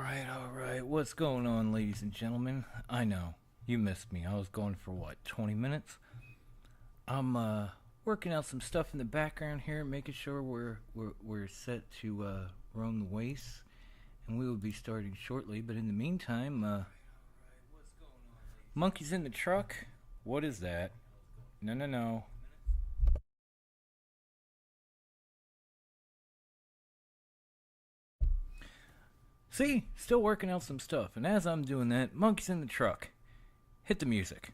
Alright. What's going on, ladies and gentlemen? I know, you missed me. I was going for what, 20 minutes? I'm working out some stuff in the background here, making sure we're set to roam the wastes, and we will be starting shortly. But in the meantime, monkeys in the truck. What is that? No. See, still working out some stuff, and as I'm doing that, monkeys in the truck. Hit the music.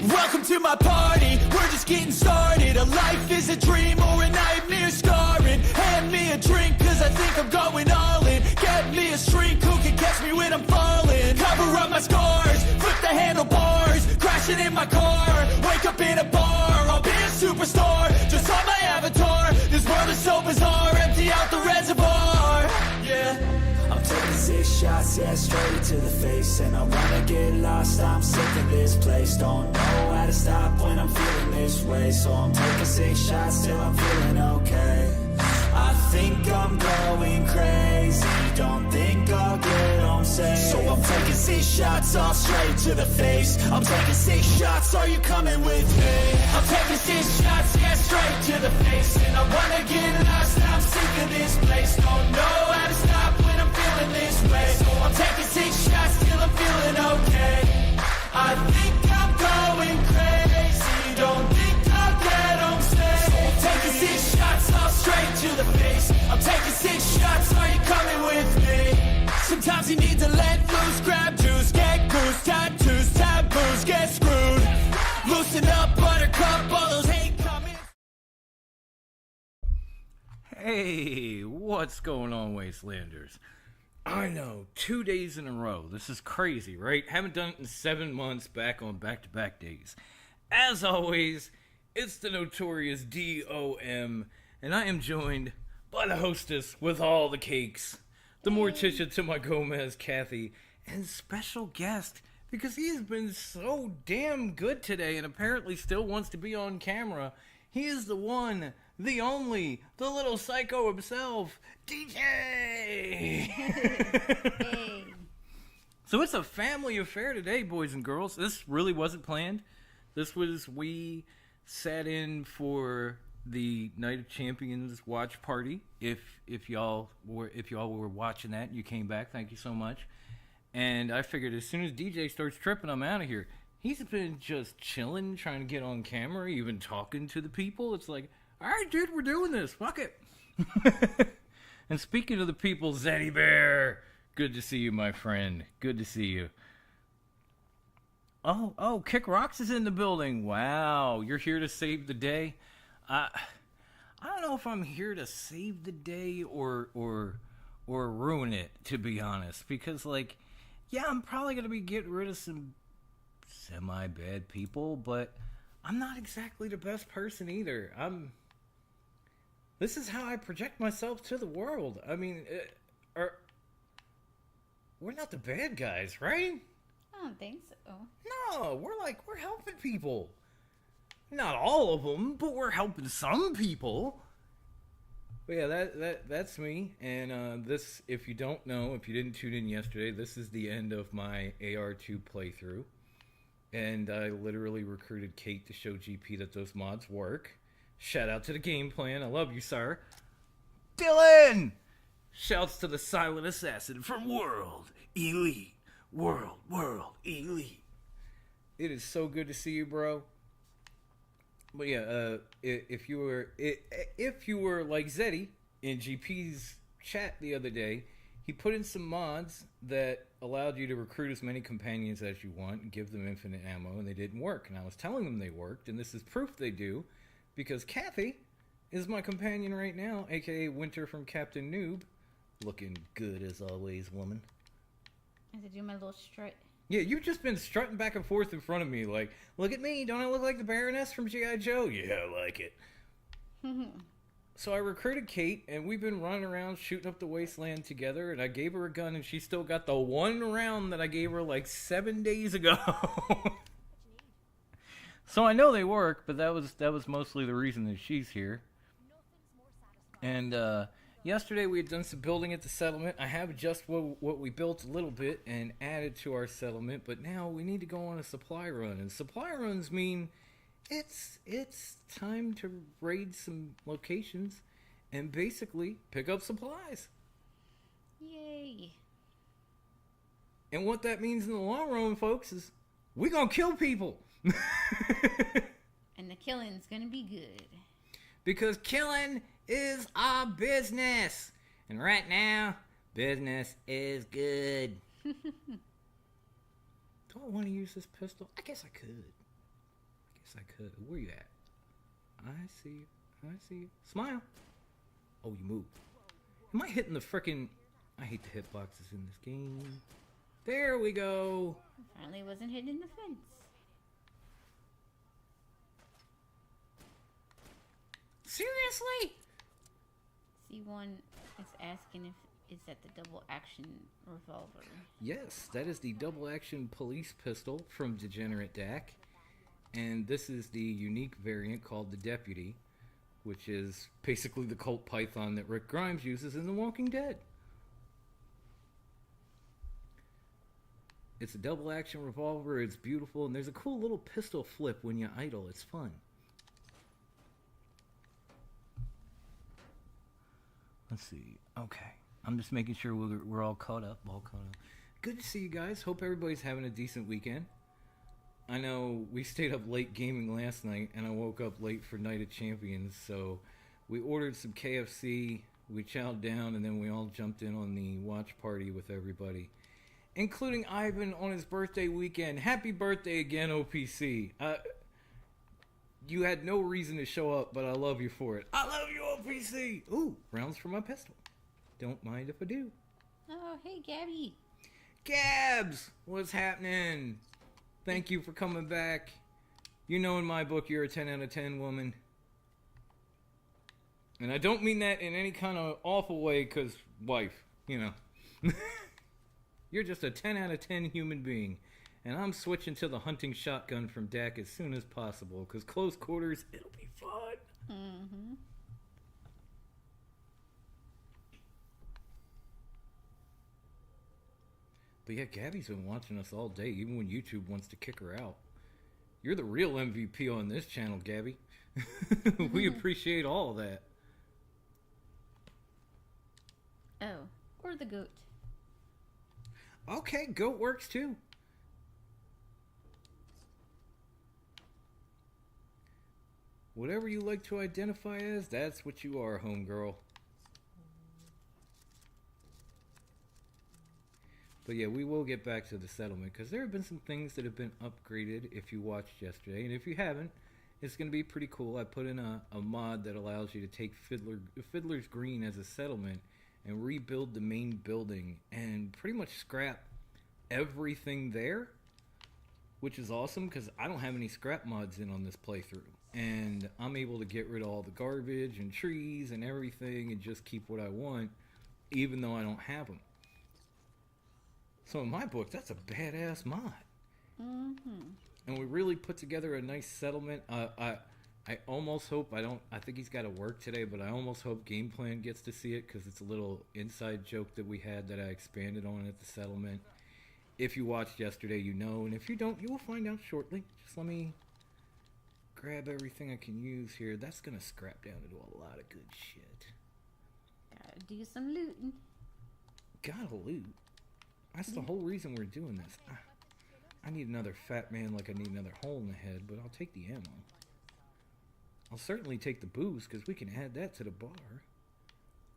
Welcome to my party, we're just getting started. A life is a dream or a nightmare scarring. Hand me a drink cause I think I'm going all in. Get me a shrink who can catch me when I'm falling. Cover up my scars, flip the handlebars. Crashing in my car, wake up in a bar. I'll be a superstar, just on my avatar. This world is so bizarre, empty out the reservoir. Yeah. I'm taking 6 shots, yeah, straight to the face. And I wanna get lost, I'm sick of this place. Don't know how to stop when I'm feeling this way. So I'm taking 6 shots till I'm feeling okay. I think I'm going crazy, don't think I'll get home safe. So I'm taking 6 shots, all straight to the face. I'm taking 6 shots, are you coming with me? I'm taking 6 shots, yeah, straight to the face. And I wanna get lost, I'm sick of this place. Don't know how to stop when I'm feeling this way. So I'm taking 6 shots till I'm feeling okay. I think I'm going crazy, don't think I'll get home safe. So I'm taking 6 shots, all straight to the face. I'm taking 6 shots, are you coming with me? Sometimes you need to let loose, grab juice, get goose, tattoos, taboos, get screwed. Loosen up, buttercup, all those hate comments. Hey, what's going on, Wastelanders? I know, 2 days in a row. This is crazy, right? Haven't done it in 7 months, back on back-to-back days. As always, it's the notorious DOM, and I am joined by the hostess with all the cakes, the Morticia to my Gomez, Kathy, and special guest, because he has been so damn good today and apparently still wants to be on camera. He is the one, the only, the little psycho himself, DJ! Hey. So it's a family affair today, boys and girls. This really wasn't planned. We sat in for the Night of Champions watch party. If y'all were watching that and you came back, thank you so much. And I figured as soon as DJ starts tripping, I'm out of here. He's been just chilling, trying to get on camera, even talking to the people. It's like, all right, dude, we're doing this. Fuck it. And speaking of the people, Zeddy Bear, good to see you, my friend. Good to see you. Oh, Kick Rocks is in the building. Wow, you're here to save the day. I don't know if I'm here to save the day or ruin it, to be honest. Because, like, yeah, I'm probably going to be getting rid of some semi-bad people, but I'm not exactly the best person either. This is how I project myself to the world. I mean, we're not the bad guys, right? I don't think so. No, we're helping people. Not all of them, but we're helping some people. But yeah, that's me. And this, if you don't know, if you didn't tune in yesterday, this is the end of my AR2 playthrough. And I literally recruited Kate to show GP that those mods work. Shout out to the Gameplan. I love you, sir. Dylan! Shouts to the silent assassin from World Elite. World Elite. It is so good to see you, bro. But yeah, if you were like Zeddy in GP's chat the other day, he put in some mods that allowed you to recruit as many companions as you want and give them infinite ammo, and they didn't work. And I was telling them they worked, and this is proof they do, because Kathy is my companion right now, aka Winter from Captain Noob. Looking good as always, woman. I have to do my little strut. Yeah, you've just been strutting back and forth in front of me like, look at me, don't I look like the Baroness from G.I. Joe? Yeah, I like it. So I recruited Kate, and we've been running around shooting up the wasteland together, and I gave her a gun, and she still got the one round that I gave her like 7 days ago. So I know they work, but that was mostly the reason that she's here. And yesterday we had done some building at the settlement. I have just what we built a little bit and added to our settlement, but now we need to go on a supply run. And supply runs mean it's time to raid some locations and basically pick up supplies. Yay. And what that means in the long run, folks, is we're going to kill people. And the killing's gonna be good. Because killing is our business. And right now, business is good. Do I want to use this pistol? I guess I could. Where you at? I see you. Smile. Oh, you move. Am I hitting the frickin'... I hate the hitboxes in this game. There we go. Apparently wasn't hitting the fence. Seriously? C1 is asking if it's at the double action revolver. Yes, that is the double action police pistol from Degenerate Dak. And this is the unique variant called the Deputy, which is basically the Colt Python that Rick Grimes uses in The Walking Dead. It's a double action revolver, it's beautiful, and there's a cool little pistol flip when you idle. It's fun. Let's see. Okay. I'm just making sure we're all caught up. Good to see you guys. Hope everybody's having a decent weekend. I know we stayed up late gaming last night, and I woke up late for Night of Champions, so we ordered some KFC, we chowed down, and then we all jumped in on the watch party with everybody, including Ivan on his birthday weekend. Happy birthday again, OPC. You had no reason to show up, but I love you for it. I love you, OPC! Ooh, rounds for my pistol. Don't mind if I do. Oh, hey, Gabby. Gabs! What's happening? Thank you for coming back. You know in my book you're a 10 out of 10 woman. And I don't mean that in any kind of awful way, because wife, you know. You're just a 10 out of 10 human being. And I'm switching to the hunting shotgun from Dak as soon as possible, because close quarters, it'll be fun. Mm-hmm. But yeah, Gabby's been watching us all day, even when YouTube wants to kick her out. You're the real MVP on this channel, Gabby. We appreciate all of that. Oh, or the goat. Okay, goat works too. Whatever you like to identify as, that's what you are, homegirl. But yeah, we will get back to the settlement, because there have been some things that have been upgraded if you watched yesterday. And if you haven't, it's going to be pretty cool. I put in a mod that allows you to take Fiddler's Green as a settlement and rebuild the main building and pretty much scrap everything there, which is awesome because I don't have any scrap mods in on this playthrough. And I'm able to get rid of all the garbage and trees and everything and just keep what I want, even though I don't have them. So in my book, that's a badass mod. Mm-hmm. And we really put together a nice settlement. I almost hope, I think he's got to work today, but I almost hope Gameplan gets to see it, because it's a little inside joke that we had that I expanded on at the settlement. If you watched yesterday, you know, and if you don't, you will find out shortly. Just let me grab everything I can use here. That's going to scrap down into a lot of good shit. Gotta do some looting. Gotta loot. That's the whole reason we're doing this. I need another fat man like I need another hole in the head, but I'll take the ammo. I'll certainly take the booze, because we can add that to the bar.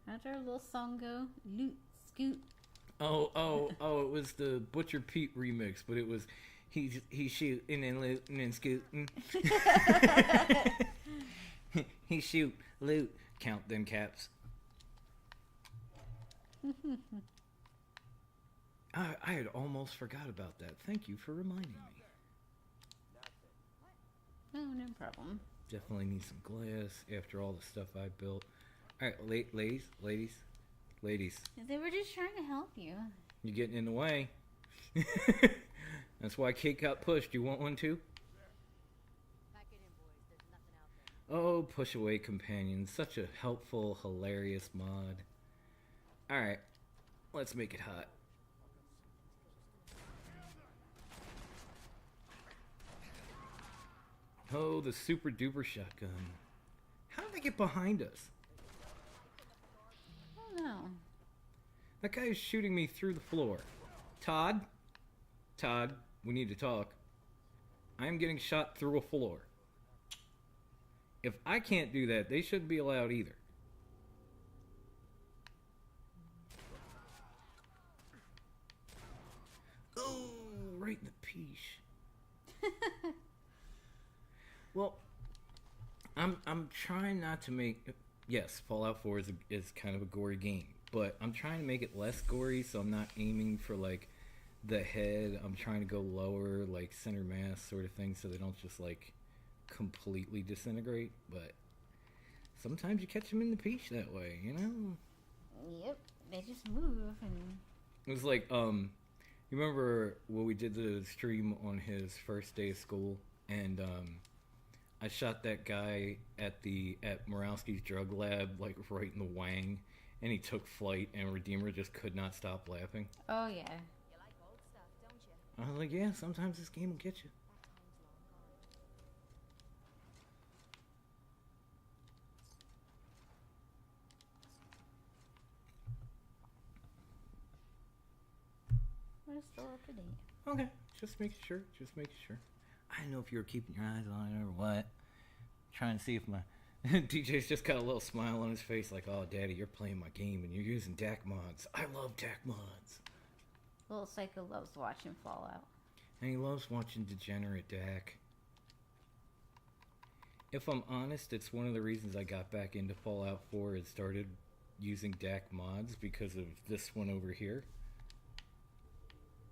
How'd our little song go? Loot, scoot. Oh, it was the Butcher Pete remix, but it was he shooting and looting and scooting. He shoot, loot, count them caps. I had almost forgot about that. Thank you for reminding me. Oh, no problem. Definitely need some glass after all the stuff I built. Alright, ladies. They were just trying to help you. You're getting in the way. That's why Kate got pushed. You want one too? Oh, Push Away Companion. Such a helpful, hilarious mod. Alright, let's make it hot. Oh, the super duper shotgun. How did they get behind us? I don't know. That guy is shooting me through the floor. Todd? Todd, we need to talk. I am getting shot through a floor. If I can't do that, they shouldn't be allowed either. Oh, right in the peach. Well, I'm trying not to make... Yes, Fallout 4 is kind of a gory game, but I'm trying to make it less gory, so I'm not aiming for, like, the head. I'm trying to go lower, like, center mass sort of thing, so they don't just, like, completely disintegrate, but sometimes you catch them in the peach that way, you know? Yep, they just move, and... It was like, you remember when we did the stream on his first day of school, and, I shot that guy at Morowski's drug lab, like, right in the wang, and he took flight, and Redeemer just could not stop laughing. Oh, yeah. You like old stuff, don't you? I was like, yeah, sometimes this game will get you. We're still up to date. Okay, just making sure, I didn't know if you were keeping your eyes on it or what. Trying to see if my... DJ's just got a little smile on his face like, oh, Daddy, you're playing my game and you're using DAC mods. I love DAC mods. Little Psycho loves watching Fallout. And he loves watching degenerate DAC. If I'm honest, it's one of the reasons I got back into Fallout 4 and started using DAC mods because of this one over here.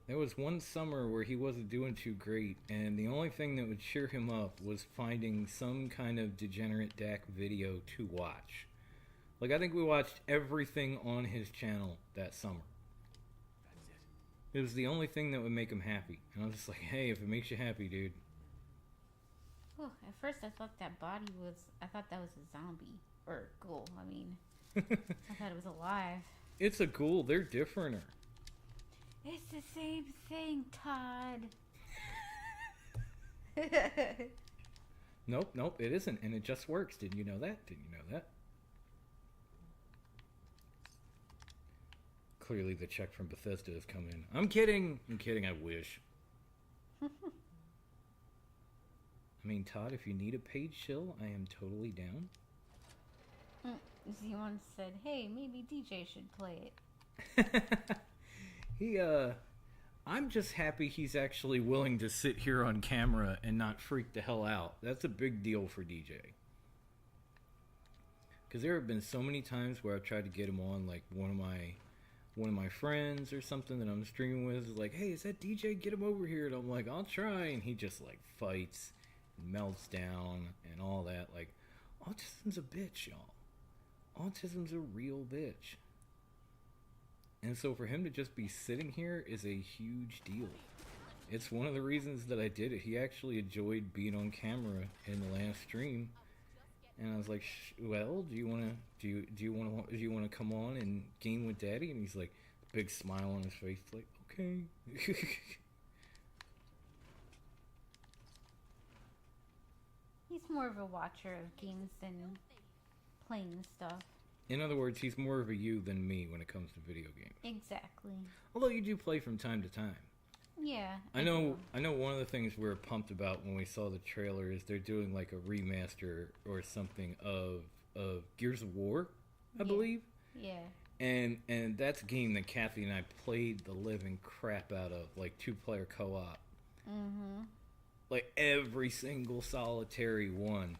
There was one summer where he wasn't doing too great, and the only thing that would cheer him up was finding some kind of degenerate DAC video to watch. Like, I think we watched everything on his channel that summer. It was the only thing that would make him happy. And I was just like, hey, if it makes you happy, dude. Oh, at first I thought that body was... I thought that was a zombie. Or ghoul, I mean. I thought it was alive. It's a ghoul. They're differenter. It's the same thing, Todd. Nope, it isn't. And it just works. Didn't you know that? Clearly the check from Bethesda has come in. I'm kidding, I wish. I mean, Todd, if you need a paid shill, I am totally down. Z1 said, hey, maybe DJ should play it. I'm just happy he's actually willing to sit here on camera and not freak the hell out. That's a big deal for DJ. Because there have been so many times where I've tried to get him on, like, one of my friends or something that I'm streaming with is like, hey, is that DJ? Get him over here. And I'm like, I'll try. And he just, like, fights and melts down and all that. Like, autism's a bitch, y'all. Autism's a real bitch. And so for him to just be sitting here is a huge deal. It's one of the reasons that I did it. He actually enjoyed being on camera in the last stream. And I was like, well, do you want to come on and game with Daddy? And he's like, big smile on his face, like, okay. He's more of a watcher of games than playing stuff. In other words, he's more of a you than me when it comes to video games. Exactly. Although you do play from time to time. Yeah. I know one of the things we were pumped about when we saw the trailer is they're doing like a remaster or something of Gears of War, I believe. Yeah. And that's a game that Kathy and I played the living crap out of, like 2-player co-op. Mm-hmm. Like every single solitary one.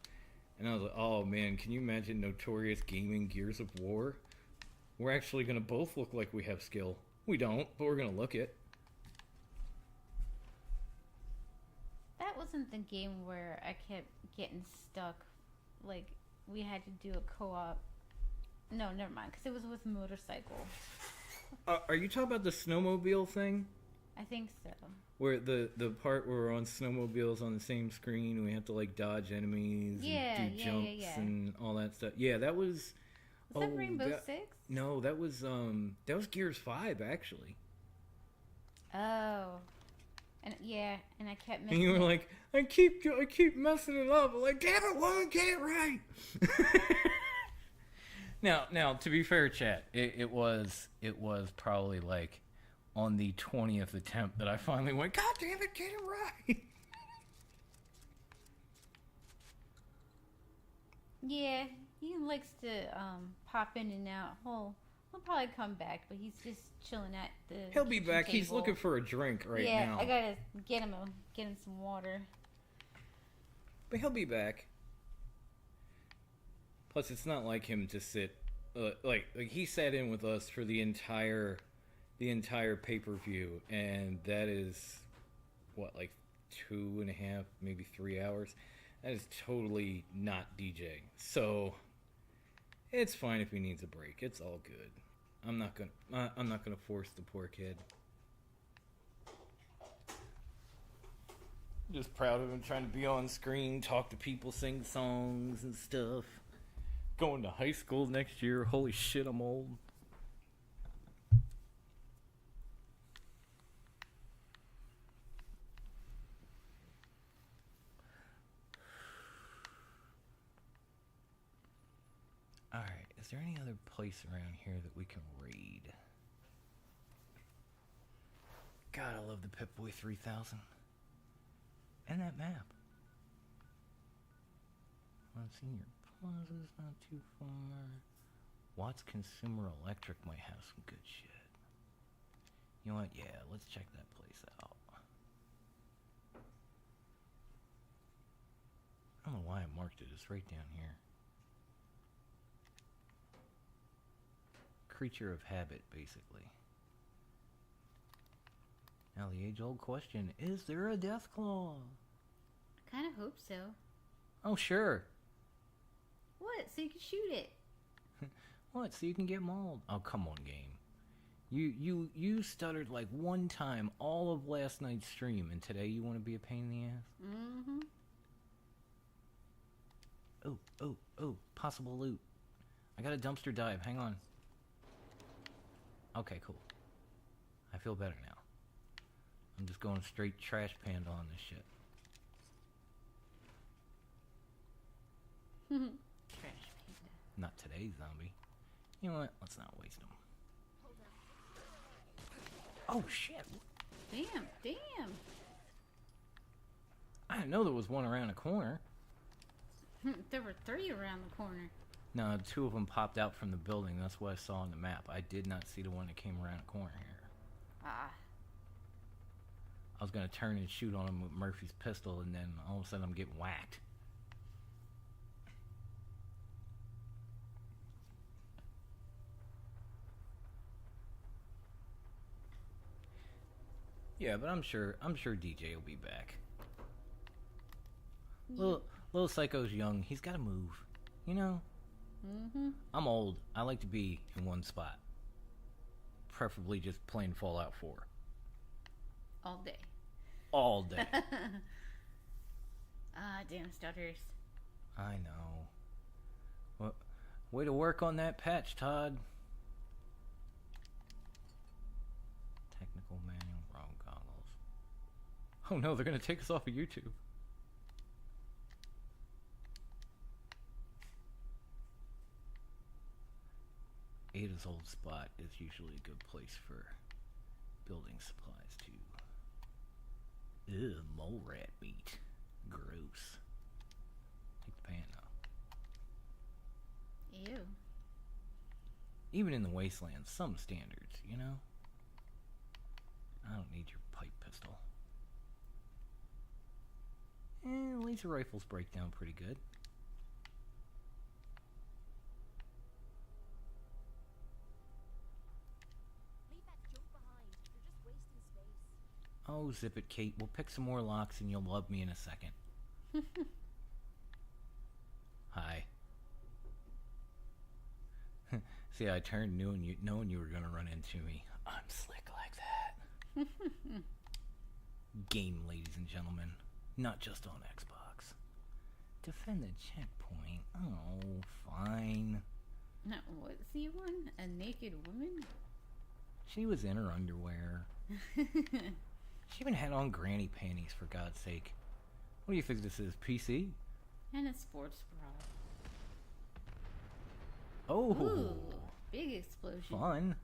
And I was like, oh man, can you imagine Notorious Gaming Gears of War? We're actually going to both look like we have skill. We don't, but we're going to look it. That wasn't the game where I kept getting stuck. Like, we had to do a co-op. No, never mind, because it was with motorcycle. Are you talking about the snowmobile thing? I I think so. Where the part where we're on snowmobiles on the same screen, and we have to like dodge enemies and do jumps and all that stuff. Yeah, that was. Was that Rainbow Six? No, that was Gears 5 actually. Oh. And I kept messing And you were like, I keep messing it up. I'm like, damn it, woman, get it right. Now, to be fair, chat, it was probably like on the 20th attempt that I finally went, God damn it, get it right. Yeah, he likes to pop in and out. He'll probably come back, but he's just chilling at the. He'll be back. table. He's looking for a drink right now. Yeah, I gotta get him some water. But he'll be back. Plus, it's not like him to sit. Like he sat in with us for the entire pay-per-view, and that is what, like 2.5, maybe 3 hours. That is totally not DJing. So it's fine if he needs a break. It's all good. I'm not gonna force the poor kid. I'm just proud of him trying to be on screen, talk to people, sing songs and stuff. Going to high school next year. Holy shit, I'm old. Alright, is there any other place around here that we can raid? God, I love the Pip-Boy 3000. And that map. Senior Plaza's not too far. Watts Consumer Electric might have some good shit. You know what? Yeah, let's check that place out. I don't know why I marked it. It's right down here. Creature of habit, basically. Now the age-old question, is there a Deathclaw? I kind of hope so. Oh, sure. What? So you can shoot it? What? So you can get mauled? Oh, come on, game. You stuttered like one time all of last night's stream, and today you want to be a pain in the ass? Mm-hmm. Oh, possible loot. I got a dumpster dive. Hang on. Okay, cool. I feel better now. I'm just going straight trash panda on this shit. Trash panda. Not today, zombie. You know what? Let's not waste them. Oh, shit. Damn. I didn't know there was one around the corner. There were 3 around the corner. No, 2 of them popped out from the building. That's what I saw on the map. I did not see the one that came around the corner here. Ah. I was going to turn and shoot on him with Murphy's pistol, and then all of a sudden I'm getting whacked. Yeah, but I'm sure DJ will be back. Little Psycho's young. He's got to move. You know? Mm-hmm. I'm old. I like to be in one spot. Preferably just playing Fallout 4. All day. All day. Damn stutters. I know. Well, way to work on that patch, Todd. Technical manual, wrong goggles. Oh no, they're gonna take us off of YouTube. Ada's old spot is usually a good place for building supplies too. Ew, mole rat meat. Gross. Take the pan now. Ew. Even in the wasteland, some standards, you know? I don't need your pipe pistol. Laser rifles break down pretty good. Leave that junk behind. You're just wasting space. Oh, zip it, Kate. We'll pick some more locks and you'll love me in a second. Hi. See, I turned knowing you were going to run into me. I'm slick like that. game, ladies and gentlemen. Not just on Xbox. Defend the checkpoint. Oh, fine. No, what? See one? A naked woman? She was in her underwear. She even had on granny panties, for God's sake. What do you think this is, PC? And a sports bra. Oh, Ooh, big explosion. fun.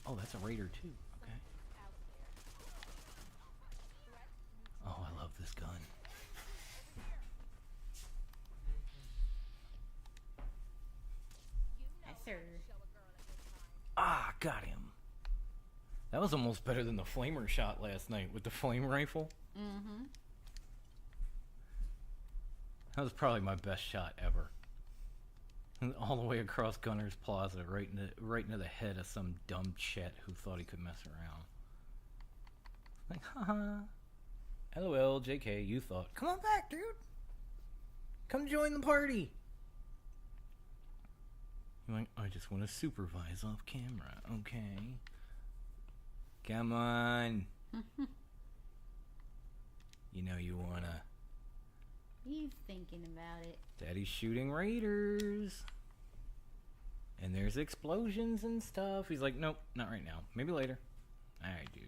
Oh, that's a raider too. Okay. Oh, I love this gun. Yes, sir. Ah, got him. That was almost better than the flamer shot last night with the flame rifle. Mm-hmm. That was probably my best shot ever. And all the way across Gunner's Plaza, right into the head of some dumb Chet who thought he could mess around. Like, haha. LOL, JK, you thought. Come on back, dude. Come join the party. You're like, I just want to supervise off camera. Okay. Come on. You know you wanna. He's thinking about it. Daddy's shooting raiders. And there's explosions and stuff. He's like, nope, not right now. Maybe later. Alright, dude.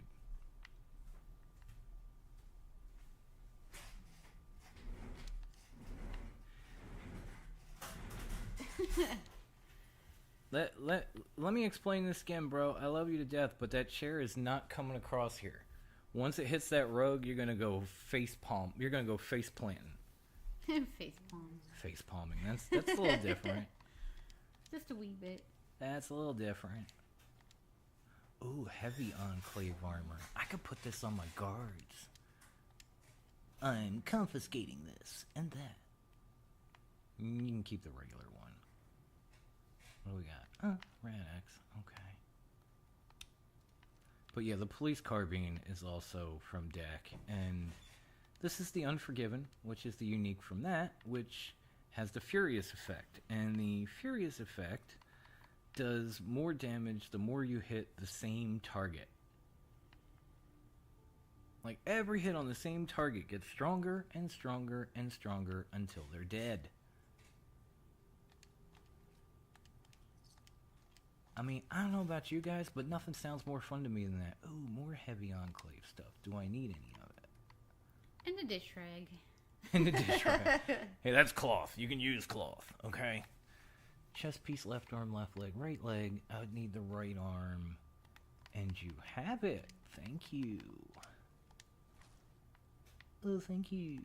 Let me explain this again, bro. I love you to death, but that chair is not coming across here. Once it hits that rug, you're gonna go face palm. You're gonna go face planting. Face palm. Face palming. That's a little different. Just a wee bit. That's a little different. Ooh, heavy enclave armor. I could put this on my guards. I'm confiscating this and that. You can keep the regular one. What do we got? Rad X. Okay. But yeah, the police carbine is also from deck, and this is the Unforgiven, which is the unique from that, which has the Furious effect. And the Furious effect does more damage the more you hit the same target. Like, every hit on the same target gets stronger and stronger and stronger until they're dead. I mean, I don't know about you guys, but nothing sounds more fun to me than that. Ooh, more heavy enclave stuff. Do I need any of it? And a dish rag. In the dish rag. Hey, that's cloth. You can use cloth, okay? Chest piece, left arm, left leg, right leg. I would need the right arm. And you have it. Thank you. Oh, thank you.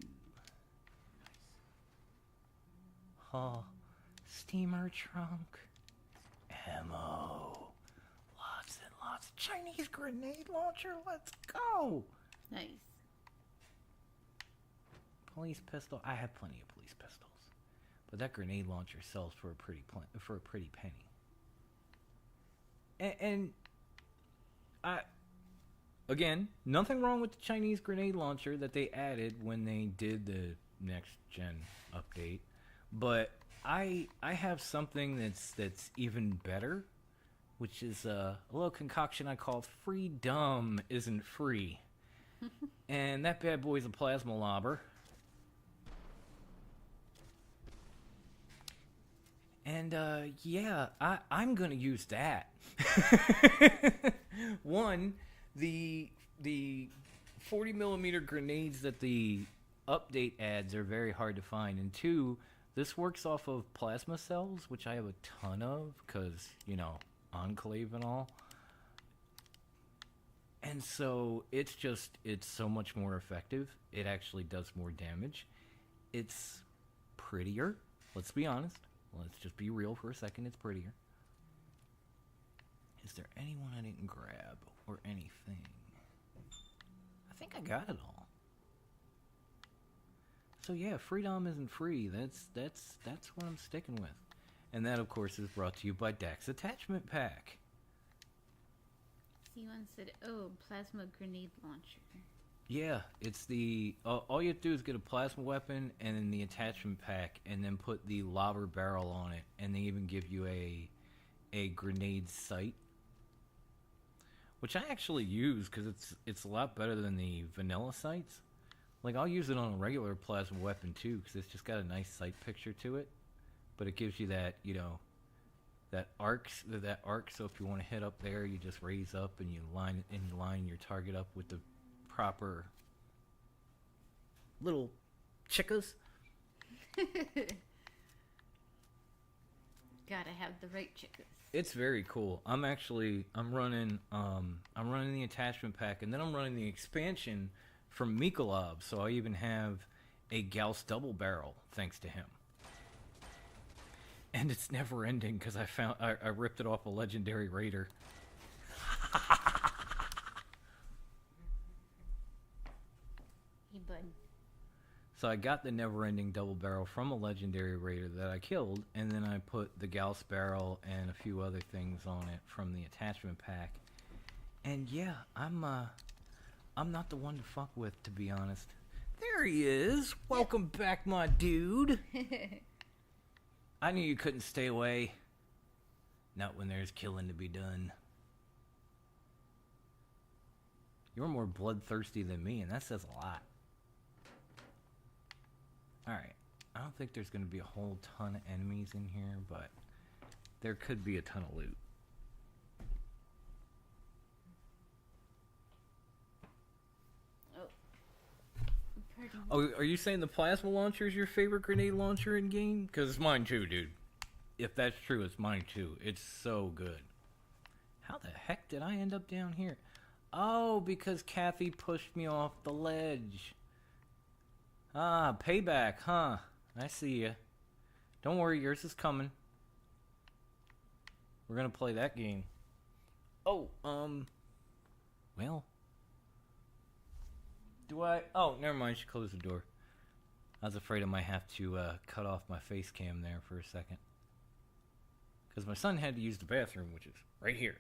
Oh, steamer trunk. Ammo. Lots and lots. Chinese grenade launcher. Let's go. Nice. Police pistol. I have plenty of police pistols, but that grenade launcher sells for a pretty penny. And I, again, nothing wrong with the Chinese grenade launcher that they added when they did the next gen update, but I have something that's even better, which is a little concoction I call Freedom Isn't Free. And that bad boy's a plasma lobber. And yeah, I'm gonna use that. One, the 40mm grenades that the update adds are very hard to find, and two, this works off of plasma cells, which I have a ton of, because, you know, Enclave and all. And so, it's so much more effective. It actually does more damage. It's prettier, let's be honest. Let's just be real for a second, it's prettier. Is there anyone I didn't grab, or anything? I think I got it all. So yeah, Freedom Isn't Free. That's what I'm sticking with. And that, of course, is brought to you by Dax Attachment Pack. C1 said, oh, plasma grenade launcher. Yeah, it's the... all you have to do is get a plasma weapon and then the attachment pack and then put the lobber barrel on it. And they even give you a grenade sight which I actually use because it's a lot better than the vanilla sights. Like, I'll use it on a regular plasma weapon too because it's just got a nice sight picture to it, but it gives you that, you know, that arc. So if you want to hit up there, you just raise up and you line your target up with the proper little chickas. Gotta have the right chickas. It's very cool. I'm running the attachment pack, and then I'm running the expansion from Mikolov, so I even have a Gauss double barrel thanks to him. And it's never ending because I ripped it off a legendary raider. Hey, bud. So I got the never-ending double barrel from a legendary raider that I killed, and then I put the Gauss barrel and a few other things on it from the attachment pack. And yeah, I'm not the one to fuck with, to be honest. There he is. Welcome back, my dude. I knew you couldn't stay away. Not when there's killing to be done. You're more bloodthirsty than me, and that says a lot. Alright, I don't think there's going to be a whole ton of enemies in here, but there could be a ton of loot. Oh, are you saying the plasma launcher is your favorite grenade launcher in game? Because it's mine too, dude. If that's true, it's mine too. It's so good. How the heck did I end up down here? Oh, because Kathy pushed me off the ledge. Ah, payback, huh? I see ya. Don't worry, yours is coming. We're gonna play that game. Oh, well. Do I? Oh, never mind, she closed the door. I was afraid I might have to cut off my face cam there for a second. Because my son had to use the bathroom, which is right here.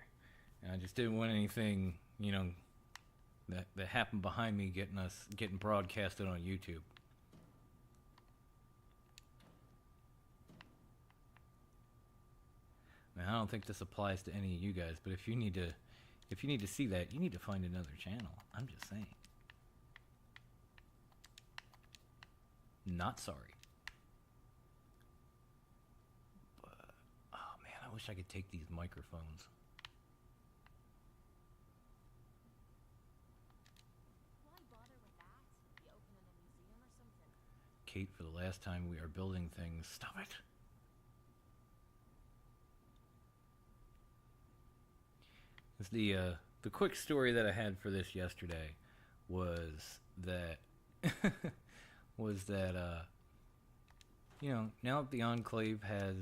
And I just didn't want anything, you know, that happened behind me getting broadcasted on YouTube. Now, I don't think this applies to any of you guys, but if you need to see that, you need to find another channel. I'm just saying. Not sorry. But, oh man, I wish I could take these microphones. Why bother with that? You open in a museum or something? Kate, for the last time, we are building things. Stop it. It's the quick story that I had for this yesterday was that you know, now that the Enclave has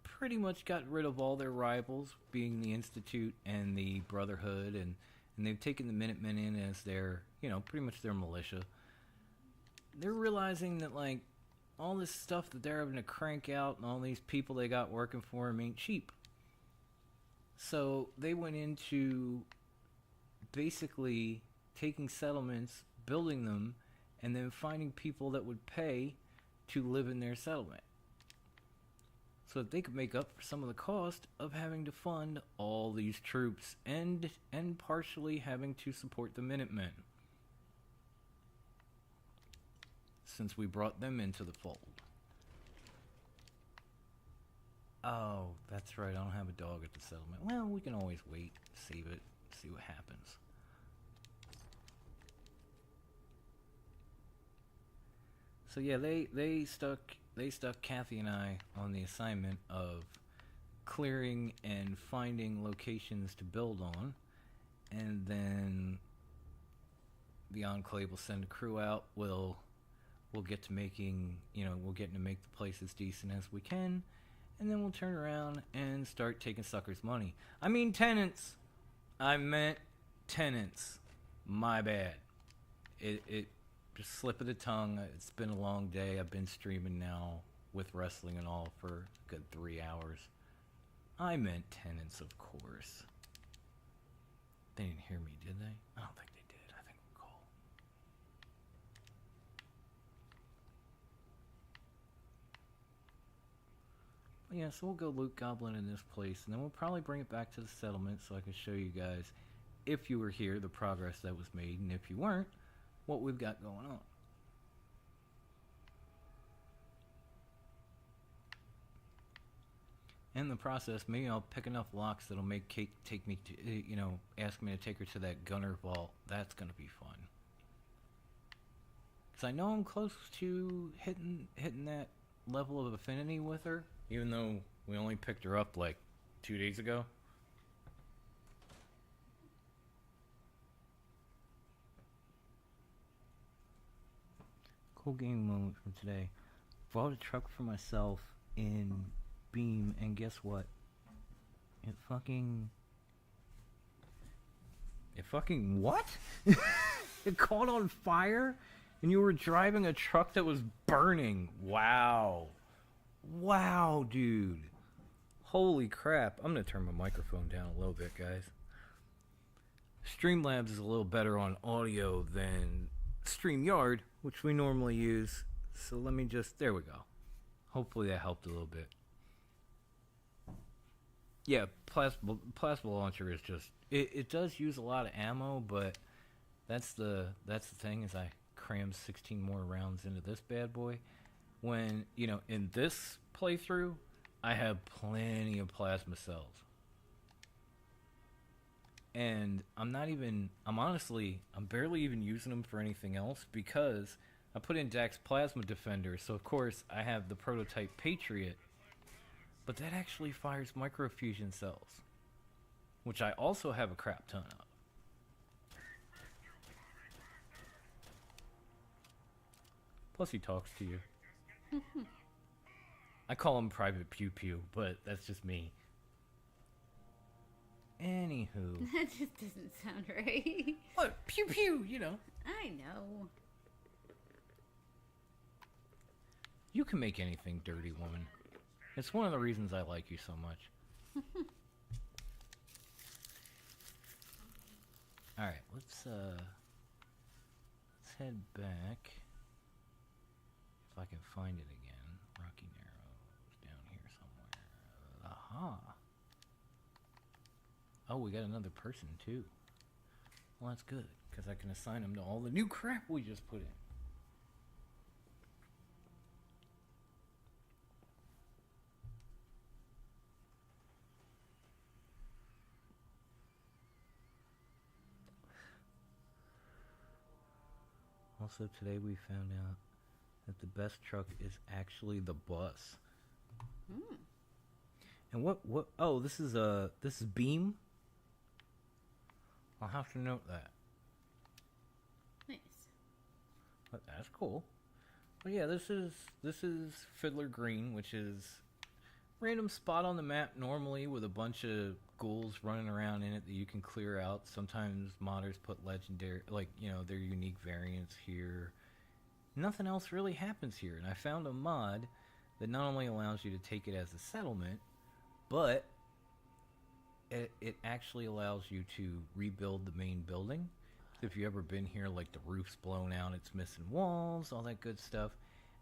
pretty much got rid of all their rivals, being the Institute and the Brotherhood, and they've taken the Minutemen in as their, you know, pretty much their militia. They're realizing that, like, all this stuff that they're having to crank out and all these people they got working for them ain't cheap. So they went into basically taking settlements, building them, and then finding people that would pay to live in their settlement. So that they could make up for some of the cost of having to fund all these troops and partially having to support the Minutemen. Since we brought them into the fold. Oh, that's right, I don't have a dog at the settlement. Well, we can always wait, save it, see what happens. So yeah, they stuck Kathy and I on the assignment of clearing and finding locations to build on, and then the Enclave will send a crew out. We'll get to making, you know, we'll get to make the place as decent as we can, and then we'll turn around and start taking suckers' money. I mean tenants. I meant tenants. My bad. It just slip of the tongue. It's been a long day. I've been streaming now with wrestling and all for a good 3 hours. I meant tenants, of course. They didn't hear me, did they? I don't think they did. I think we're cool. Yeah, so we'll go loot goblin in this place, and then we'll probably bring it back to the settlement so I can show you guys, if you were here, the progress that was made, and if you weren't, what we've got going on. In the process, maybe I'll pick enough locks that'll make Kate take me to, ask me to take her to that gunner vault. That's gonna be fun. Cause I know I'm close to hitting that level of affinity with her, even though we only picked her up like 2 days ago. Cool game moment from today. Bought a truck for myself in Beam, and guess what? It fucking what? It caught on fire, and you were driving a truck that was burning. Wow, dude. Holy crap. I'm gonna turn my microphone down a little bit, guys. Streamlabs is a little better on audio than StreamYard, which we normally use. So let me just, there we go. Hopefully that helped a little bit. Yeah, plasma launcher is just, it does use a lot of ammo, but that's the thing, is I crammed 16 more rounds into this bad boy. When, in this playthrough, I have plenty of plasma cells. And I'm barely even using them for anything else, because I put in Dax Plasma Defender, so of course I have the prototype Patriot, but that actually fires microfusion cells, which I also have a crap ton of. Plus he talks to you. I call him Private Pew Pew, but that's just me. Anywho. That just doesn't sound right. What? Pew pew, I know. You can make anything dirty, woman. It's one of the reasons I like you so much. Alright, let's head back. If I can find it again. Rocky Narrows down here somewhere. Aha. Oh, we got another person too. Well, that's good, because I can assign them to all the new crap we just put in. Also, today we found out that the best truck is actually the bus. And what, oh, this is Beam? I'll have to note that. Nice. But that's cool. But yeah, this is Fiddler Green, which is random spot on the map normally with a bunch of ghouls running around in it that you can clear out. Sometimes modders put legendary, their unique variants here. Nothing else really happens here, and I found a mod that not only allows you to take it as a settlement, but it actually allows you to rebuild the main building. If you've ever been here, like, the roof's blown out, it's missing walls, all that good stuff.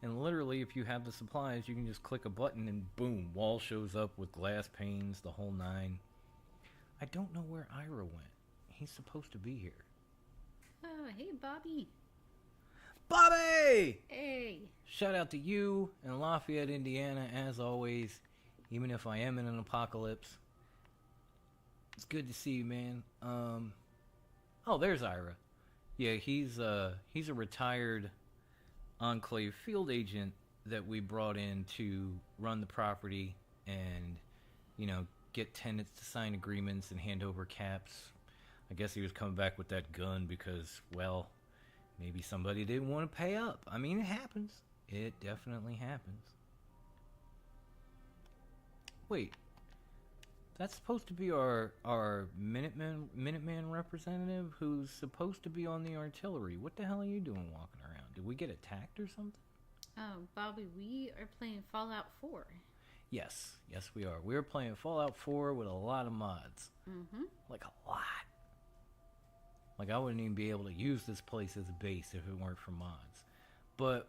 And literally, if you have the supplies, you can just click a button and boom, wall shows up with glass panes, the whole nine. I don't know where Ira went. He's supposed to be here. Oh, hey, Bobby. Bobby! Hey. Shout out to you and Lafayette, Indiana, as always, even if I am in an apocalypse. It's good to see you, man. Oh, there's Ira. Yeah, he's a retired Enclave field agent that we brought in to run the property and, get tenants to sign agreements and hand over caps. I guess he was coming back with that gun because, well, maybe somebody didn't want to pay up. I mean, it happens. It definitely happens. Wait. That's supposed to be our Minuteman representative who's supposed to be on the artillery. What the hell are you doing walking around? Did we get attacked or something? Oh, Bobby, we are playing Fallout 4. Yes, we are. We're playing Fallout 4 with a lot of mods. Mm-hmm. Like, a lot. Like, I wouldn't even be able to use this place as a base if it weren't for mods. But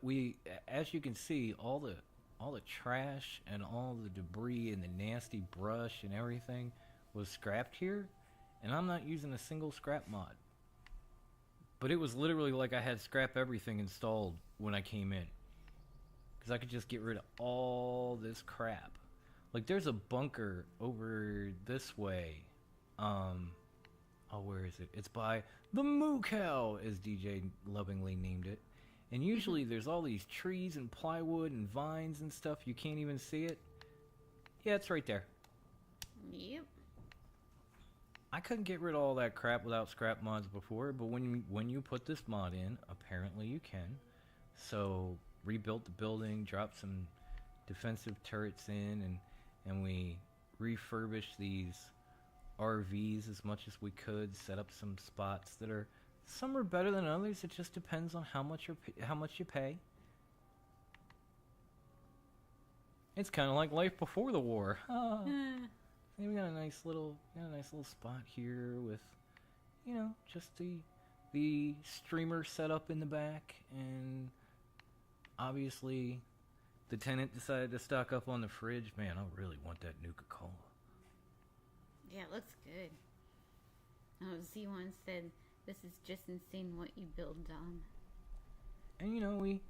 as you can see, all the all the trash and all the debris and the nasty brush and everything was scrapped here, and I'm not using a single scrap mod. But it was literally like I had scrap everything installed when I came in, because I could just get rid of all this crap. Like, there's a bunker over this way. Where is it? It's by the Moo Cow, as DJ lovingly named it. And usually there's all these trees and plywood and vines and stuff. You can't even see it. Yeah, it's right there. Yep. I couldn't get rid of all that crap without scrap mods before, but when you put this mod in, apparently you can. So, rebuilt the building, dropped some defensive turrets in, and we refurbished these RVs as much as we could, set up some spots that are, some are better than others. It just depends on how much you pay. It's kind of like life before the war. We got a nice little spot here with, just the streamer set up in the back, and obviously the tenant decided to stock up on the fridge. Man, I really want that Nuka-Cola. Yeah, it looks good. Oh, Z1 said, "This is just insane what you build, Dom." And we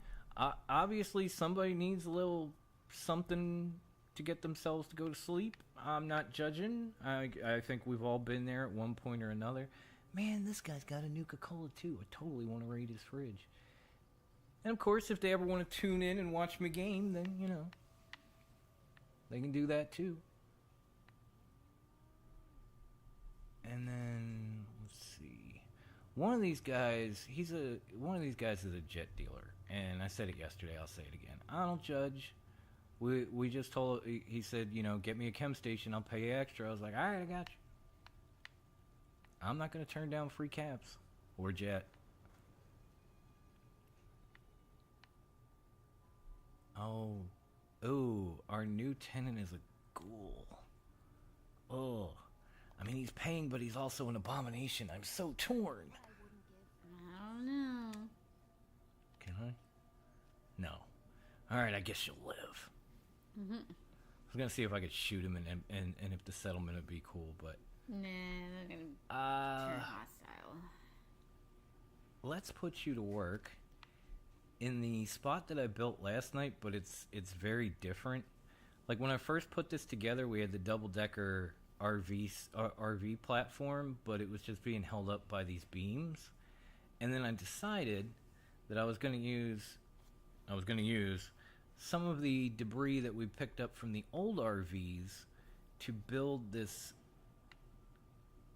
obviously somebody needs a little something to get themselves to go to sleep. I'm not judging. I think we've all been there at one point or another. Man, this guy's got a Nuka-Cola too. I totally want to raid his fridge. And of course, if they ever want to tune in and watch me game, then they can do that too. And then let's see. One of these guys is a jet dealer, and I said it yesterday. I'll say it again. I don't judge. We just told. He said, get me a chem station. I'll pay you extra. I was like, all right, I got you. I'm not gonna turn down free caps or jet. Oh, our new tenant is a ghoul. Oh. I mean, he's paying, but he's also an abomination. I'm so torn. I don't know. Can I? No. Alright, I guess you'll live. Mm-hmm. I was going to see if I could shoot him and if the settlement would be cool, but... Nah, they're going to turn hostile. Let's put you to work in the spot that I built last night, but it's very different. Like, when I first put this together, we had the double-decker RV platform, but it was just being held up by these beams. And then I decided that I was going to use some of the debris that we picked up from the old RVs to build this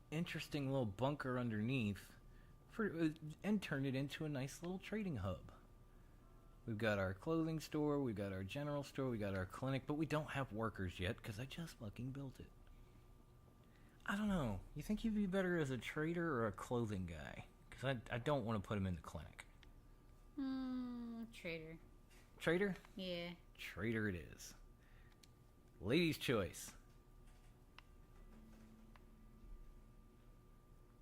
interesting little bunker underneath and turn it into a nice little trading hub. We've got our clothing store, we've got our general store, we got our clinic, but we don't have workers yet because I just fucking built it. I don't know. You think you'd be better as a trader or a clothing guy? Because I don't want to put him in the clinic. Trader. Trader? Yeah. Trader it is. Lady's choice.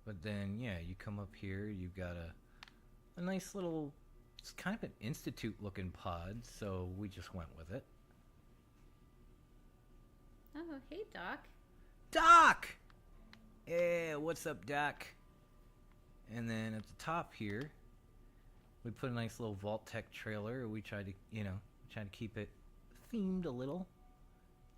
But then, yeah, you come up here, you've got a nice little... It's kind of an institute-looking pod, so we just went with it. Oh, hey, Doc. Doc! Yeah, what's up, Doc? And then at the top here, we put a nice little Vault-Tec trailer. We tried to keep it themed a little.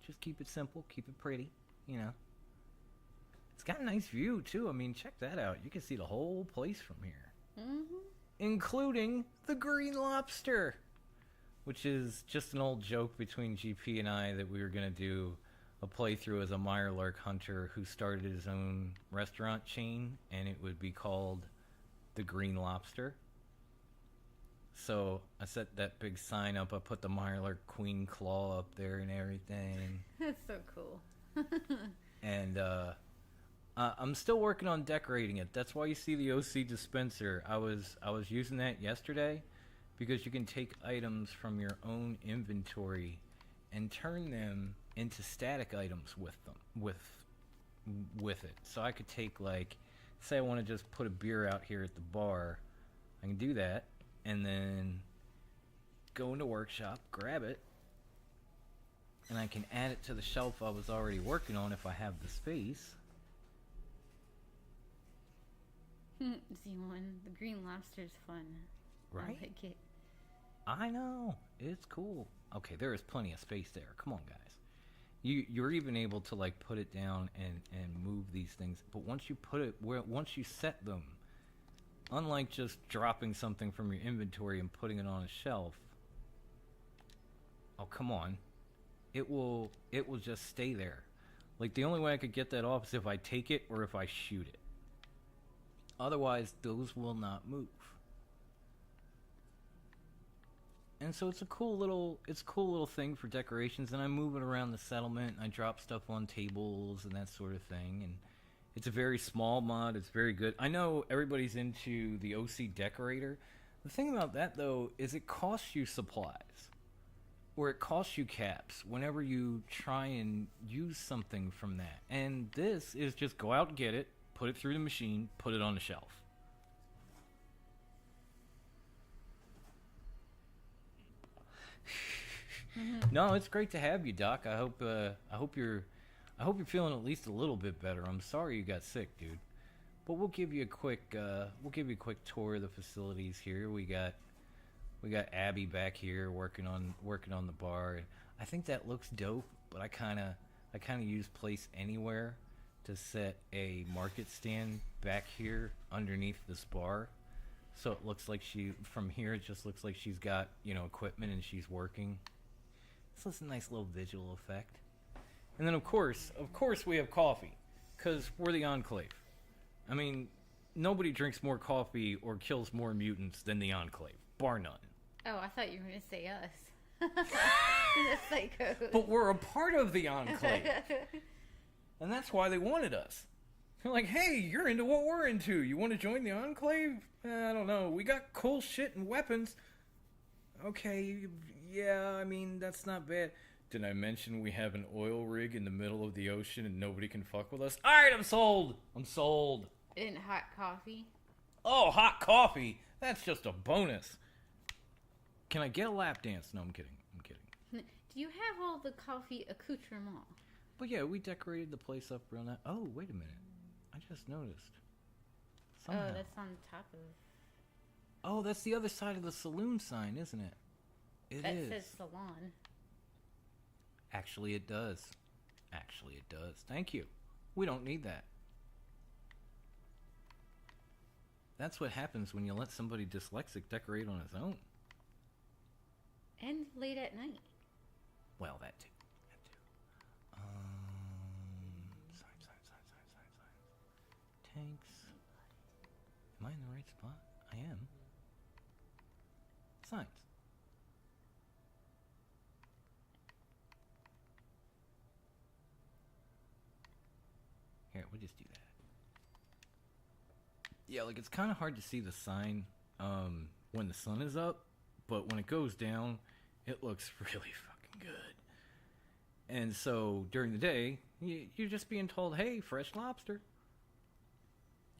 Just keep it simple, keep it pretty, It's got a nice view, too. I mean, check that out. You can see the whole place from here. Mm-hmm. Including the Green Lobster, which is just an old joke between GP and I that we were going to do a playthrough as a Mirelurk hunter who started his own restaurant chain, and it would be called the Green Lobster. So I set that big sign up. I put the Mirelurk Queen Claw up there and everything. That's so cool. And I'm still working on decorating it. That's why you see the OC dispenser. I was using that yesterday because you can take items from your own inventory and turn them into static items with it. So I could take, like, say I want to just put a beer out here at the bar. I can do that and then go into workshop, grab it, And I can add it to the shelf I was already working on if I have the space. Z1, the green lobster's fun. Right? I like it. I know. It's cool. Okay, there is plenty of space there. Come on, guys. You're even able to like put it down and move these things. But once you put it once you set them, unlike just dropping something from your inventory and putting it on a shelf. Oh, come on. It will just stay there. Like the only way I could get that off is if I take it or if I shoot it. Otherwise, those will not move. And so it's a cool little thing for decorations, and I move it around the settlement, and I drop stuff on tables and that sort of thing, and it's a very small mod. It's very good. I know everybody's into the OC decorator. The thing about that though is it costs you supplies, or it costs you caps whenever you try and use something from that. And this is just go out and get it, put it through the machine, put it on the shelf. No, it's great to have you, Doc. I hope you're feeling at least a little bit better. I'm sorry you got sick, dude. But we'll give you a quick tour of the facilities here. We got Abby back here working on the bar. I think that looks dope, but I kind of use Place Anywhere to set a market stand back here underneath this bar. So it looks like from here it just looks like she's got, equipment and she's working. So it's a nice little visual effect. And then of course we have coffee, because we're the Enclave. I mean, nobody drinks more coffee or kills more mutants than the Enclave, bar none. Oh, I thought you were going to say us. The psychos. But we're a part of the Enclave. And that's why they wanted us. They're like, hey, you're into what we're into. You want to join the Enclave? I don't know. We got cool shit and weapons. Okay, yeah, I mean, that's not bad. Did I mention we have an oil rig in the middle of the ocean and nobody can fuck with us? Alright, I'm sold. And hot coffee. Oh, hot coffee. That's just a bonus. Can I get a lap dance? No, I'm kidding. Do you have all the coffee accoutrement? But yeah, we decorated the place up real nice. Oh, wait a minute. I just noticed. Somehow. Oh, that's on top of... Oh, that's the other side of the saloon sign, isn't it? It is. That says salon. Actually, it does. Thank you. We don't need that. That's what happens when you let somebody dyslexic decorate on his own. And late at night. Well, that too. Signs. Tanks. Am I in the right spot? I am. Signs. Here, we'll just do that. Yeah, like it's kind of hard to see the sign when the sun is up, but when it goes down, it looks really fucking good. And so during the day, you're just being told, hey, fresh lobster.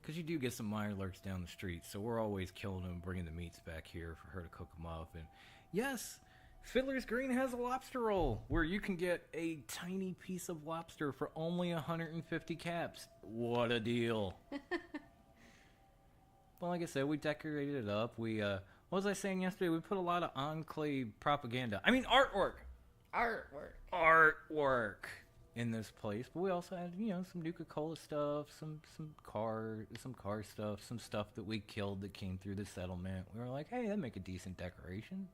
Because you do get some mirelurks down the street, so we're always killing them, bringing the meats back here for her to cook them up. And yes, Fiddler's Green has a lobster roll where you can get a tiny piece of lobster for only 150 caps. What a deal. Well, like I said, we decorated it up. We, what was I saying yesterday? We put a lot of Enclave propaganda. I mean, artwork in this place. But we also had, some Nuka-Cola stuff, some car stuff, some stuff that we killed that came through the settlement. We were like, hey, that'd make a decent decoration.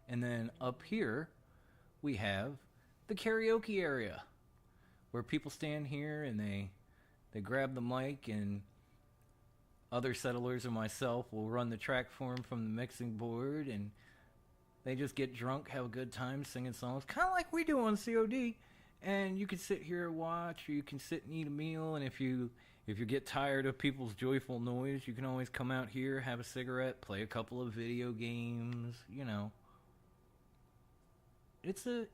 And then up here, we have the karaoke area, where people stand here and they grab the mic, and other settlers or myself will run the track for them from the mixing board, and they just get drunk, have a good time singing songs, kind of like we do on COD. And you can sit here and watch, or you can sit and eat a meal. And if you get tired of people's joyful noise, you can always come out here, have a cigarette, play a couple of video games. It's a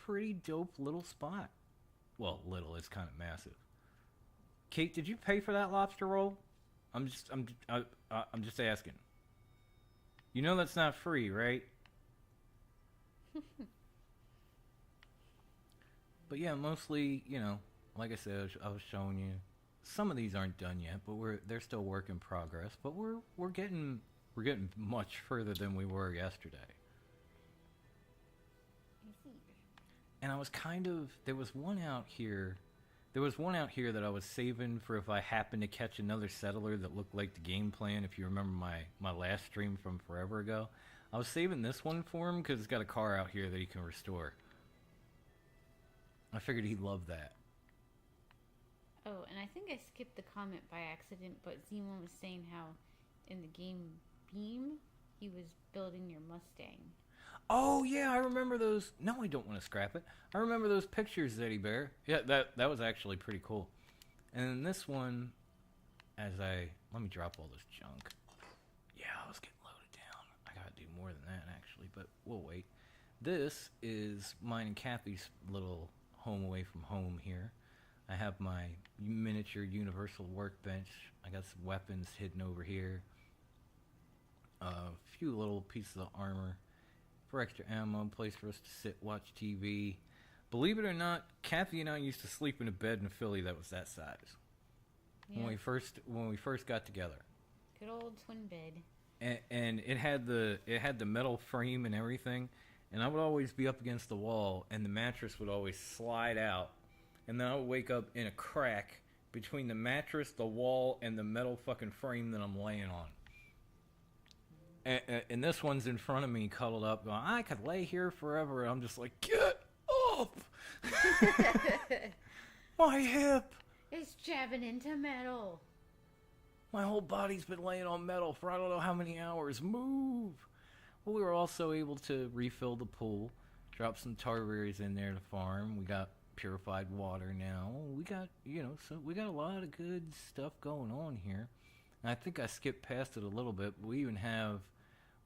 pretty dope little spot. Well, little, it's kind of massive. Kate, did you pay for that lobster roll? I'm just asking. You know that's not free, right? But yeah, mostly, like I said, I was showing you. Some of these aren't done yet, but they're still work in progress. But we're getting much further than we were yesterday. I see. And I was there was one out here. There was one out here that I was saving for if I happened to catch another settler that looked like the game plan. If you remember my last stream from forever ago, I was saving this one for him because it's got a car out here that he can restore. I figured he'd love that. Oh, and I think I skipped the comment by accident, but Zemo was saying how in the game Beam, he was building your Mustang. Oh, yeah, I remember those. No, I don't want to scrap it. I remember those pictures, Zeddy Bear. Yeah, that was actually pretty cool. And then this one, let me drop all this junk. Yeah, I was getting loaded down. I gotta do more than that, actually, but we'll wait. This is mine and Kathy's little home away from home here. I have my miniature universal workbench. I got some weapons hidden over here. A few little pieces of armor for extra ammo, place for us to sit, watch TV. Believe it or not, Kathy and I used to sleep in a bed in Philly that was that size. Yeah. When we first got together. Good old twin bed. And it had the metal frame and everything, and I would always be up against the wall, and the mattress would always slide out, and then I would wake up in a crack between the mattress, the wall, and the metal fucking frame that I'm laying on. And this one's in front of me, cuddled up, going, I could lay here forever. I'm just like, get up! My hip! It's jabbing into metal. My whole body's been laying on metal for I don't know how many hours. Move! Well, we were also able to refill the pool, drop some tarberries in there to farm. We got purified water now. We got, so we got a lot of good stuff going on here. And I think I skipped past it a little bit, but we even have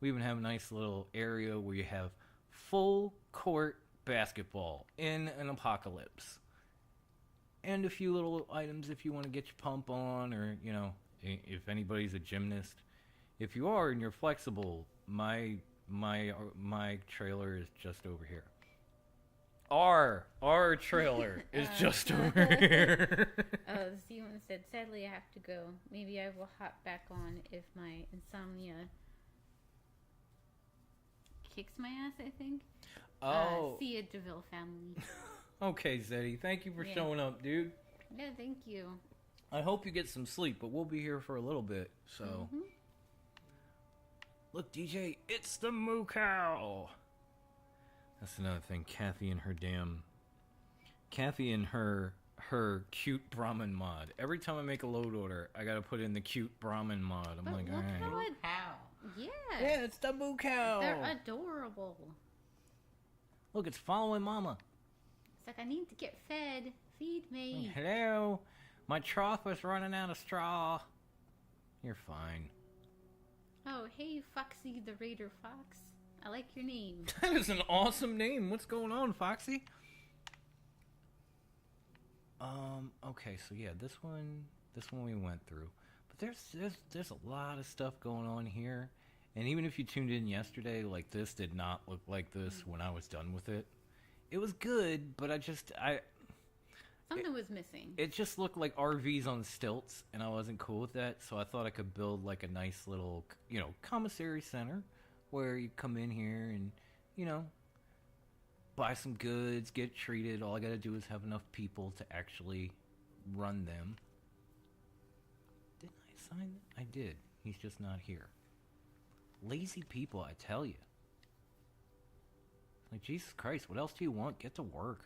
a nice little area where you have full court basketball in an apocalypse. And a few little items if you want to get your pump on, or, if anybody's a gymnast. If you are and you're flexible, my trailer is just over here. Our trailer is just over here. Oh, Zewan said, sadly I have to go. Maybe I will hop back on if my insomnia kicks my ass, I think. Oh. See ya, DeVille family. Okay, Zeddy. Thank you for showing up, dude. Yeah, thank you. I hope you get some sleep, but we'll be here for a little bit, so. Mm-hmm. Look, DJ, it's the moo cow. That's another thing. Kathy and her cute Brahmin mod. Every time I make a load order, I gotta put in the cute Brahmin mod. I'm But like, look alright. how yeah. Yeah, it's the moo cow. They're adorable. Look, it's following Mama. It's like, I need to get fed. Feed me. Hello. My trough is running out of straw. You're fine. Oh, hey, Foxy the Raider Fox. I like your name. That is an awesome name. What's going on, Foxy? Okay, so yeah, this one we went through. But there's a lot of stuff going on here. And even if you tuned in yesterday, like, this did not look like this when I was done with it. It was good, but Something was missing. it just looked like RVs on stilts, and I wasn't cool with that, so I thought I could build like a nice little, commissary center where you come in here and, buy some goods, get treated. All I gotta do is have enough people to actually run them. Didn't I sign that? I did. He's just not here. Lazy people, I tell you. Like, Jesus Christ, what else do you want? Get to work.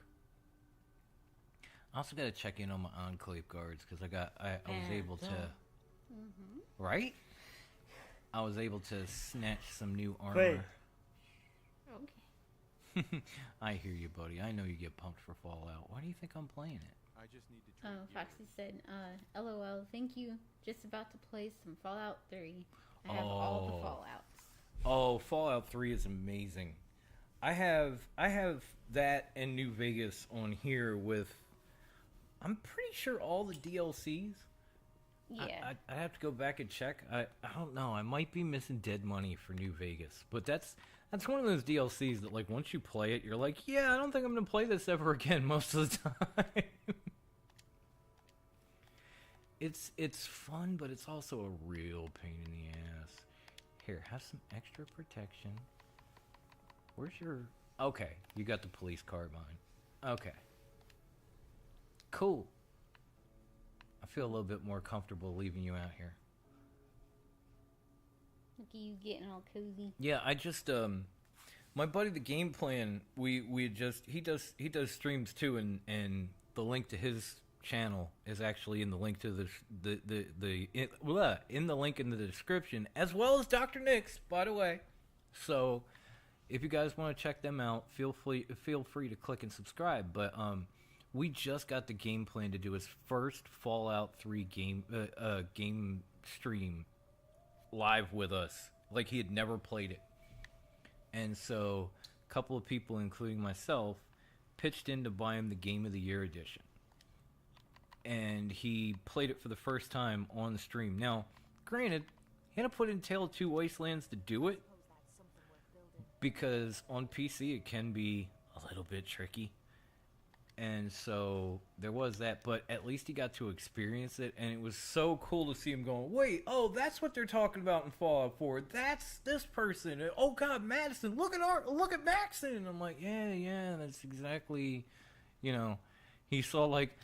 I also got to check in on my Enclave guards, because I was able to... Mm-hmm. Right? I was able to snatch some new armor. Wait. Okay. I hear you, buddy. I know you get pumped for Fallout. Why do you think I'm playing it? I just need to Oh, treat you. Foxy said, LOL, thank you. Just about to play some Fallout 3. I have all the Fallouts. Oh, Fallout 3 is amazing. I have that and New Vegas on here with, I'm pretty sure, all the DLCs. Yeah. I have to go back and check. I don't know. I might be missing Dead Money for New Vegas, but that's That's one of those DLCs that, like, once you play it, you're like, yeah, I don't think I'm gonna play this ever again most of the time. It's fun, but it's also a real pain in the ass. Here, have some extra protection. Where's your... Okay, you got the police carbine. Okay. Cool. I feel a little bit more comfortable leaving you out here. Look at you getting all cozy. Yeah, I just my buddy the Gameplan, we just he does streams too, and the link to his channel is actually in the link to in the link in the description, as well as Dr. Nick's, by the way. So if you guys want to check them out, feel free to click and subscribe. But we just got the Gameplan to do his first Fallout 3 game stream live with us, like he had never played it. And so a couple of people, including myself, pitched in to buy him the Game of the Year edition, and he played it for the first time on the stream. Now, granted, he had to put in Tale of Two Wastelands to do it, because on PC it can be a little bit tricky. And so there was that, but at least he got to experience it, and it was so cool to see him going, wait, oh, that's what they're talking about in Fallout 4. That's this person. Oh God, Madison, look at Maxon. And I'm like, yeah, that's exactly, he saw like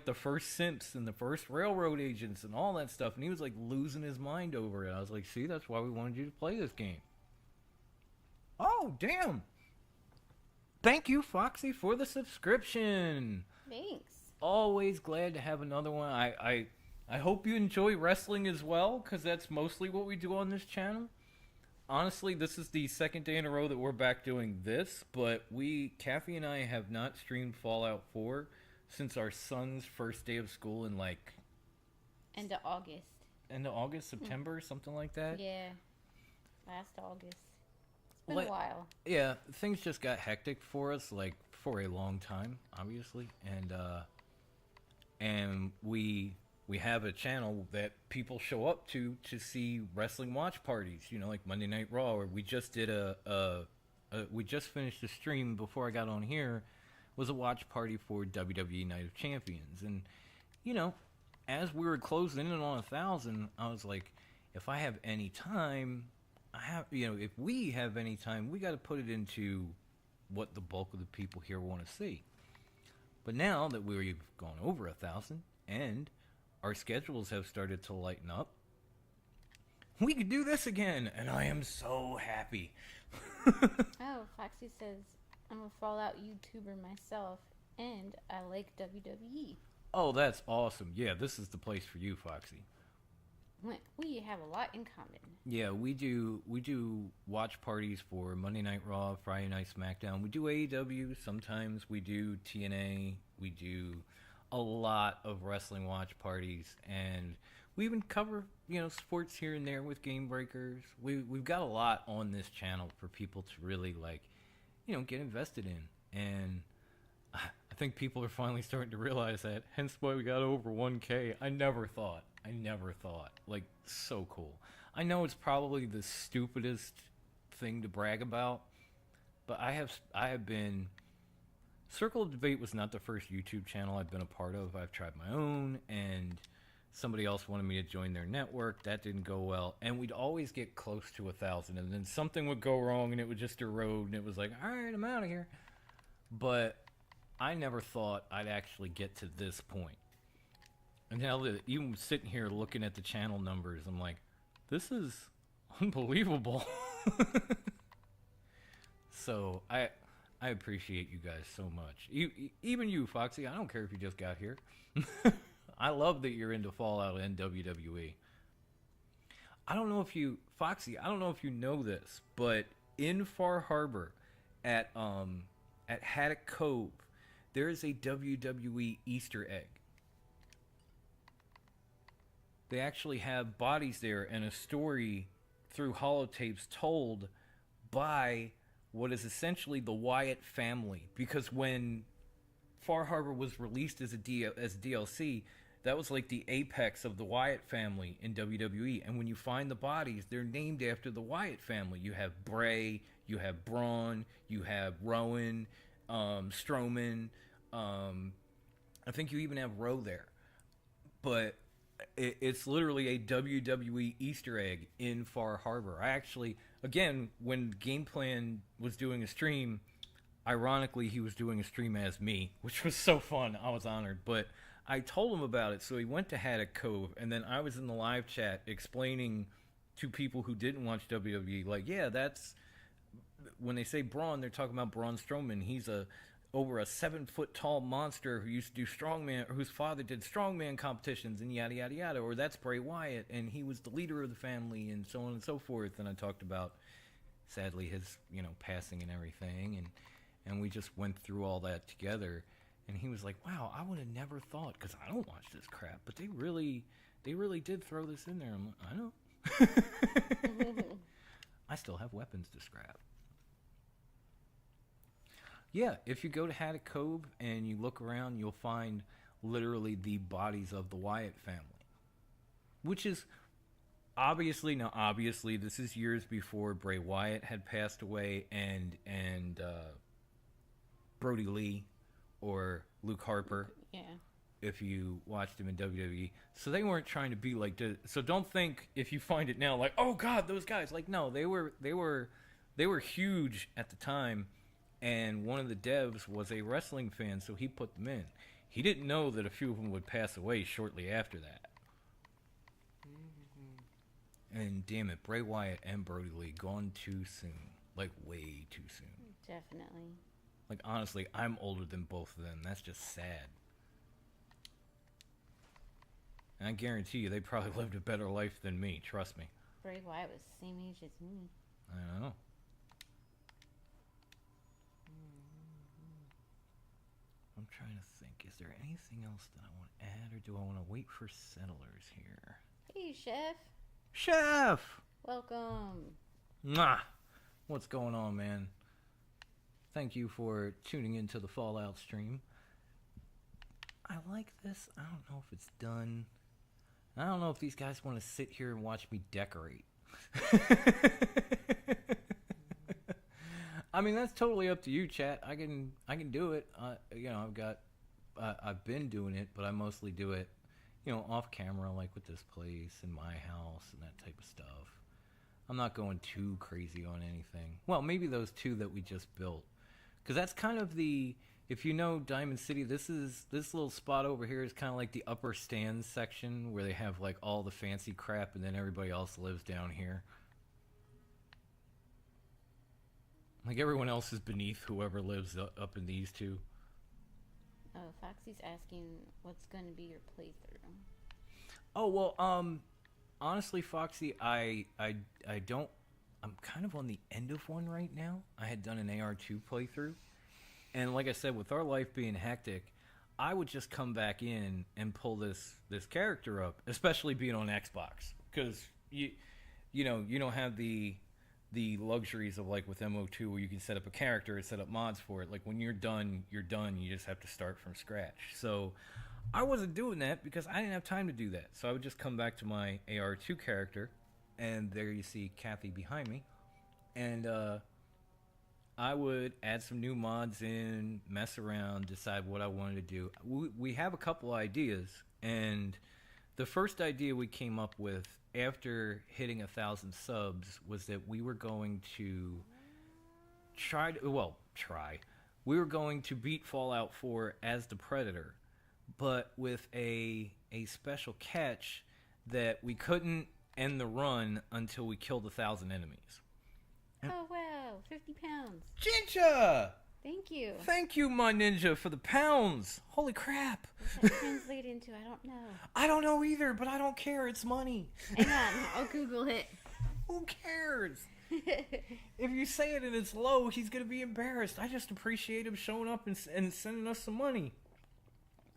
the first synths and the first railroad agents and all that stuff, and he was like losing his mind over it. I was like, see, that's why we wanted you to play this game. Oh, damn. Thank you, Foxy, for the subscription. Thanks. Always glad to have another one. I hope you enjoy wrestling as well, because that's mostly what we do on this channel. Honestly, this is the second day in a row that we're back doing this, but Kathy and I have not streamed Fallout 4 since our son's first day of school in like... End of August. End of August, September, something like that? Yeah. Last August. It's been a while. Yeah, things just got hectic for us, like, for a long time, obviously. And we have a channel that people show up to see wrestling watch parties, like Monday Night Raw, or we just did we just finished a stream before I got on here, was a watch party for WWE Night of Champions. And, as we were closing in on 1,000, I was like, if I have any time... if we have any time, we got to put it into what the bulk of the people here want to see. But now that we've gone over 1,000 and our schedules have started to lighten up, we can do this again, and I am so happy. Oh, Foxy says, I'm a Fallout YouTuber myself, and I like WWE. Oh, that's awesome. Yeah, this is the place for you, Foxy. We have a lot in common. Yeah, we do watch parties for Monday Night Raw, Friday Night SmackDown. We do AEW, sometimes we do TNA. We do a lot of wrestling watch parties, and we even cover, sports here and there with Game Breakers. We've got a lot on this channel for people to really, get invested in. And I think people are finally starting to realize that, hence why we got over 1K. I never thought. Like, so cool. I know it's probably the stupidest thing to brag about, but I have been... Circle of Debate was not the first YouTube channel I've been a part of. I've tried my own, and somebody else wanted me to join their network. That didn't go well, and we'd always get close to 1,000, and then something would go wrong, and it would just erode, and it was like, all right, I'm out of here. But I never thought I'd actually get to this point. And now that even sitting here looking at the channel numbers, I'm like, this is unbelievable. So I appreciate you guys so much. Even you, Foxy. I don't care if you just got here. I love that you're into Fallout and WWE. I don't know if you, Foxy, I don't know if you know this, but in Far Harbor at Haddock Cove, there is a WWE Easter egg. They actually have bodies there and a story through holotapes told by what is essentially the Wyatt family. Because when Far Harbor was released as DLC, that was like the apex of the Wyatt family in WWE. And when you find the bodies, they're named after the Wyatt family. You have Bray, You have Braun. You have Rowan, Strowman. I think you even have Rowe there. But it's literally a WWE Easter egg in Far Harbor. I actually, again, when Gameplan was doing a stream, ironically, he was doing a stream as me, which was so fun. I was honored. But I told him about it, so he went to Haddock Cove, and then I was in the live chat explaining to people who didn't watch WWE, like, yeah, that's... When they say Braun, they're talking about Braun Strowman. He's over a 7-foot-tall monster who used to do strongman, or whose father did strongman competitions, and yada, yada, yada. Or that's Bray Wyatt, and he was the leader of the family, and so on and so forth. And I talked about, sadly, his, passing and everything, and we just went through all that together. And he was like, wow, I would have never thought, because I don't watch this crap, but they really did throw this in there. I'm like, I know. I still have weapons to scrap. Yeah, if you go to Haddock Cove and you look around, you'll find literally the bodies of the Wyatt family. Which is obviously, this is years before Bray Wyatt had passed away and Brody Lee or Luke Harper. Yeah. If you watched him in WWE. So they weren't trying to be like this. So don't think if you find it now like, oh God, those guys. Like, no, they were huge at the time. And one of the devs was a wrestling fan, so he put them in. He didn't know that a few of them would pass away shortly after that. And damn it, Bray Wyatt and Brody Lee gone too soon. Like, way too soon. Definitely. Like, honestly, I'm older than both of them. That's just sad. And I guarantee you, they probably lived a better life than me. Trust me. Bray Wyatt was the same age as me. I know. I'm trying to think. Is there anything else that I want to add, or do I want to wait for settlers here? Hey, Chef. Chef! Welcome. Mwah! What's going on, man? Thank you for tuning into the Fallout stream. I like this. I don't know if it's done. I don't know if these guys want to sit here and watch me decorate. I mean, that's totally up to you, chat. I can do it. I've been doing it, but I mostly do it, off camera, like with this place and my house and that type of stuff. I'm not going too crazy on anything. Well, maybe those two that we just built, because that's kind of if you know Diamond City, this little spot over here is kind of like the upper stands section where they have like all the fancy crap, and then everybody else lives down here. Like, everyone else is beneath whoever lives up in these two. Oh, Foxy's asking what's going to be your playthrough. Oh, well, honestly, Foxy, I don't... I'm kind of on the end of one right now. I had done an AR2 playthrough. And like I said, with our life being hectic, I would just come back in and pull this character up, especially being on Xbox. Because, you don't have the luxuries of, like, with MO2 where you can set up a character and set up mods for it. Like, when you're done, you're done. You just have to start from scratch. So I wasn't doing that because I didn't have time to do that. So I would just come back to my AR2 character, and there you see Kathy behind me. And I would add some new mods in, mess around, decide what I wanted to do. We have a couple ideas, and the first idea we came up with after hitting 1,000 subs was that we were going to we were going to beat Fallout 4 as the Predator, but with a special catch that we couldn't end the run until we killed 1,000 enemies. Oh, wow. 50 pounds. Jinja! Thank you, my ninja, for the pounds. Holy crap. What's that translate into? I don't know. I don't know either, but I don't care. It's money. Hang on. I'll Google it. Who cares? If you say it and it's low, he's going to be embarrassed. I just appreciate him showing up and sending us some money.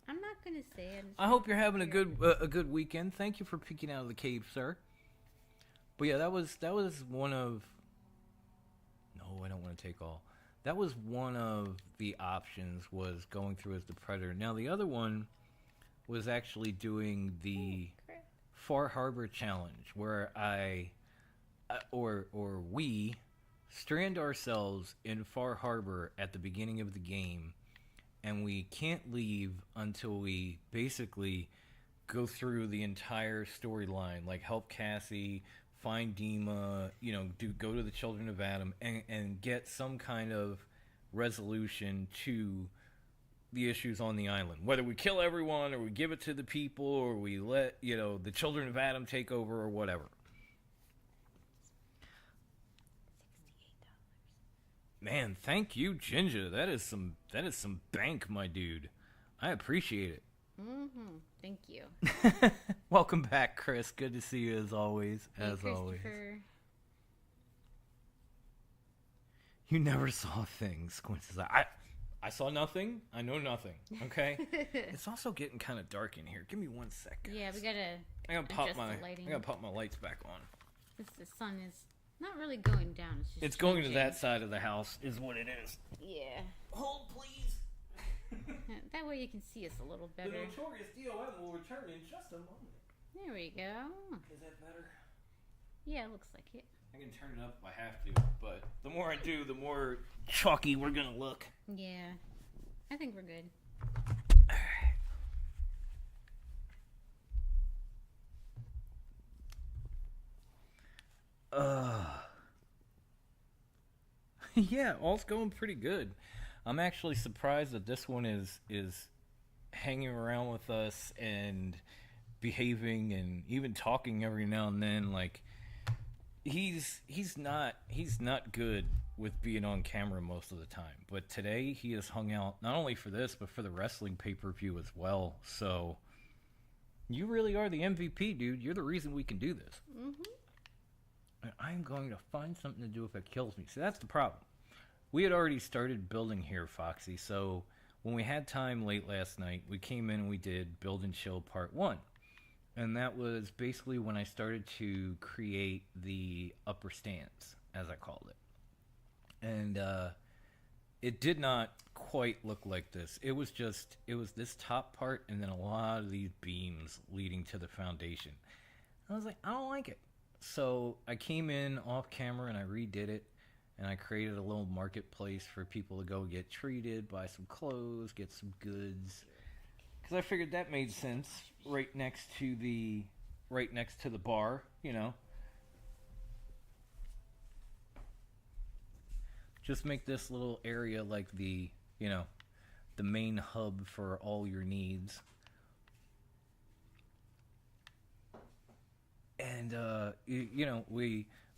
I'm not going to say it. I hope you're having a good weekend. Thank you for peeking out of the cave, sir. But yeah, that was one of... No, I don't want to take all. That was one of the options, was going through as the Predator. Now, the other one was actually doing the Far Harbor Challenge, where we strand ourselves in Far Harbor at the beginning of the game, and we can't leave until we basically go through the entire storyline, like help Cassie, find Dima, go to the Children of Adam, and get some kind of resolution to the issues on the island. Whether we kill everyone, or we give it to the people, or we let, the Children of Adam take over, or whatever. Man, thank you, Ginger. That is some bank, my dude. I appreciate it. Mm-hmm. Thank you. Welcome back, Chris. Good to see you as always. Hey, as always. Christopher. You never saw things. I saw nothing. I know nothing. Okay. It's also getting kind of dark in here. Give me 1 second. Yeah, we gotta. I gotta pop adjust the lighting. I gotta pop my lights back on. Since the sun is not really going down. It's just It's going to changing. that side of the house, is what it is. Yeah. Hold, please. That way you can see us a little better. The notorious DOM will return in just a moment. There we go. Is that better? Yeah, it looks like it. I can turn it up if I have to, but the more I do, the more chalky we're gonna look. Yeah. I think we're good. Yeah, all's going pretty good. I'm actually surprised that this one is hanging around with us and behaving and even talking every now and then. Like he's not good with being on camera most of the time. But today he has hung out not only for this but for the wrestling pay-per-view as well. So you really are the MVP, dude. You're the reason we can do this. Mm-hmm. I'm going to find something to do if it kills me. See, that's the problem. We had already started building here, Foxy, so when we had time late last night, we came in and we did Build and Chill Part 1. And that was basically when I started to create the upper stands, as I called it. And it did not quite look like this. It was this top part and then a lot of these beams leading to the foundation. I was like, I don't like it. So I came in off camera and I redid it, and I created a little marketplace for people to go get treated, buy some clothes, get some goods, because I figured that made sense right next to the bar, Just make this little area like the main hub for all your needs. And,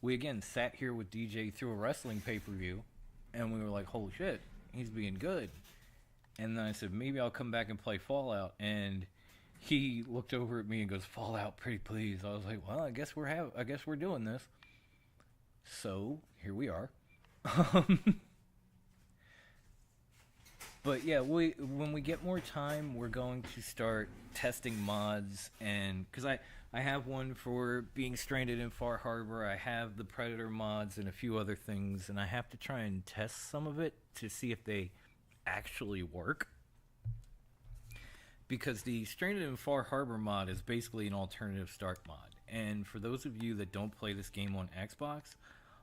we again sat here with DJ through a wrestling pay-per-view, and we were like, holy shit, he's being good. And then I said, maybe I'll come back and play Fallout. And he looked over at me and goes, Fallout, pretty please. I was like, well, I guess we're doing this. So, here we are. But yeah, when we get more time, we're going to start testing mods, and because I have one for being stranded in Far Harbor, I have the Predator mods and a few other things, and I have to try and test some of it to see if they actually work. Because the Stranded in Far Harbor mod is basically an alternative start mod, and for those of you that don't play this game on Xbox,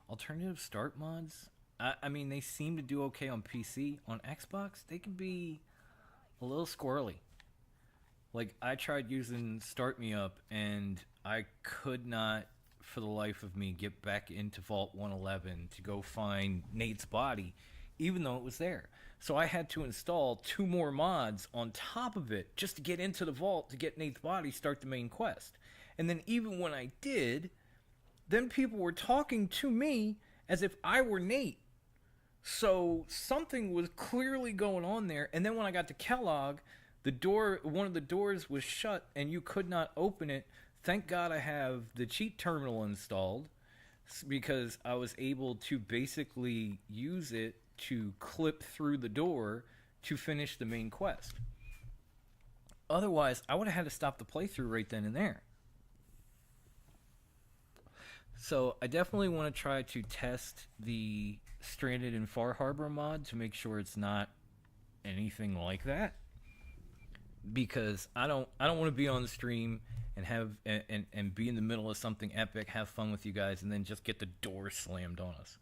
alternative start mods, I mean, they seem to do okay on PC. On Xbox, they can be a little squirrely. Like, I tried using Start Me Up, and I could not, for the life of me, get back into Vault 111 to go find Nate's body, even though it was there. So I had to install 2 more mods on top of it just to get into the vault to get Nate's body, start the main quest. And then even when I did, then people were talking to me as if I were Nate. So something was clearly going on there. And then when I got to Kellogg, one of the doors was shut and you could not open it. Thank God I have the cheat terminal installed, because I was able to basically use it to clip through the door to finish the main quest. Otherwise, I would have had to stop the playthrough right then and there. So I definitely want to try to test the Stranded in Far Harbor mod to make sure it's not anything like that, because I don't want to be on the stream and have and be in the middle of something epic, have fun with you guys, and then just get the door slammed on us.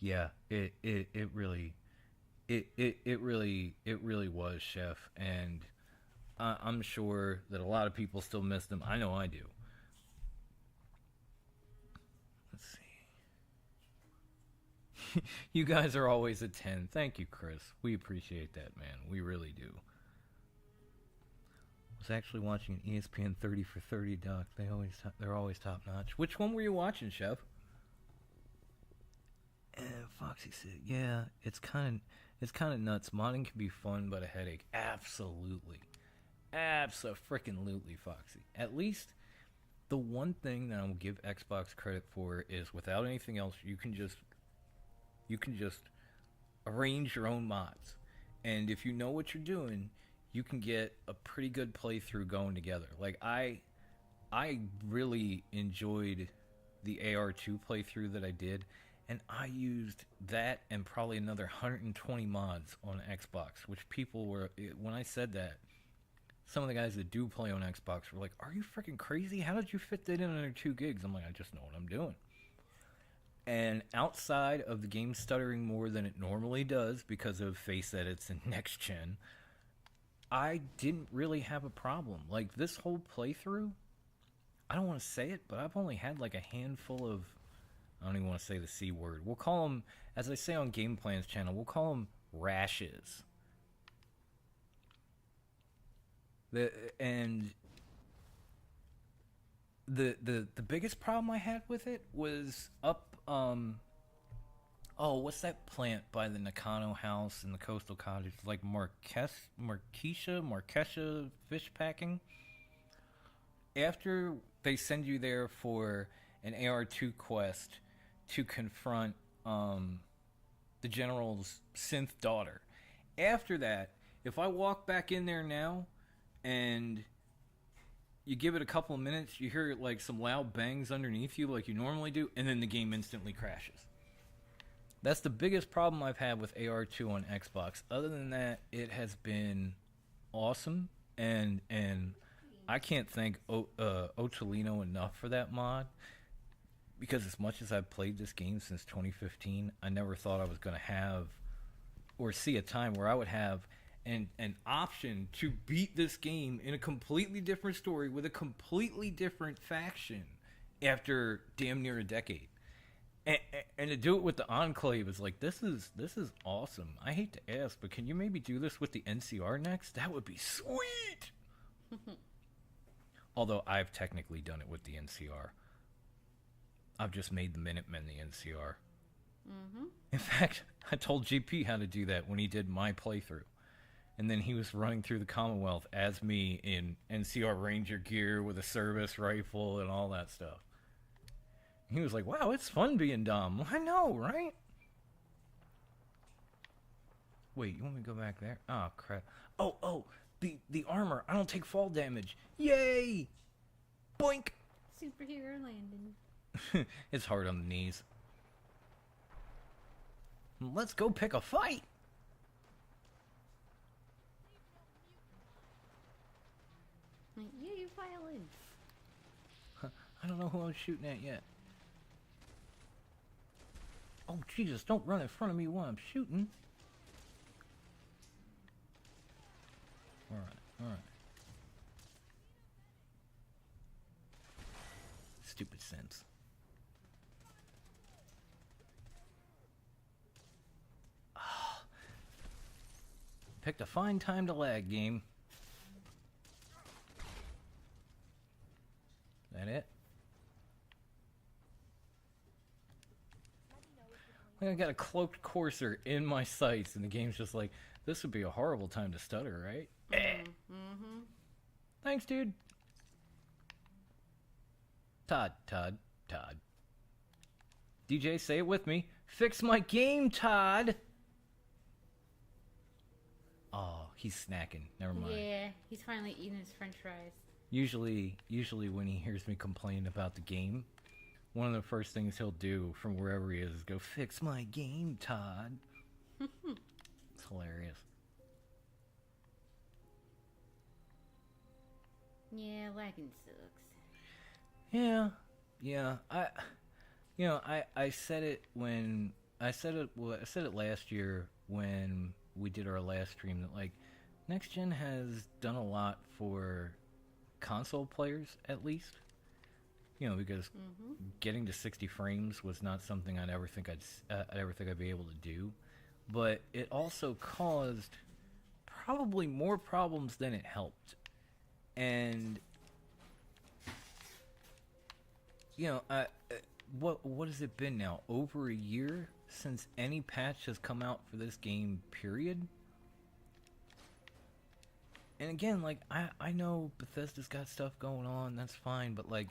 Yeah, it really it really was, Chef, and I'm sure that a lot of people still miss them. I know I do. Let's see. You guys are always a 10. Thank you, Chris. We appreciate that, man. We really do. I was actually watching an ESPN 30 for 30 doc. They're always top notch. Which one were you watching, Chef? Foxy said, "Yeah, it's kind of nuts. Modding can be fun, but a headache. Absolutely, abso-freaking-lutely, Foxy. At least the one thing that I will give Xbox credit for is, without anything else, you can just arrange your own mods, and if you know what you're doing, you can get a pretty good playthrough going together. Like I really enjoyed the AR2 playthrough that I did." And I used that and probably another 120 mods on Xbox, which people were, when I said that, some of the guys that do play on Xbox were like, "Are you freaking crazy? How did you fit that in under 2 gigs? I'm like, "I just know what I'm doing." And outside of the game stuttering more than it normally does because of face edits and next gen, I didn't really have a problem. Like, this whole playthrough, I don't want to say it, but I've only had like a handful of, I don't even want to say the C word. We'll call them, as I say on Gameplan's channel, we'll call them rashes. The biggest problem I had with it was up, what's that plant by the Nakano house in the coastal cottage? Like Marquesha fish packing. After they send you there for an AR2 quest to confront the general's synth daughter. After that, if I walk back in there now and you give it a couple of minutes, you hear like some loud bangs underneath you like you normally do, and then the game instantly crashes. That's the biggest problem I've had with AR2 on Xbox. Other than that, it has been awesome, and I can't thank Ocholino enough for that mod. Because as much as I've played this game since 2015, I never thought I was going to have or see a time where I would have an option to beat this game in a completely different story with a completely different faction after damn near a decade. And to do it with the Enclave is like, this is awesome. I hate to ask, but can you maybe do this with the NCR next? That would be sweet! Although I've technically done it with the NCR. I've just made the Minutemen the NCR. Mm-hmm. In fact, I told GP how to do that when he did my playthrough. And then he was running through the Commonwealth as me in NCR Ranger gear with a service rifle and all that stuff. He was like, "Wow, it's fun being Dom." I know, right? Wait, you want me to go back there? Oh, crap. Oh, the armor. I don't take fall damage. Yay! Boink! Superhero landing. It's hard on the knees. Let's go pick a fight. Like, yeah, you violins. I don't know who I'm shooting at yet. Oh, Jesus, don't run in front of me while I'm shooting. Alright. Stupid sense. Picked a fine time to lag, game. That it? I got a cloaked courser in my sights, and the game's just like, this would be a horrible time to stutter, right? Mm-hmm. Thanks, dude. Todd. DJ, say it with me. Fix my game, Todd. Oh, he's snacking. Never mind. Yeah, he's finally eating his french fries. Usually when he hears me complain about the game, one of the first things he'll do from wherever he is go, "Fix my game, Todd." It's hilarious. Yeah, lagging sucks. Yeah. I said it when I said it. Well, I said it last year when we did our last stream that like next gen has done a lot for console players at least. You know, because getting to 60 frames was not something I'd ever think I'd be able to do. But it also caused probably more problems than it helped. And you know, what has it been now? Over a year since any patch has come out for this game, period. And again, like, I know Bethesda's got stuff going on, that's fine, but like,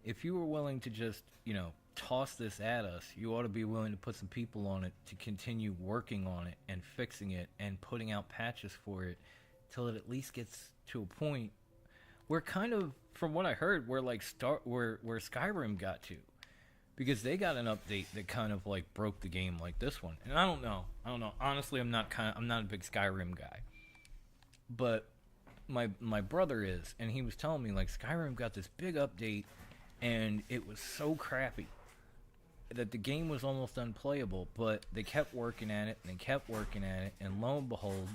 if you were willing to just, you know, toss this at us, you ought to be willing to put some people on it to continue working on it and fixing it and putting out patches for it till it at least gets to a point where kind of, from what I heard, where like where Skyrim got to. Because they got an update that kind of like broke the game like this one. And I don't know. Honestly, I'm not a big Skyrim guy. But my brother is, and he was telling me like Skyrim got this big update and it was so crappy that the game was almost unplayable, but they kept working at it and they kept working at it, and lo and behold,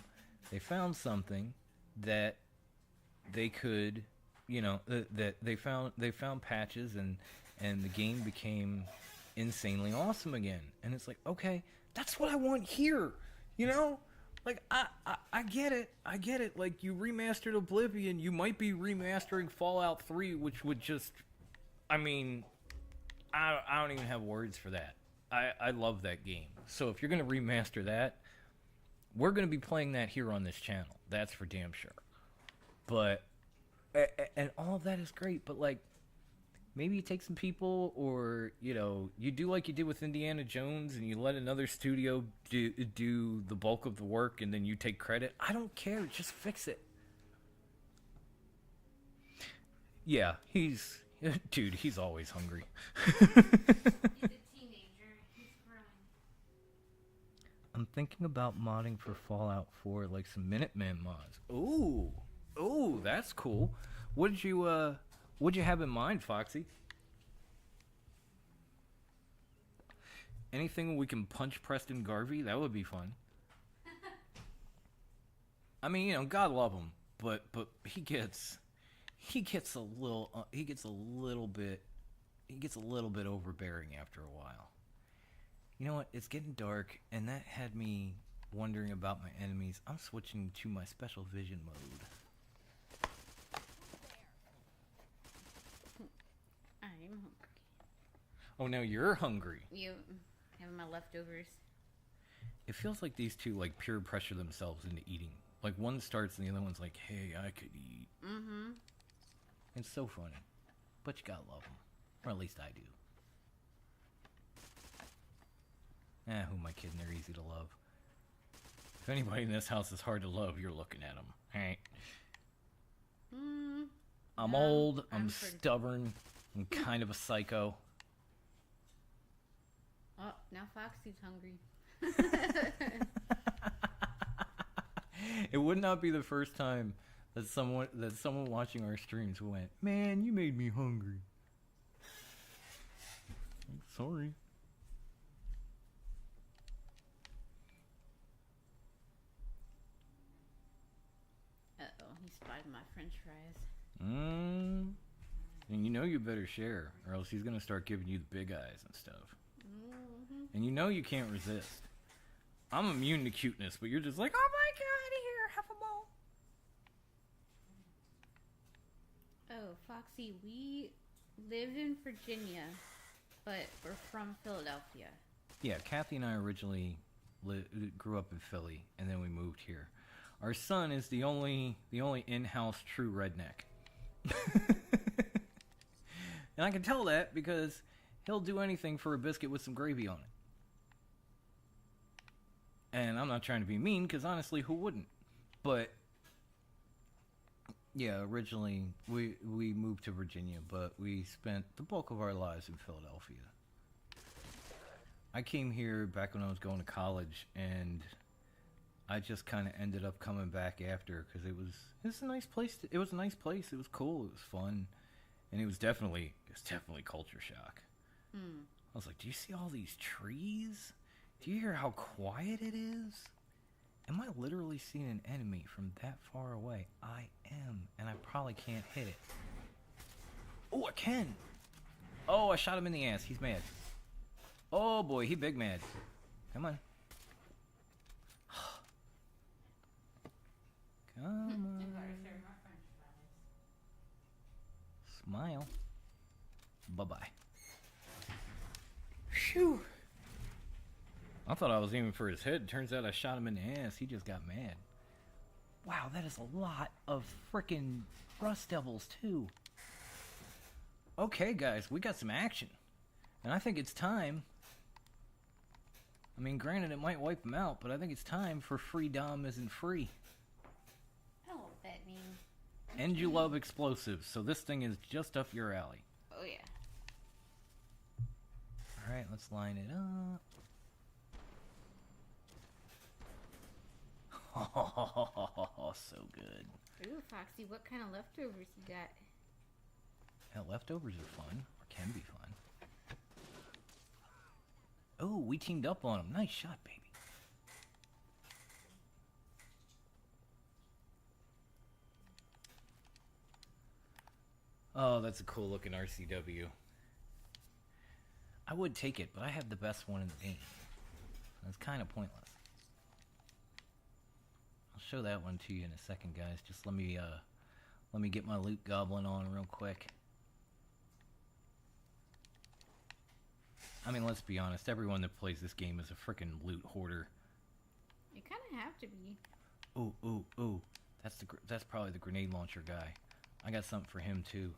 they found something that they could, you know, that they found patches, and the game became insanely awesome again. And it's like, okay, that's what I want here, you know? Like, I get it. Like, you remastered Oblivion, you might be remastering Fallout 3, which would just, I mean, I don't even have words for that. I love that game. So if you're going to remaster that, we're going to be playing that here on this channel. That's for damn sure. But, and all of that is great, but like, maybe you take some people, or, you know, you do like you did with Indiana Jones and you let another studio do the bulk of the work and then you take credit. I don't care. Just fix it. Yeah, he's always hungry. He's a teenager. He's growing. I'm thinking about modding for Fallout 4, like some Minuteman mods. Ooh, that's cool. What'd you have in mind, Foxy? Anything we can punch Preston Garvey? That would be fun. I mean, you know, God love him, but he gets a little bit overbearing after a while. You know what? It's getting dark, and that had me wondering about my enemies. I'm switching to my special vision mode. I'm hungry. Oh, now you're hungry. You having my leftovers? It feels like these two like peer pressure themselves into eating. Like one starts and the other one's like, "Hey, I could eat." Mm-hmm. It's so funny, but you gotta love them, or at least I do. Who am I kidding? They're easy to love. If anybody in this house is hard to love, you're looking at them. Hey. I'm No, old. I'm pretty- stubborn. I'm kind of a psycho. Oh, now Foxy's hungry. It would not be the first time that someone watching our streams went, "Man, you made me hungry." Sorry. Uh-oh, he spotted my french fries. And you know you better share, or else he's gonna start giving you the big eyes and stuff. And you know you can't resist. I'm immune to cuteness, but you're just like, "Oh my god, here, have a bowl." Oh, Foxy, we lived in Virginia, but we're from Philadelphia. Yeah, Kathy and I originally grew up in Philly, and then we moved here. Our son is the only in-house true redneck. And I can tell that because he'll do anything for a biscuit with some gravy on it. And I'm not trying to be mean, because honestly, who wouldn't? But yeah, originally we moved to Virginia, but we spent the bulk of our lives in Philadelphia. I came here back when I was going to college, and I just kind of ended up coming back after, because it was a nice place. It was a nice place. It was cool. It was fun, and it was definitely culture shock. I was like, "Do you see all these trees? Do you hear how quiet it is? Am I literally seeing an enemy from that far away? I am, and I probably can't hit it. Oh, I can! Oh, I shot him in the ass. He's mad. Oh boy, he big mad. Come on. Come on. Smile. Bye-bye. Phew. I thought I was aiming for his head. Turns out I shot him in the ass. He just got mad. Wow, that is a lot of frickin' Rust Devils, too. Okay, guys, we got some action. And I think it's time. I mean, granted, it might wipe them out, but I think it's time for Free Dom Isn't Free. I don't know what that means. And you love explosives, so this thing is just up your alley. Oh, yeah. Alright, let's line it up. Oh, so good. Ooh, Foxy, what kind of leftovers you got? Yeah, leftovers are fun, or can be fun. Oh, we teamed up on him. Nice shot, baby. Oh, that's a cool looking RCW. I would take it, but I have the best one in the game. That's kind of pointless. I'll show that one to you in a second, guys. Just let me get my loot goblin on real quick. I mean, let's be honest. Everyone that plays this game is a freaking loot hoarder. You kind of have to be. Ooh, ooh, ooh. That's probably the grenade launcher guy. I got something for him too.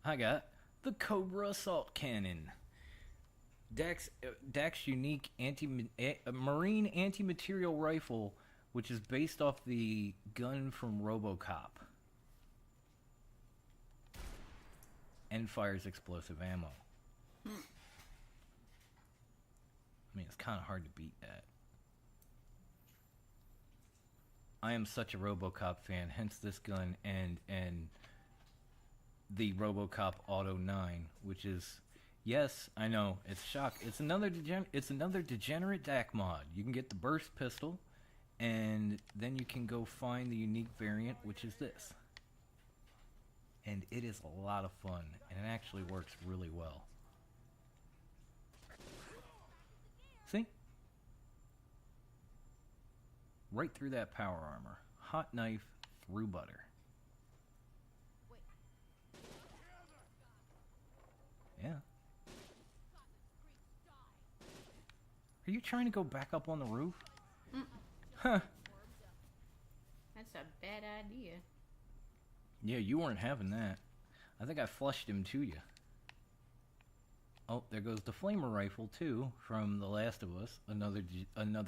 I got the Cobra Assault Cannon. Dak's unique marine anti-material rifle, which is based off the gun from RoboCop, and fires explosive ammo. I mean, it's kind of hard to beat that. I am such a RoboCop fan, hence this gun and the RoboCop Auto 9, which is, yes, I know, it's shock. It's another degenerate DAC mod. You can get the burst pistol, and then you can go find the unique variant, which is this. And it is a lot of fun, and it actually works really well. See? Right through that power armor. Hot knife through butter. Yeah. Are you trying to go back up on the roof? Huh. That's a bad idea. Yeah, you weren't having that. I think I flushed him to you. Oh, there goes the flamer rifle too from The Last of Us. Another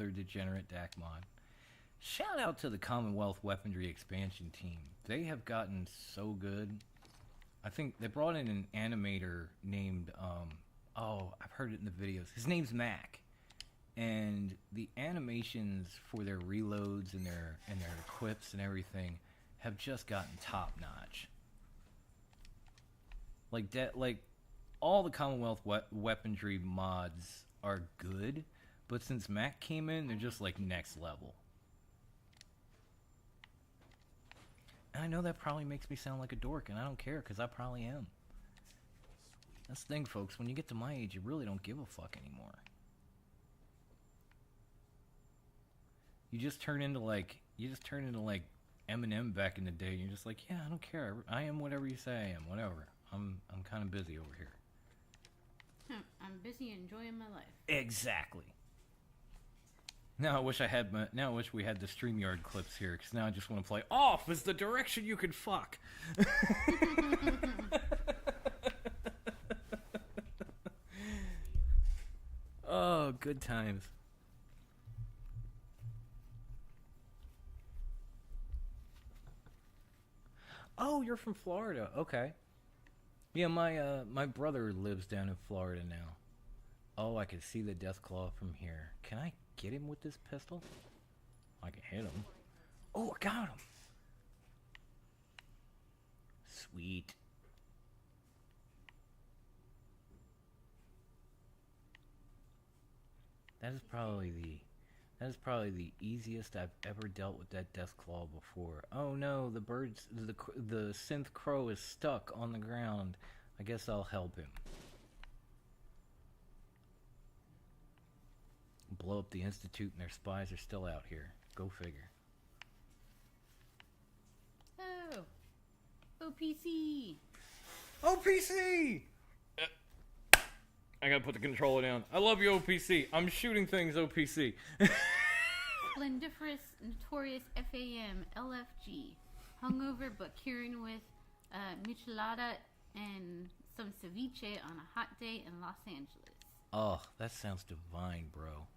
degenerate DAC mod. Shout out to the Commonwealth Weaponry expansion team. They have gotten so good. I think they brought in an animator named I've heard it in the videos. His name's Mac. And the animations for their reloads and their equips and everything have just gotten top notch. Like all the Commonwealth weaponry mods are good, but since Mac came in, they're just like next level. And I know that probably makes me sound like a dork, and I don't care, because I probably am. That's the thing, folks. When you get to my age, you really don't give a fuck anymore. You just turn into like Eminem back in the day. You're just like, yeah, I don't care. I am whatever you say I am. Whatever. I'm kind of busy over here. I'm busy enjoying my life. Exactly. Now I wish we had the StreamYard clips here, because now I just want to play off is the direction you can fuck. Oh, good times. Oh, you're from Florida. Okay. Yeah, my brother lives down in Florida now. Oh, I can see the Deathclaw from here. Can I get him with this pistol? I can hit him. Oh, I got him. Sweet. That is probably the easiest I've ever dealt with that death claw before. Oh no, the synth crow is stuck on the ground. I guess I'll help him. Blow up the Institute and their spies are still out here. Go figure. Oh, OPC. OPC! I gotta put the controller down. I love you, OPC. I'm shooting things, OPC. Splendiferous, notorious FAM, LFG. Hungover but curing with michelada and some ceviche on a hot day in Los Angeles. Oh, that sounds divine, bro.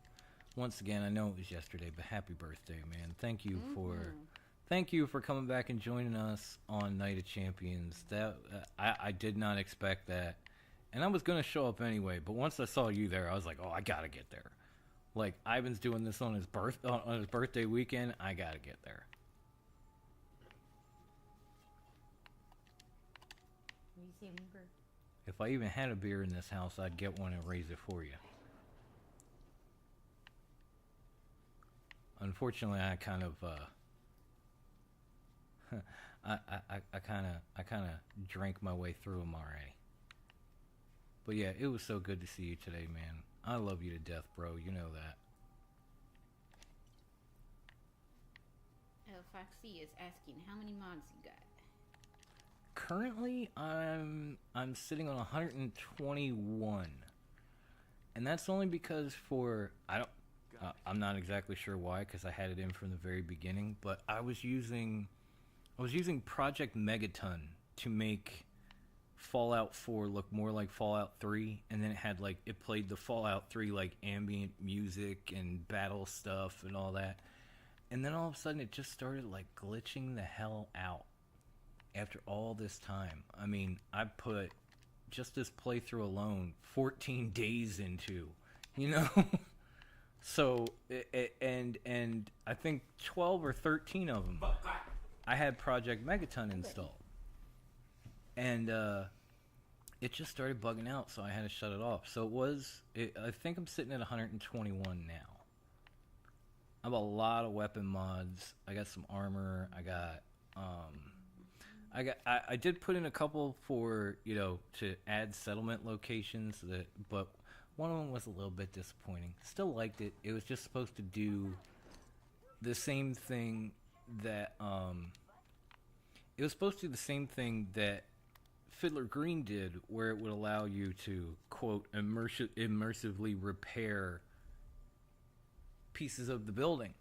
Once again, I know it was yesterday, but happy birthday, man. Thank you for coming back and joining us on Night of Champions. That I did not expect that. And I was going to show up anyway, but once I saw you there, I was like, oh, I got to get there. Like, Ivan's doing this on his birthday weekend. I got to get there. What do you say, Weaver? If I even had a beer in this house, I'd get one and raise it for you. Unfortunately, I kind of I kind of drank my way through them already. But yeah, it was so good to see you today, man. I love you to death, bro. You know that. Oh, Foxy is asking how many mods you got. Currently, I'm sitting on 121, and that's only because I'm not exactly sure why, because I had it in from the very beginning. But I was using Project Megaton to make Fallout 4 look more like Fallout 3, and then it played the Fallout 3 like ambient music and battle stuff and all that, and then all of a sudden it just started like glitching the hell out after all this time. I mean, I put just this playthrough alone 14 days into, you know. So and I think 12 or 13 of them I had Project Megaton installed. And it just started bugging out, so I had to shut it off. So I think I'm sitting at 121 now. I have a lot of weapon mods. I got some armor. I did put in a couple for, to add settlement locations, but one of them was a little bit disappointing. Still liked it. It was just supposed to do the same thing that, Fiddler Green did, where it would allow you to, quote, immersively repair pieces of the building.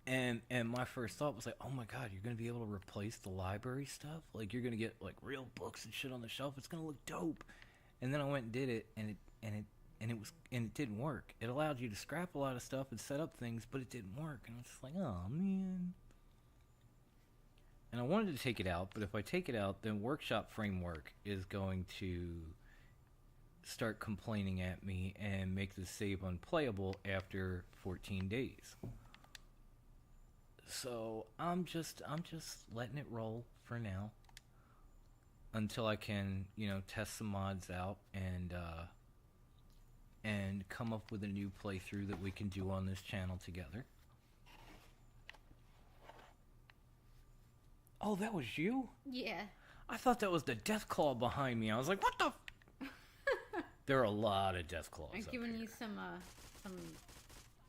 And my first thought was like, oh my god, you're going to be able to replace the library stuff? Like, you're going to get, like, real books and shit on the shelf. It's going to look dope. And then I went and did it, and it didn't work. It allowed you to scrap a lot of stuff and set up things, but it didn't work. And I was just like, oh, man. And I wanted to take it out, but if I take it out, then Workshop Framework is going to start complaining at me and make the save unplayable after 14 days. So I'm just letting it roll for now until I can, test some mods out and come up with a new playthrough that we can do on this channel together. Oh, that was you? Yeah. I thought that was the Deathclaw behind me. I was like, what the? There are a lot of Deathclaws. I'm giving you some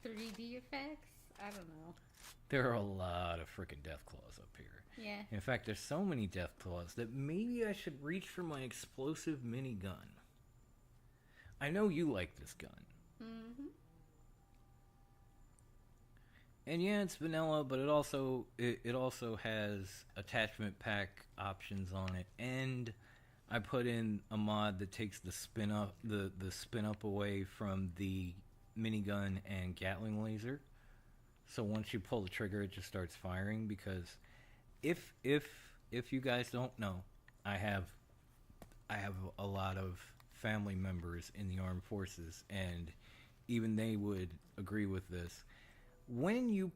3D effects. I don't know. There are a lot of freaking Deathclaws up here. Yeah. In fact, there's so many Deathclaws that maybe I should reach for my explosive minigun. I know you like this gun. Mm-hmm. And yeah, it's vanilla, but it also has attachment pack options on it, and I put in a mod that takes the spin up away from the minigun and Gatling laser. So once you pull the trigger, it just starts firing. Because if you guys don't know, I have a lot of family members in the armed forces, and even they would agree with this. When you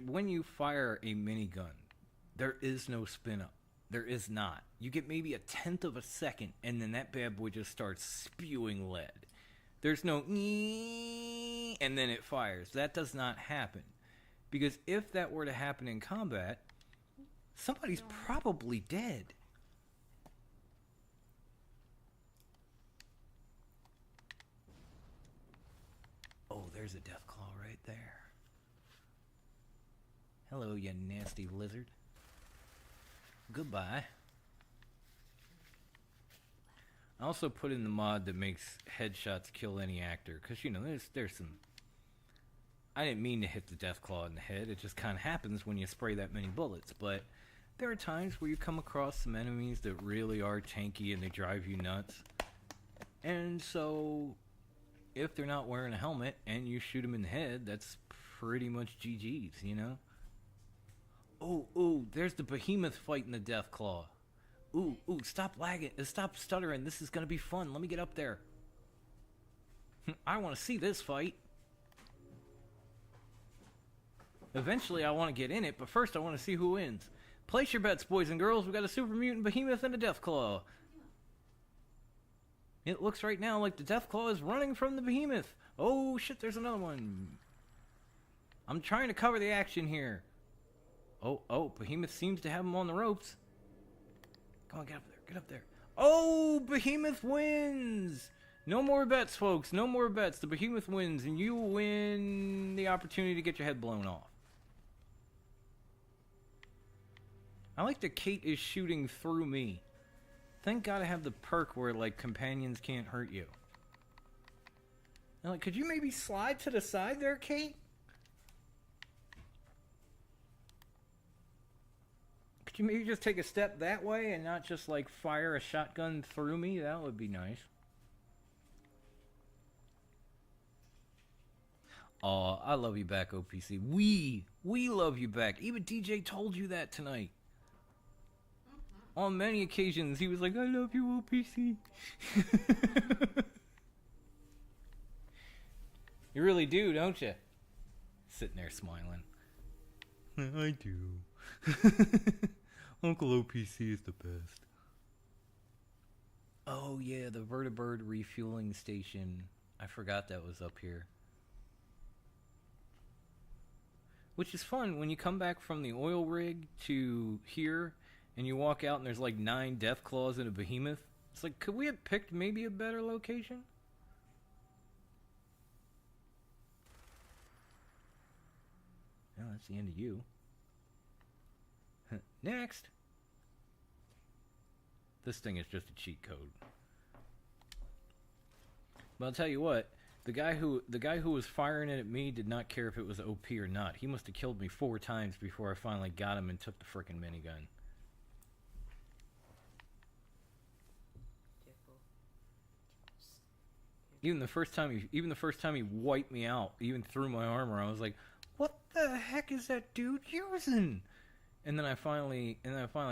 when you fire a minigun, there is no spin up. There is not. You get maybe 1/10 of a second, and then that bad boy just starts spewing lead. There's no and and then it fires. That does not happen. Because if that were to happen in combat, somebody's probably dead. Oh, there's a Deathclaw right there. Hello, you nasty lizard. Goodbye. I also put in the mod that makes headshots kill any actor. Because, you know, there's some... I didn't mean to hit the Deathclaw in the head. It just kind of happens when you spray that many bullets. But there are times where you come across some enemies that really are tanky and they drive you nuts. And so, if they're not wearing a helmet and you shoot them in the head, that's pretty much GG's, you know? Oh, there's the behemoth fighting the Deathclaw. Ooh, stop lagging. Stop stuttering. This is going to be fun. Let me get up there. I want to see this fight. Eventually, I want to get in it, but first I want to see who wins. Place your bets, boys and girls. We got a super mutant behemoth and a Deathclaw. It looks right now like the Deathclaw is running from the behemoth. Oh, shit, there's another one. I'm trying to cover the action here. Oh, behemoth seems to have him on the ropes. Come on, get up there. Oh, behemoth wins! No more bets, folks. No more bets. The behemoth wins, and you win the opportunity to get your head blown off. I like that Kate is shooting through me. Thank God I have the perk where, like, companions can't hurt you. Now, like, could you maybe slide to the side there, Kate? Could you maybe just take a step that way and not just, like, fire a shotgun through me? That would be nice. Aw, I love you back, OPC. We love you back. Even DJ told you that tonight. On many occasions, he was like, I love you, OPC. You really do, don't you? Sitting there smiling. I do. Uncle OPC is the best. Oh, yeah, the Vertibird refueling station. I forgot that was up here. Which is fun when you come back from the oil rig to here and you walk out and there's like 9 Deathclaws and a behemoth. It's like, could we have picked maybe a better location? Oh, that's the end of you. Next. This thing is just a cheat code. But I'll tell you what, the guy who was firing it at me did not care if it was OP or not. He must have killed me 4 times before I finally got him and took the frickin' minigun. Even the first time he wiped me out, even through my armor, I was like, "What the heck is that dude using?" And then I finally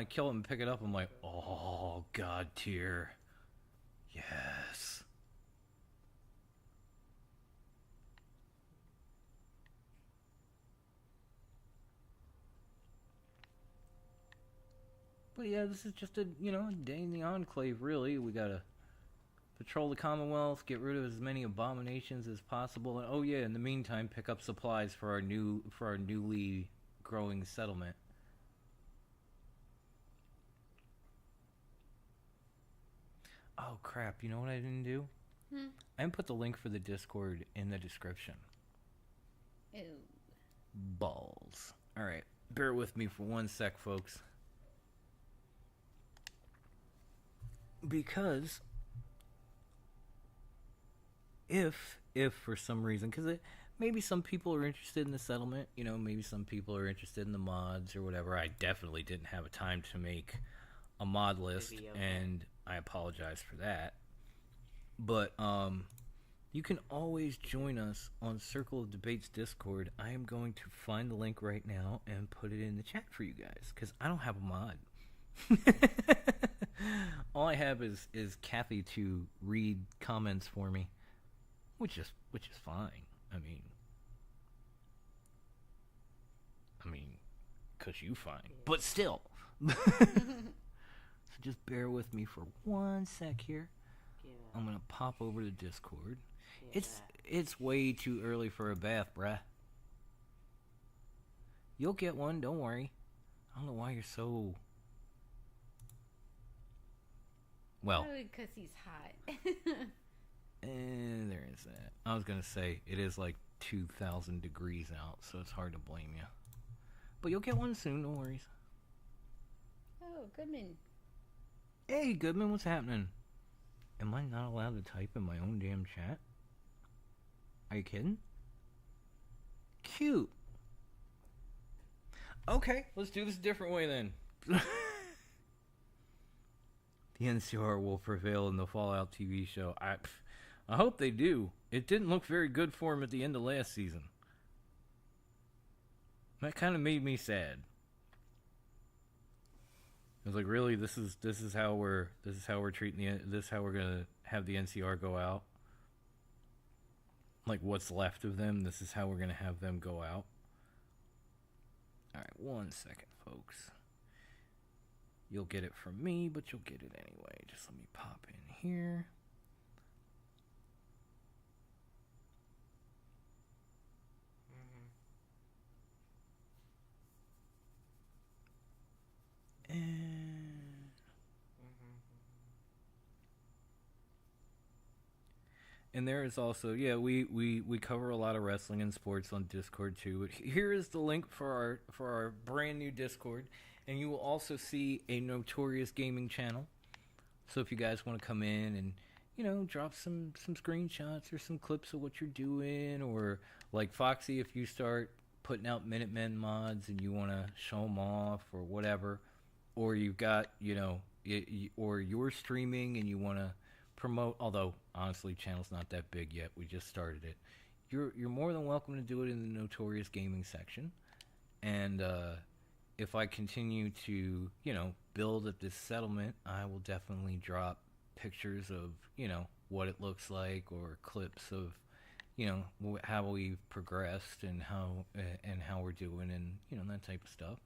kill him and pick it up. I'm like, "Oh, God tier, yes." But yeah, this is just a day in the Enclave. Really, we gotta patrol the Commonwealth, get rid of as many abominations as possible, and oh yeah, in the meantime, pick up supplies for our newly growing settlement. Oh crap! You know what I didn't do? I didn't put the link for the Discord in the description. Ew. Balls. All right, bear with me for 1 sec, folks. Because if for some reason, because maybe some people are interested in the settlement, maybe some people are interested in the mods or whatever. I definitely didn't have a time to make a mod list, and I apologize for that. But you can always join us on Circle of Debates Discord. I am going to find the link right now and put it in the chat for you guys, because I don't have a mod. All I have is Kathy to read comments for me, which is fine. I mean, 'cause you fine, but still. So just bear with me for 1 sec here. I'm gonna pop over to Discord. It's way too early for a bath, bruh. You'll get one, don't worry. I don't know why you're so... Well, Probably because he's hot. there is that. I was gonna say, it is like 2,000 degrees out, so it's hard to blame you. But you'll get one soon, no worries. Oh, Goodman. Hey, Goodman, what's happening? Am I not allowed to type in my own damn chat? Are you kidding? Cute. Okay, let's do this a different way then. The NCR will prevail in the Fallout TV show. I hope they do. It didn't look very good for him at the end of last season. That kind of made me sad. I was like, really, this is how we're treating this is how we're gonna have the NCR go out. Like what's left of them, this is how we're gonna have them go out. All right, 1 second, folks. You'll get it from me, but you'll get it anyway. Just let me pop in here. And there is also, yeah, we cover a lot of wrestling and sports on Discord too. But here is the link for our brand new Discord, and you will also see a Notorious Gaming channel. So if you guys want to come in and, you know, drop some screenshots or some clips of what you're doing, or like Foxy, if you start putting out Minutemen mods and you want to show them off or whatever, or you've got, you know, or you're streaming and you want to promote, although honestly channel's not that big yet, we just started it, you're more than welcome to do it in the Notorious Gaming section. And if I continue to, you know, build at this settlement, I will definitely drop pictures of, you know, what it looks like, or clips of, you know, how we've progressed and how we're doing, and, you know, that type of stuff.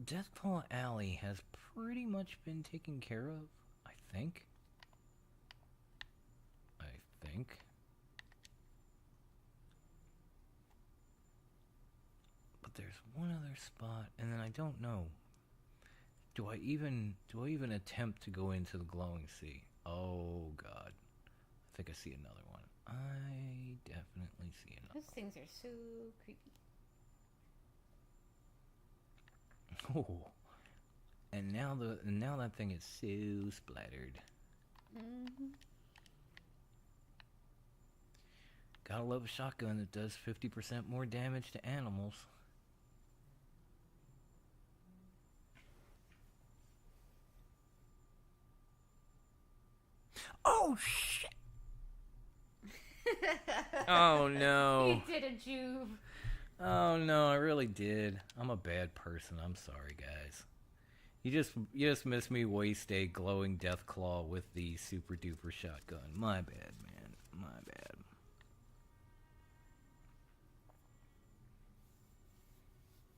Deathclaw Alley has pretty much been taken care of, I think. But there's one other spot, and then I don't know. Do I even attempt to go into the glowing sea? Oh God, I think I see another one. I definitely see another. Those things are so creepy. Oh, and now that thing is so splattered. Mm-hmm. Gotta love a shotgun that does 50% more damage to animals. Oh shit! Oh no! You did a Juve. Oh no, I really did. I'm a bad person. I'm sorry, guys. You just missed me waste a glowing Deathclaw with the super duper shotgun. My bad, man. My bad.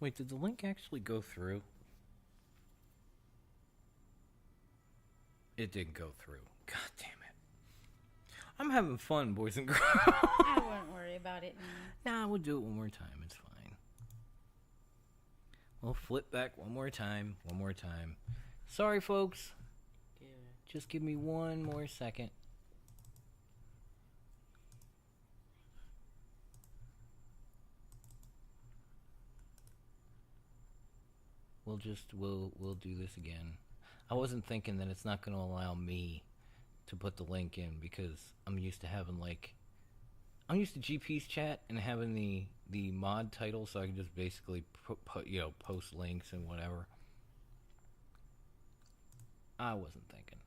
Wait, did the link actually go through? It didn't go through. God damn it. I'm having fun, boys and girls. I wouldn't worry about it now. Nah, we'll do it one more time. It's fine. We'll flip back one more time. Sorry, folks. Just give me one more second. We'll do this again. I wasn't thinking that it's not going to allow me to put the link in, because I'm used to GP's chat and having the mod title, so I can just basically post links and whatever. I wasn't thinking.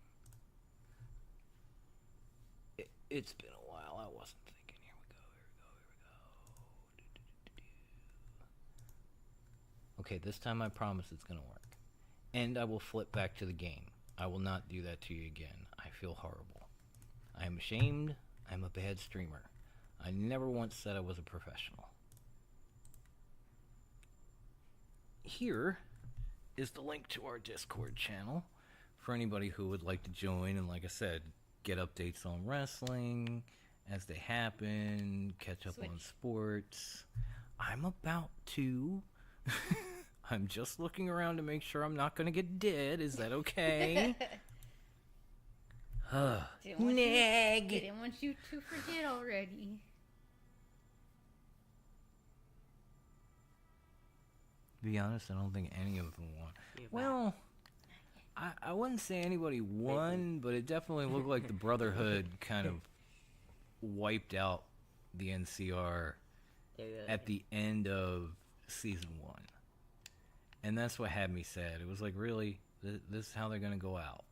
It's been a while. I wasn't thinking. Here we go. Okay, this time I promise it's gonna work. And I will flip back to the game. I will not do that to you again. I feel horrible. I am ashamed. I'm a bad streamer. I never once said I was a professional. Here is the link to our Discord channel for anybody who would like to join, and like I said, get updates on wrestling as they happen, catch up on Switch. sports. I'm about to. I'm just looking around to make sure I'm not going to get dead. Is that okay? Didn't want you to forget already. To be honest, I don't think any of them won. Well, I wouldn't say anybody won, but it definitely looked like the Brotherhood kind of wiped out the NCR at the end of season 1. And that's what had me sad. It was like, really? This is how they're going to go out?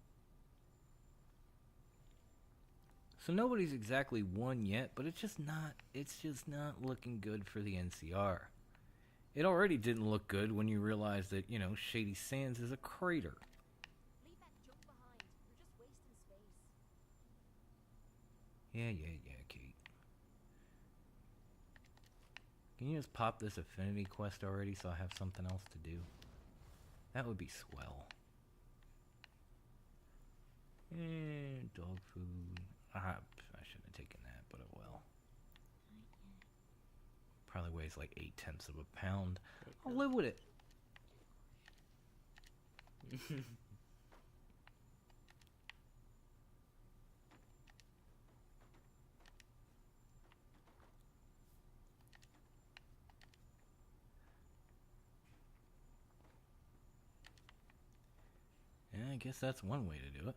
So nobody's exactly won yet, but it's just not looking good for the NCR. It already didn't look good when you realize that, Shady Sands is a crater. Leave that junk behind. You're just wasting space. Yeah, Kate. Can you just pop this affinity quest already so I have something else to do? That would be swell. Dog food. I shouldn't have taken that, but oh well. Probably weighs like 0.8 of a pound. I'll live with it. Yeah, I guess that's one way to do it.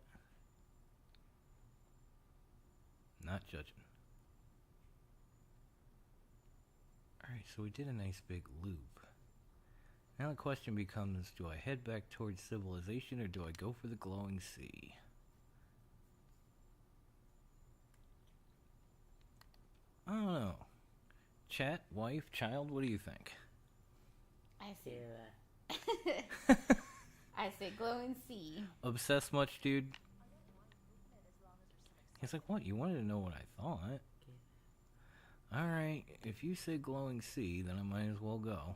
Not judging. Alright, so we did a nice big loop. Now the question becomes, do I head back towards civilization or do I go for the glowing sea? I don't know. Chat, wife, child, what do you think? I see I say glowing sea. Obsessed much, dude? He's like, what? You wanted to know what I thought? Alright, if you say glowing sea, then I might as well go.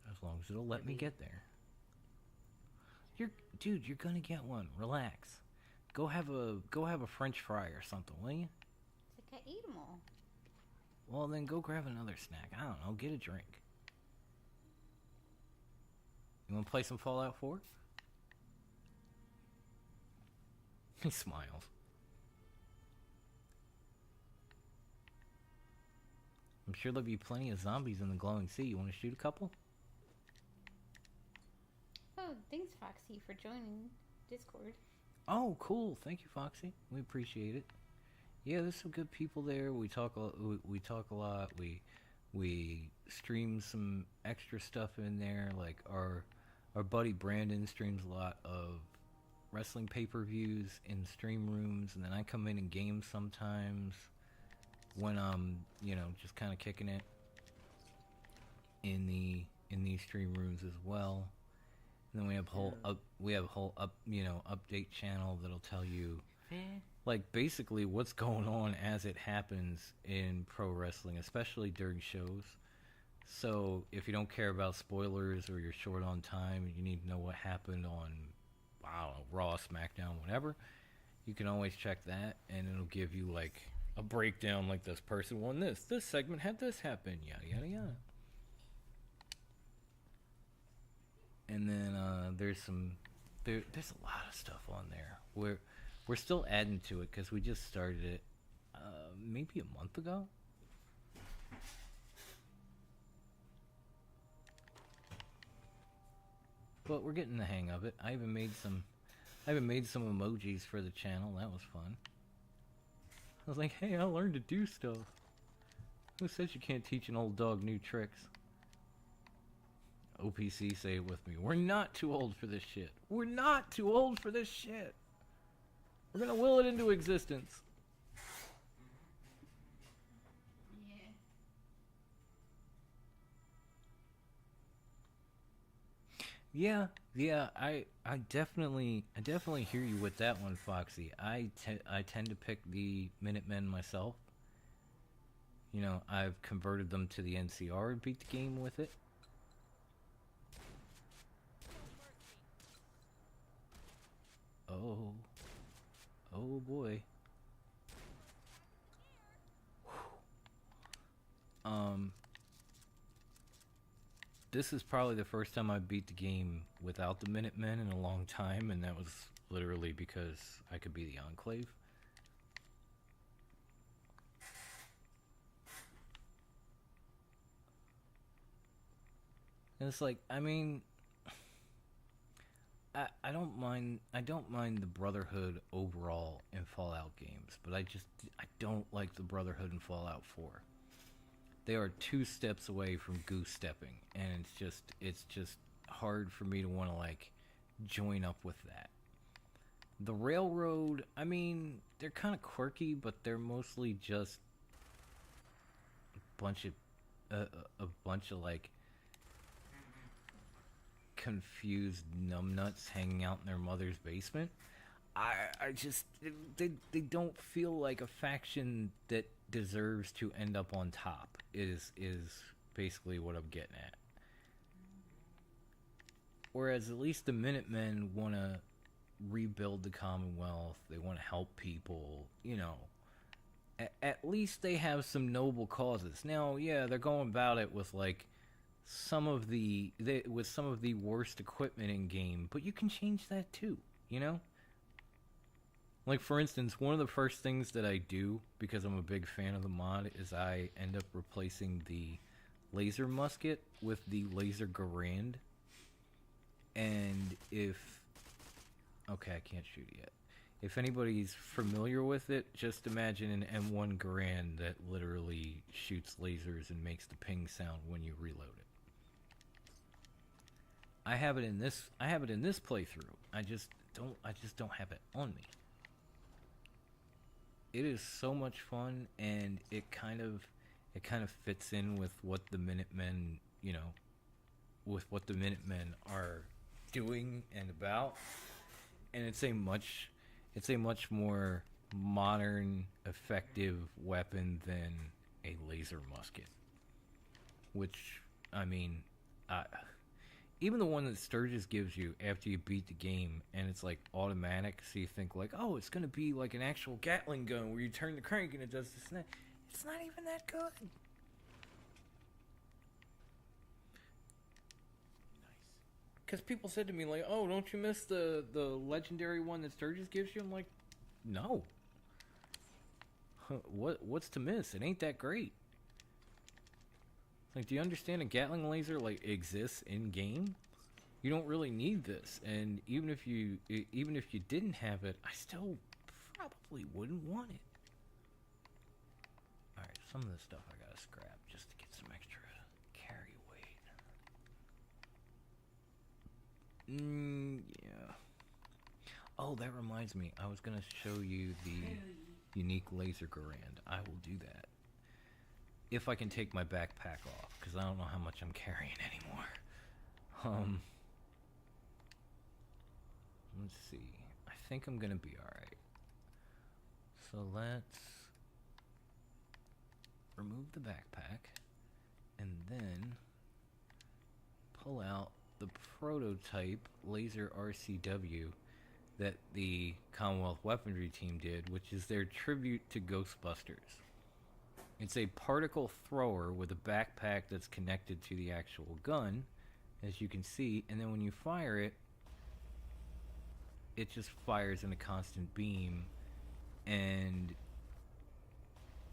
As long as it'll let me get there. Dude, you're gonna get one. Relax. Go have a French fry or something, will you? It's like I ate them all. Well, then go grab another snack. I don't know. Get a drink. You want to play some Fallout 4? He smiles. I'm sure there'll be plenty of zombies in the glowing sea. You want to shoot a couple? Oh, thanks, Foxy, for joining Discord. Oh, cool. Thank you, Foxy. We appreciate it. Yeah, there's some good people there. We talk a lot. We stream some extra stuff in there. Like our buddy Brandon streams a lot of wrestling pay-per-views in stream rooms, and then I come in and game sometimes when I'm, just kind of kicking it in these stream rooms as well. And then we have a whole update channel that'll tell you like basically what's going on as it happens in pro wrestling, especially during shows. So if you don't care about spoilers or you're short on time and you need to know what happened on, I don't know, Raw, SmackDown, whatever, you can always check that and it'll give you like a breakdown, like this person won this segment had this happen, yada yada yada. And then there's a lot of stuff on there. We're still adding to it because we just started it maybe a month ago. But we're getting the hang of it. I even made some emojis for the channel. That was fun. I was like, hey, I learned to do stuff. Who says you can't teach an old dog new tricks? OPC, say it with me. We're not too old for this shit. We're not too old for this shit. We're gonna will it into existence. Yeah, I definitely hear you with that one, Foxy. I tend to pick the Minutemen myself. I've converted them to the NCR and beat the game with it. Oh. Oh boy. This is probably the first time I beat the game without the Minutemen in a long time, and that was literally because I could be the Enclave. And it's like, I mean, I don't mind the Brotherhood overall in Fallout games, but I don't like the Brotherhood in Fallout 4. They are 2 steps away from goose stepping, and it's just hard for me to want to like join up with that. The Railroad, I mean, they're kind of quirky, but they're mostly just a bunch of like confused numbnuts hanging out in their mother's basement. I just they don't feel like a faction that deserves to end up on top is basically what I'm getting at. Whereas at least the Minutemen want to rebuild the Commonwealth, they want to help people, you know. At least they have some noble causes. Now, yeah, they're going about it with like some of the worst equipment in game, but you can change that too, you know? Like, for instance, one of the first things that I do, because I'm a big fan of the mod, is I end up replacing the laser musket with the laser Garand. And if... Okay, I can't shoot it yet. If anybody's familiar with it, just imagine an M1 Garand that literally shoots lasers and makes the ping sound when you reload it. I have it in this playthrough. I just don't have it on me. It is so much fun, and it kind of fits in with what the Minutemen, you know, with what the Minutemen are doing and about. And it's a much more modern, effective weapon than a laser musket. Which, I mean, even the one that Sturgis gives you after you beat the game, and it's like automatic, so you think like, oh, it's gonna be like an actual Gatling gun where you turn the crank and it does this and that. It's not even that good. Nice. Because people said to me like, oh, don't you miss the legendary one that Sturgis gives you? I'm like, no. What's to miss? It ain't that great. Like, do you understand a Gatling laser like exists in game? You don't really need this, and even if you didn't have it, I still probably wouldn't want it. All right, some of this stuff I gotta scrap just to get some extra carry weight. Yeah. Oh, that reminds me. I was gonna show you the unique laser Garand. I will do that. If I can take my backpack off, because I don't know how much I'm carrying anymore. Let's see. I think I'm gonna be alright. So let's remove the backpack and then pull out the prototype laser RCW that the Commonwealth Weaponry team did, which is their tribute to Ghostbusters. It's a particle thrower with a backpack that's connected to the actual gun, as you can see, and then when you fire it, it just fires in a constant beam and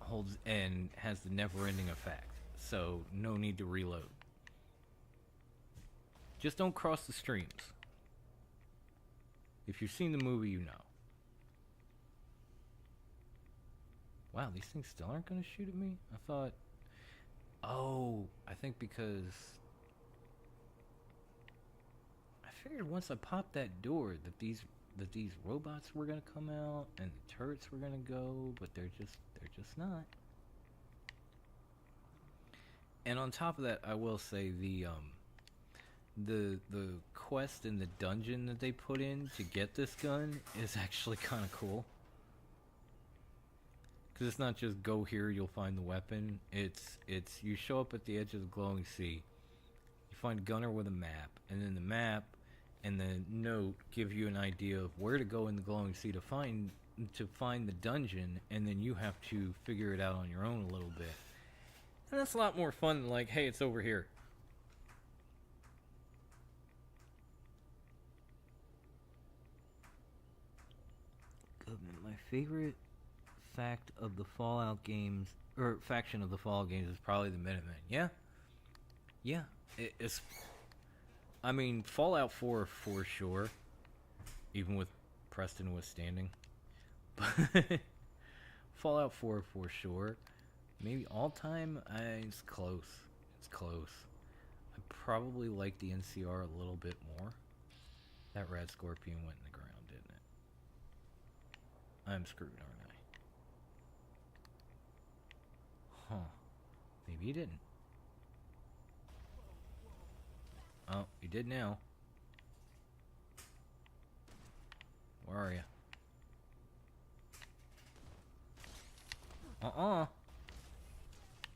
holds and has the never-ending effect. So no need to reload. Just don't cross the streams. If you've seen the movie, you know. Wow, these things still aren't going to shoot at me? I thought... Oh, I think because... I figured once I popped that door that these robots were going to come out and the turrets were going to go, but they're just not. And on top of that, I will say the quest in the dungeon that they put in to get this gun is actually kind of cool. Because it's not just go here, you'll find the weapon. It's you show up at the edge of the glowing sea, you find Gunner with a map, and then the map and the note give you an idea of where to go in the glowing sea to find the dungeon, and then you have to figure it out on your own a little bit. And that's a lot more fun than like, hey, it's over here. Goodman, my favorite fact of the Fallout games, or faction of the Fallout games, is probably the Minutemen. Yeah, it's. I mean, Fallout 4 for sure, even with Preston withstanding. But Fallout 4 for sure. Maybe all time, it's close. It's close. I probably like the NCR a little bit more. That Rad Scorpion went in the ground, didn't it? I'm screwed, aren't I? Huh. Maybe you didn't. Oh, you did now. Where are you?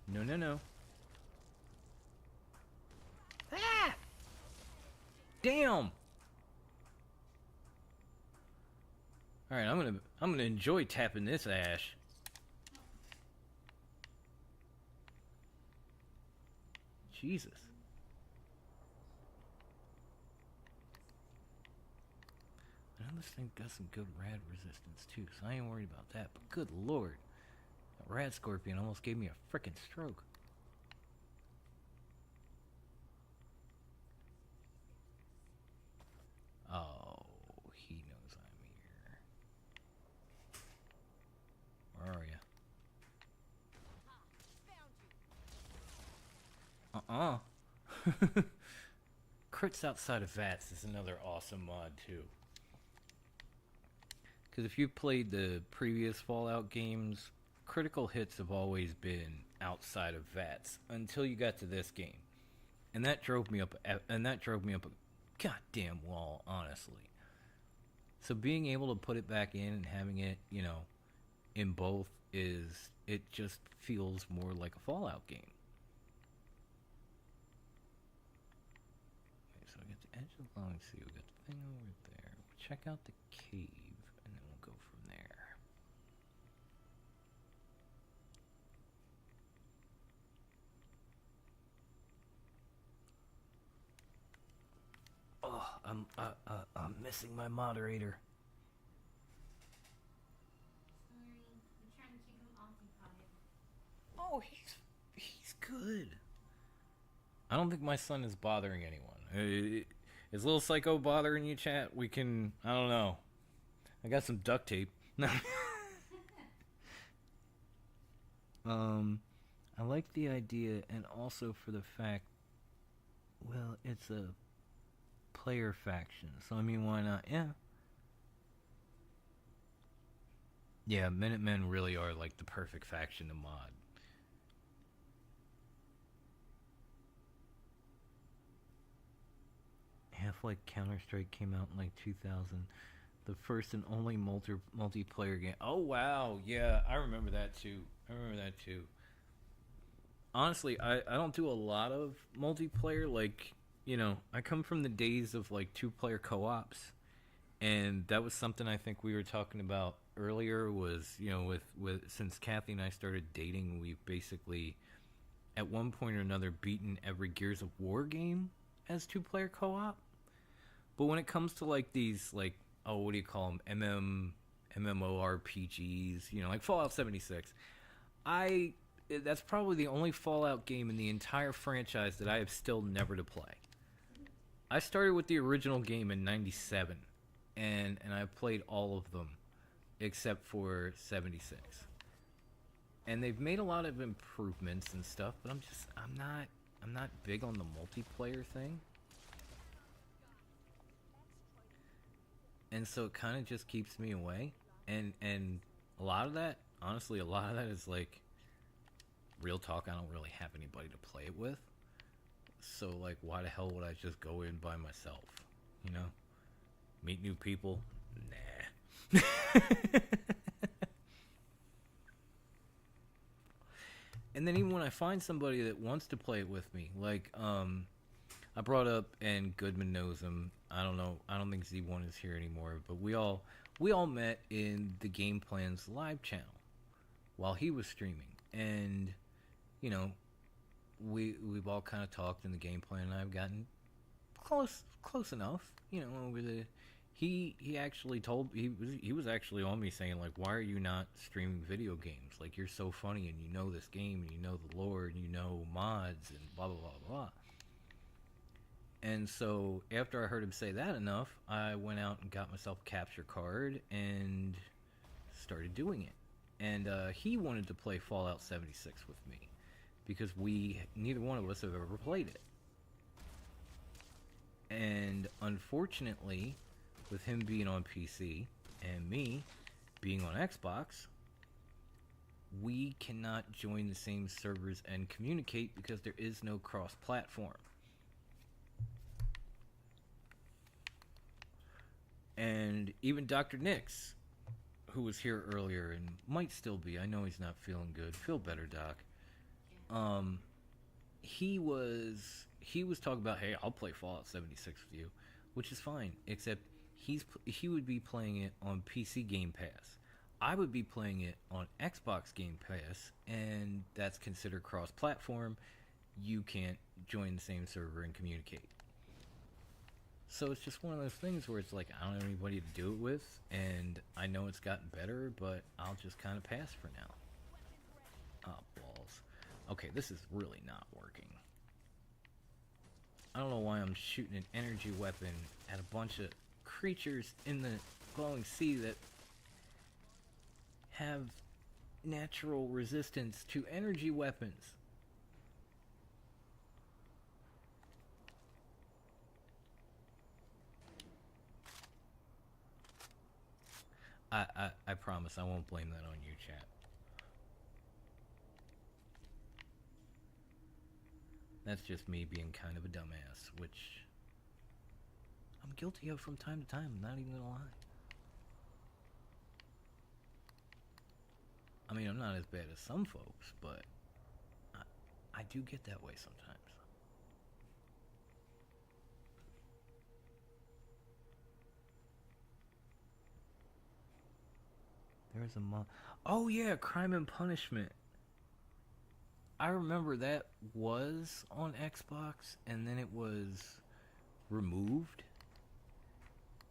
No, no, no. Ah! Damn! Alright, I'm gonna enjoy tapping this ash. Jesus. I know this thing got some good rad resistance too, so I ain't worried about that. But good lord, that Rad Scorpion almost gave me a frickin' stroke. Oh, he knows I'm here. Where are you? Crits outside of VATS is another awesome mod too. Because if you played the previous Fallout games, critical hits have always been outside of VATS until you got to this game, and that drove me up. A goddamn wall, honestly. So being able to put it back in and having it, in both it just feels more like a Fallout game. Okay, so we got the edge of the long sea, we got the thing over there. We'll check out the cave, and then we'll go from there. Oh, I'm missing my moderator. Oh, he's good. I don't think my son is bothering anyone. Is Little Psycho bothering you, chat? I don't know. I got some duct tape. I like the idea, and also for the fact, well, it's a player faction, so I mean, why not? Yeah, Minutemen really are like the perfect faction to mod. Half-Life Counter-Strike came out in like 2000, the first and only multiplayer game. Oh wow, yeah, I remember that too. Honestly, I don't do a lot of multiplayer. Like, I come from the days of like 2-player co-ops, and that was something I think we were talking about earlier. Was with since Kathy and I started dating, we've basically at one point or another beaten every Gears of War game as 2-player co-op. But when it comes to like these, like, what do you call them, MMORPGs, like Fallout 76, that's probably the only Fallout game in the entire franchise that I have still never to play. I started with the original game in 97, and I've played all of them except for 76. And they've made a lot of improvements and stuff, but I'm not big on the multiplayer thing. And so it kind of just keeps me away. And a lot of that is like, real talk, I don't really have anybody to play it with. So, like, why the hell would I just go in by myself? Meet new people? Nah. And then even when I find somebody that wants to play it with me, like, I brought up, and Goodman knows him. I don't know. I don't think Z1 is here anymore. But we all met in the Gameplan's live channel while he was streaming, and you know, we've all kind of talked in the Gameplan, and I've gotten close enough. You know, over the he actually told he was actually on me saying like, why are you not streaming video games? Like, you're so funny, and you know this game, and you know the lore, and you know mods, and blah blah blah blah. And so after I heard him say that enough, I went out and got myself a capture card and started doing it. And he wanted to play Fallout 76 with me because neither one of us have ever played it. And unfortunately, with him being on PC and me being on Xbox, we cannot join the same servers and communicate because there is no cross-platform. And even Dr. Nix, who was here earlier and might still be, I know he's not feeling good. Feel better, Doc. He was talking about, hey, I'll play Fallout 76 with you, which is fine, except he would be playing it on PC Game Pass. I would be playing it on Xbox Game Pass, and that's considered cross-platform. You can't join the same server and communicate. So it's just one of those things where it's like, I don't have anybody to do it with, and I know it's gotten better, but I'll just kind of pass for now. Oh, balls. Okay, this is really not working. I don't know why I'm shooting an energy weapon at a bunch of creatures in the glowing sea that have natural resistance to energy weapons. I promise I won't blame that on you, chat. That's just me being kind of a dumbass, which I'm guilty of from time to time, I'm not even gonna lie. I mean, I'm not as bad as some folks, but I do get that way sometimes. There's a oh yeah, Crime and Punishment. I remember that was on Xbox, and then it was removed.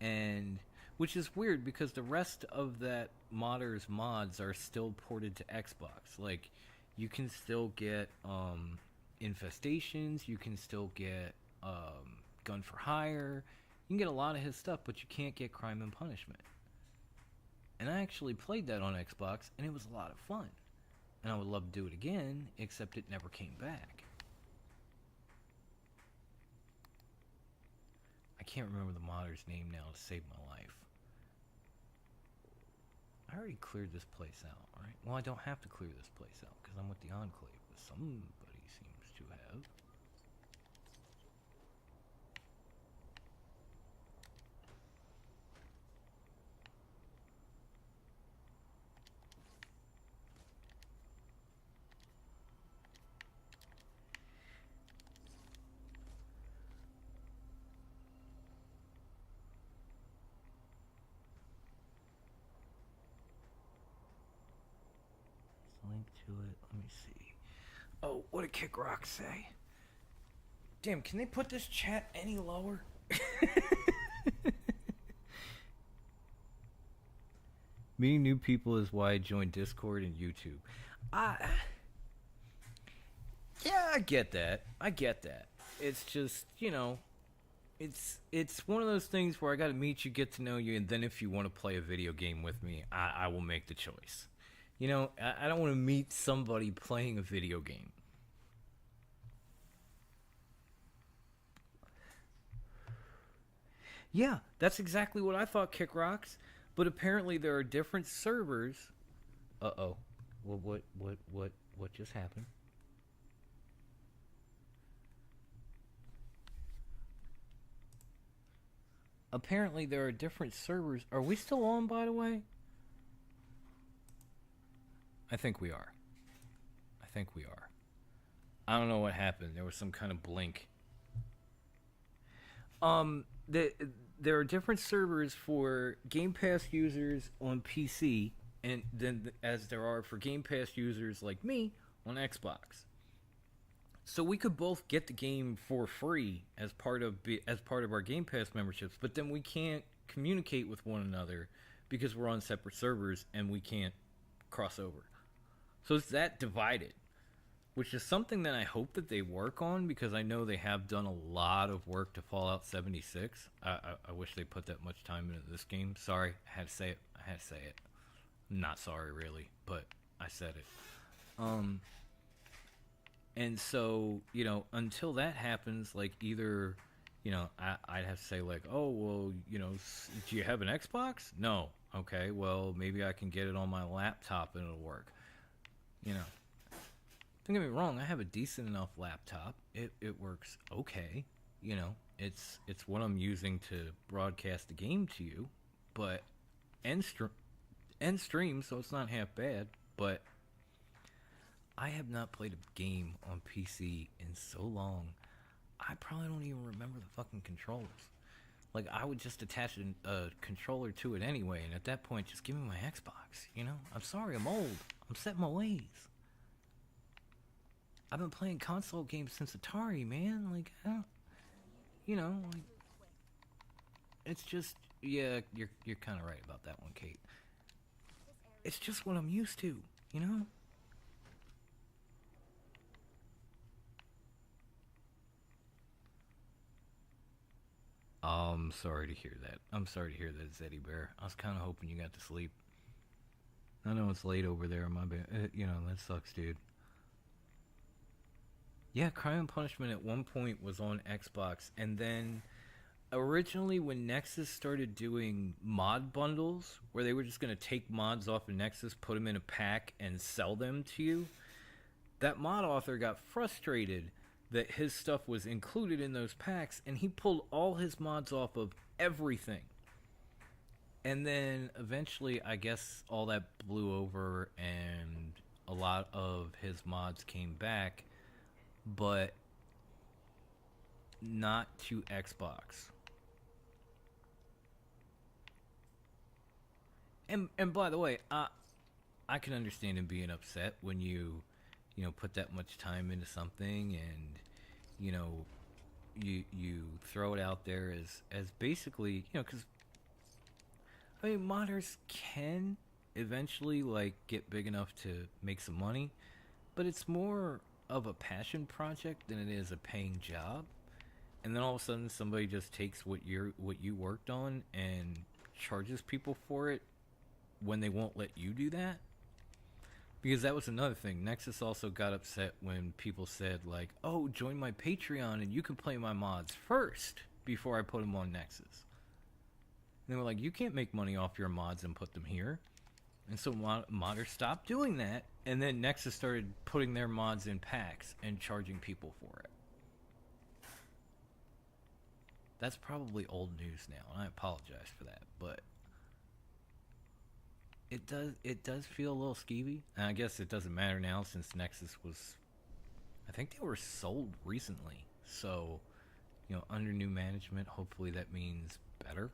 And which is weird because the rest of that modder's mods are still ported to Xbox. Like, you can still get Infestations, you can still get Gun for Hire, you can get a lot of his stuff, but you can't get Crime and Punishment. And I actually played that on Xbox, and it was a lot of fun. And I would love to do it again, except it never came back. I can't remember the modder's name now to save my life. I already cleared this place out, right? Well, I don't have to clear this place out, because I'm with the Enclave, but somebody seems to have. Link to it. Let me see. Oh, what did Kick Rock say? Damn, can they put this chat any lower? Meeting new people is why I joined Discord and YouTube. Yeah, I get that. It's just, you know, it's one of those things where I gotta meet you, get to know you, and then if you want to play a video game with me, I will make the choice. You know, I don't want to meet somebody playing a video game. Yeah, that's exactly what I thought, Kick Rocks. But apparently there are different servers. Uh-oh. Well, what just happened? Apparently there are different servers. Are we still on, by the way? I think we are. I don't know what happened. There was some kind of blink. The, there are different servers for Game Pass users on PC, and then as there are for Game Pass users like me on Xbox. So we could both get the game for free as part of our Game Pass memberships, but then we can't communicate with one another because we're on separate servers and we can't cross over. So it's that divided, which is something that I hope that they work on, because I know they have done a lot of work to Fallout 76. I wish they put that much time into this game. Sorry, I had to say it. Not sorry, really, but I said it. And so, until that happens, like, either, I'd have to say, like, oh, well, do you have an Xbox? No. Okay, well, maybe I can get it on my laptop and it'll work. Don't get me wrong, I have a decent enough laptop. It works okay. It's what I'm using to broadcast the game to you, but and stream, so it's not half bad. But I have not played a game on PC in so long, I probably don't even remember the fucking controllers. Like, I would just attach a controller to it anyway, and at that point, just give me my Xbox, I'm sorry, I'm old. I'm set in my ways. I've been playing console games since Atari, man. Like, I don't, like, it's just, yeah, you're kind of right about that one, Kate. It's just what I'm used to, I'm sorry to hear that. I'm sorry to hear that, Zeddy Bear. I was kind of hoping you got to sleep. I know it's late over there, my bad. That sucks, dude. Yeah, Crime and Punishment at one point was on Xbox, and then originally when Nexus started doing mod bundles, where they were just going to take mods off of Nexus, put them in a pack, and sell them to you, that mod author got frustrated that his stuff was included in those packs, and he pulled all his mods off of everything. And then eventually, I guess all that blew over, and a lot of his mods came back, but not to Xbox. And by the way, I can understand him being upset when you put that much time into something, and you throw it out there as basically, because I mean, modders can eventually, like, get big enough to make some money, but it's more of a passion project than it is a paying job. And then all of a sudden somebody just takes what you worked on and charges people for it when they won't let you do that. Because that was another thing. Nexus also got upset when people said, like, oh, join my Patreon and you can play my mods first before I put them on Nexus. And they were like, you can't make money off your mods and put them here. And so modders stopped doing that, and then Nexus started putting their mods in packs and charging people for it. That's probably old news now, and I apologize for that, but it does feel a little skeevy. And I guess it doesn't matter now, since Nexus was, I think they were sold recently. So, under new management, hopefully that means better.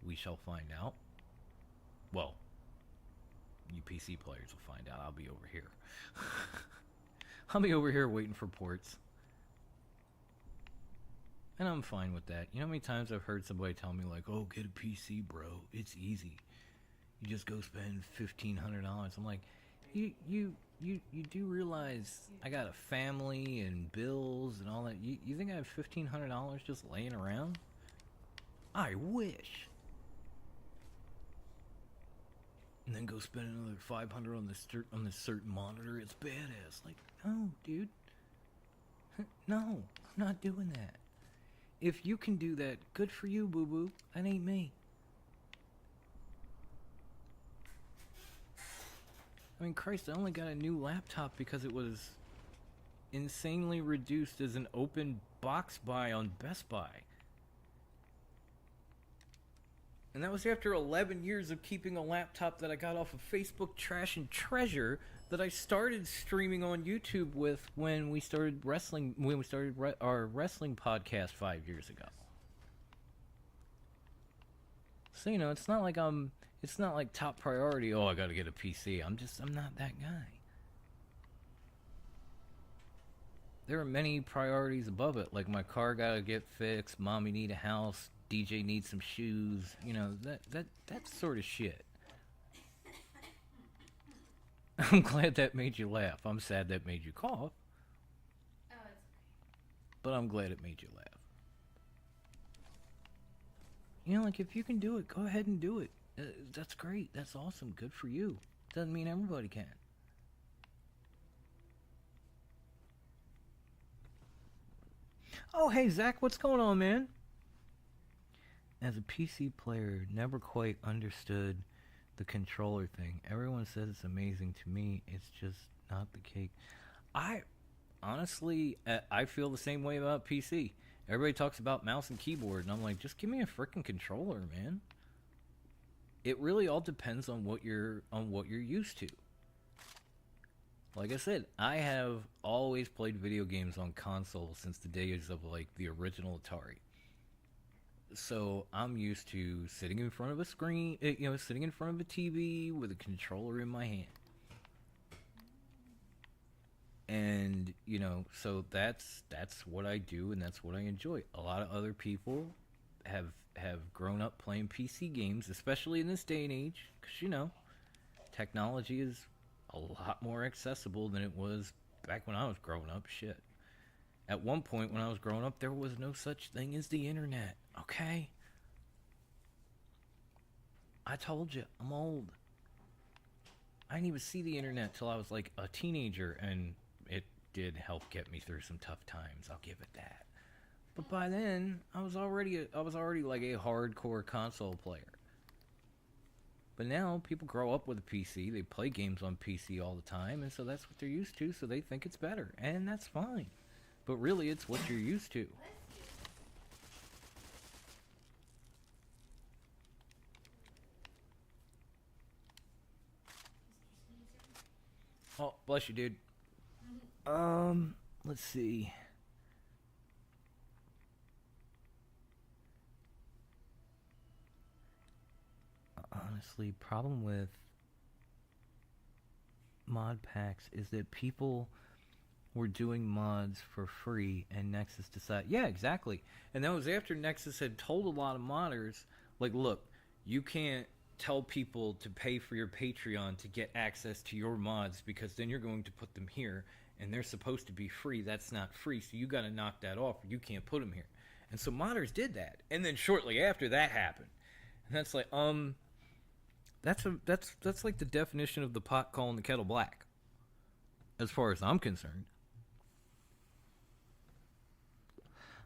We shall find out. Well, you PC players will find out. I'll be over here. I'll be over here waiting for ports. And I'm fine with that. You know how many times I've heard somebody tell me, like, oh, get a PC, bro. It's easy. You just go spend $1,500. I'm like, you do realize I got a family and bills and all that. You think I have $1,500 just laying around? I wish. And then go spend another $500 on this certain monitor. It's badass. Like, no, dude. No, I'm not doing that. If you can do that, good for you, boo-boo. That ain't me. I mean, Christ, I only got a new laptop because it was insanely reduced as an open box buy on Best Buy. And that was after 11 years of keeping a laptop that I got off of Facebook Trash and Treasure that I started streaming on YouTube with when we started wrestling, our wrestling podcast 5 years ago. So, you know, it's not like top priority, oh, I gotta get a PC. I'm not that guy. There are many priorities above it, like my car gotta get fixed, mommy need a house, DJ needs some shoes, you know, that sort of shit. I'm glad that made you laugh. I'm sad that made you cough. Oh, it's But I'm glad it made you laugh. You know, like, if you can do it, go ahead and do it. That's great. That's awesome. Good for you. Doesn't mean everybody can. Oh, hey, Zach, what's going on, man? As a PC player, never quite understood the controller thing. Everyone says it's amazing. To me, it's just not the cake. I feel the same way about PC. Everybody talks about mouse and keyboard, and I'm like, just give me a freaking controller, man. It really all depends on what you're used to. Like I said, I have always played video games on console since the days of like the original Atari. So I'm used to sitting in front of a screen, sitting in front of a TV with a controller in my hand. And, you know, so that's what I do, and that's what I enjoy. A lot of other people have grown up playing PC games, especially in this day and age, because, you know, technology is a lot more accessible than it was back when I was growing up. Shit. At one point when I was growing up, there was no such thing as the internet, okay? I told you, I'm old. I didn't even see the internet till I was like a teenager, and it did help get me through some tough times, I'll give it that. But by then, I was already like a hardcore console player. But now, people grow up with a PC, they play games on PC all the time, and so that's what they're used to, so they think it's better, and that's fine. But really, it's what you're used to. Oh, bless you, dude. Let's see. Honestly, problem with mod packs is that people were doing mods for free, and Nexus decided, yeah, exactly. And that was after Nexus had told a lot of modders, like, look, you can't tell people to pay for your Patreon to get access to your mods, because then you're going to put them here, and they're supposed to be free. That's not free, so you got to knock that off, or you can't put them here. And so modders did that, and then shortly after that happened, and that's like, that's like the definition of the pot calling the kettle black, as far as I'm concerned.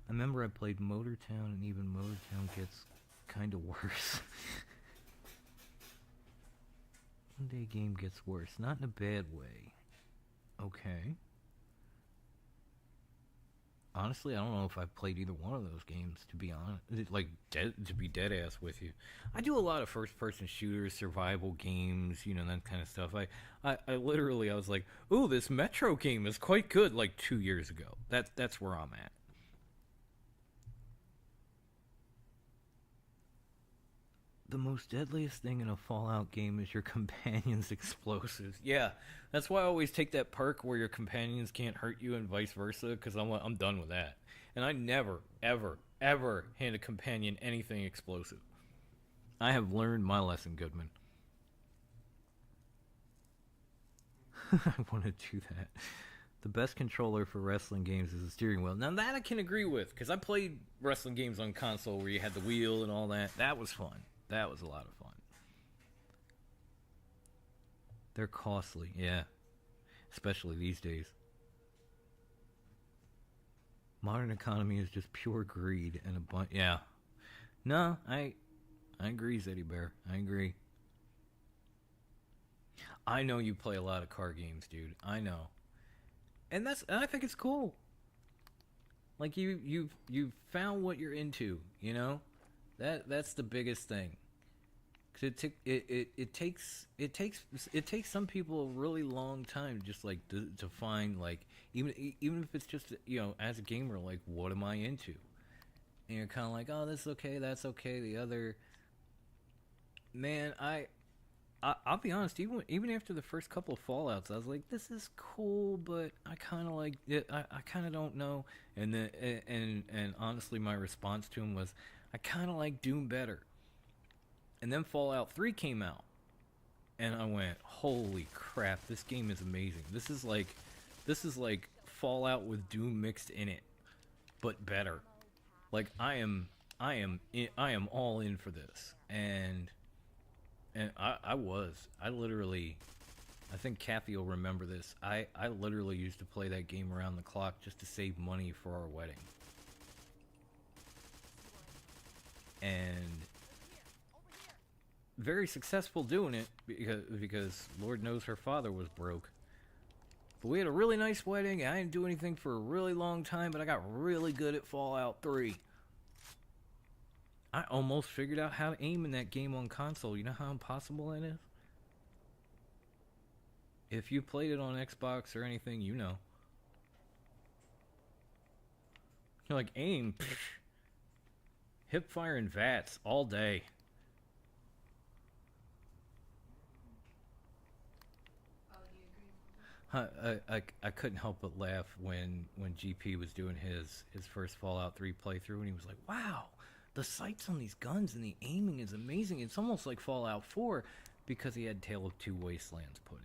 I remember I played Motortown, and even Motortown gets kind of worse. One day game gets worse, not in a bad way. Okay. Honestly, I don't know if I've played either one of those games, to be honest. Like, to be dead ass with you. I do a lot of first-person shooters, survival games, you know, that kind of stuff. I literally, I was like, ooh, this Metro game is quite good, like 2 years ago. That's where I'm at. The most deadliest thing in a Fallout game is your companion's explosives. Yeah, that's why I always take that perk where your companions can't hurt you and vice versa, because I'm done with that. And I never, ever, ever hand a companion anything explosive. I have learned my lesson, Goodman. I want to do that. The best controller for wrestling games is the steering wheel. Now that I can agree with, because I played wrestling games on console where you had the wheel and all that. That was fun. That was a lot of fun. They're costly, yeah. Especially these days. Modern economy is just pure greed and a bunch. Yeah. No, I agree, Zeddy Bear. I agree. I know you play a lot of car games, dude. I know. And I think it's cool. Like you've found what you're into, you know? That's the biggest thing. 'Cause it takes some people a really long time just like to find like even if it's just as a gamer like what am I into, and you're kind of like, oh, this is okay, that's okay, the other. Man, I'll be honest, even after the first couple of Fallouts, I was like, this is cool, but I kind of like it. I kind of don't know. And then and honestly, my response to him was, I kind of like Doom better. And then Fallout 3 came out, and I went, holy crap, this game is amazing. This is like Fallout with Doom mixed in it, but better. Like I am all in for this, and I literally, I think Kathy will remember this. I literally used to play that game around the clock just to save money for our wedding. And very successful doing it because Lord knows her father was broke. But we had a really nice wedding. I didn't do anything for a really long time, but I got really good at Fallout 3. I almost figured out how to aim in that game on console. You know how impossible that is? If you played it on Xbox or anything, you know. You're like, aim. Hip fire and VATS all day. I couldn't help but laugh when GP was doing his first Fallout 3 playthrough, and he was like, wow, the sights on these guns and the aiming is amazing. It's almost like Fallout 4 because he had Tale of Two Wastelands put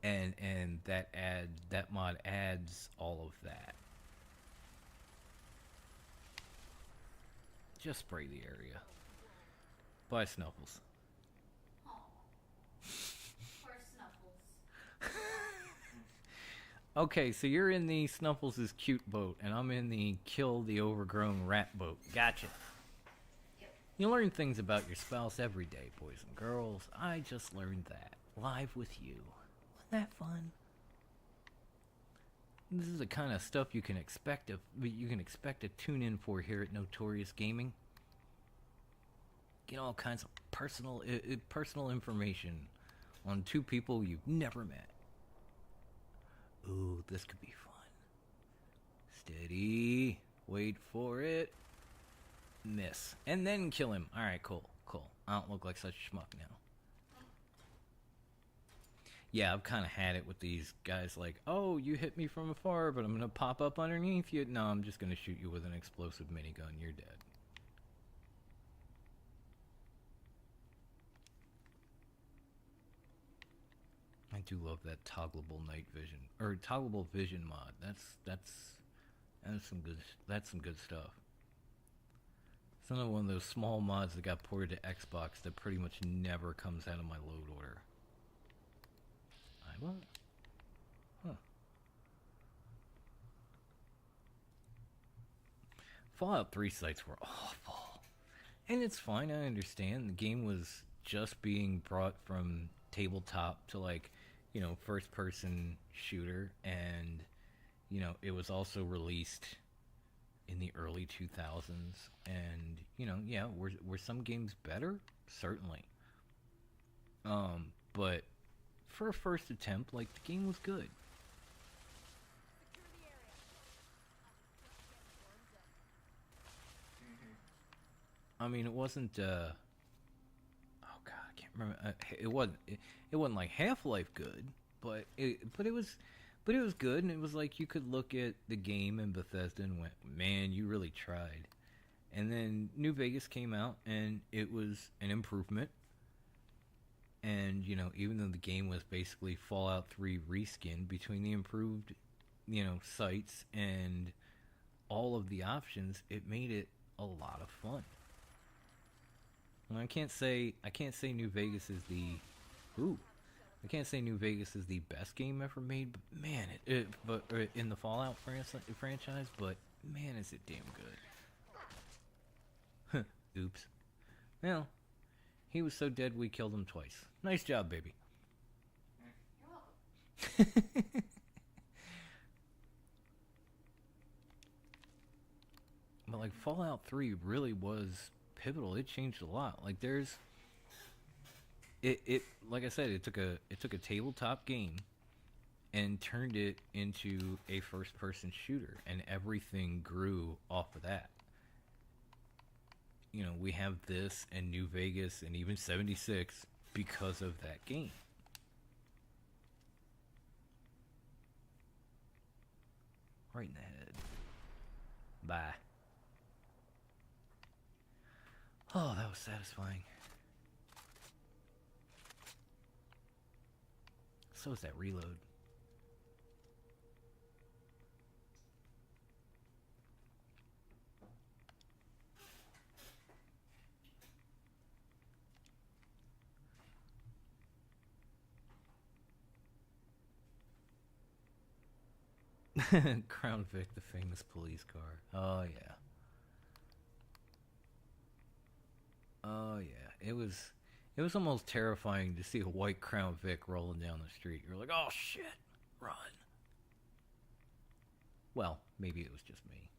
in. And that mod adds all of that. Just spray the area. Bye, Snuffles. Poor Snuffles. Okay, so you're in the Snuffles' cute boat, and I'm in the kill the overgrown rat boat. Gotcha. Yep. You learn things about your spouse every day, boys and girls. I just learned that. Live with you. Wasn't that fun? This is the kind of stuff you can expect to tune in for here at Notorious Gaming. Get all kinds of personal information on two people you've never met. Ooh, this could be fun. Steady. Wait for it. Miss. And then kill him. Alright, cool. I don't look like such a schmuck now. Yeah, I've kind of had it with these guys like, oh, you hit me from afar, but I'm going to pop up underneath you. No, I'm just going to shoot you with an explosive minigun. You're dead. I do love that toggleable night vision or toggleable vision mod. That's some good stuff. It's another one of those small mods that got ported to Xbox that pretty much never comes out of my load order. I won't. Huh. Fallout 3 sites were awful. And it's fine, I understand. The game was just being brought from tabletop to first person shooter, and it was also released in the early 2000s, and were some games better? Certainly. But for a first attempt, the game was good. I mean, it wasn't oh god, I can't remember. It wasn't like Half-Life good, but it was good, and it was like you could look at the game and Bethesda and went, man, you really tried. And then New Vegas came out, and it was an improvement. And even though the game was basically Fallout 3 reskin, between the improved sights and all of the options, it made it a lot of fun. And I can't say New Vegas is the I can't say New Vegas is the best game ever made, but man, but in the Fallout franchise, but man, is it damn good. Oops. Well, he was so dead we killed him twice. Nice job, baby. You're welcome. But Fallout 3 really was pivotal. It changed a lot. Like there's it like I said, it took a tabletop game and turned it into a first person shooter, and everything grew off of that. You know, we have this and New Vegas and even 76 because of that game. Right in the head. Bye. Oh, that was satisfying. So is that reload. Crown Vic, the famous police car. Oh yeah. Oh yeah. It was almost terrifying to see a white Crown Vic rolling down the street. You're like, oh shit, run. Well, maybe it was just me.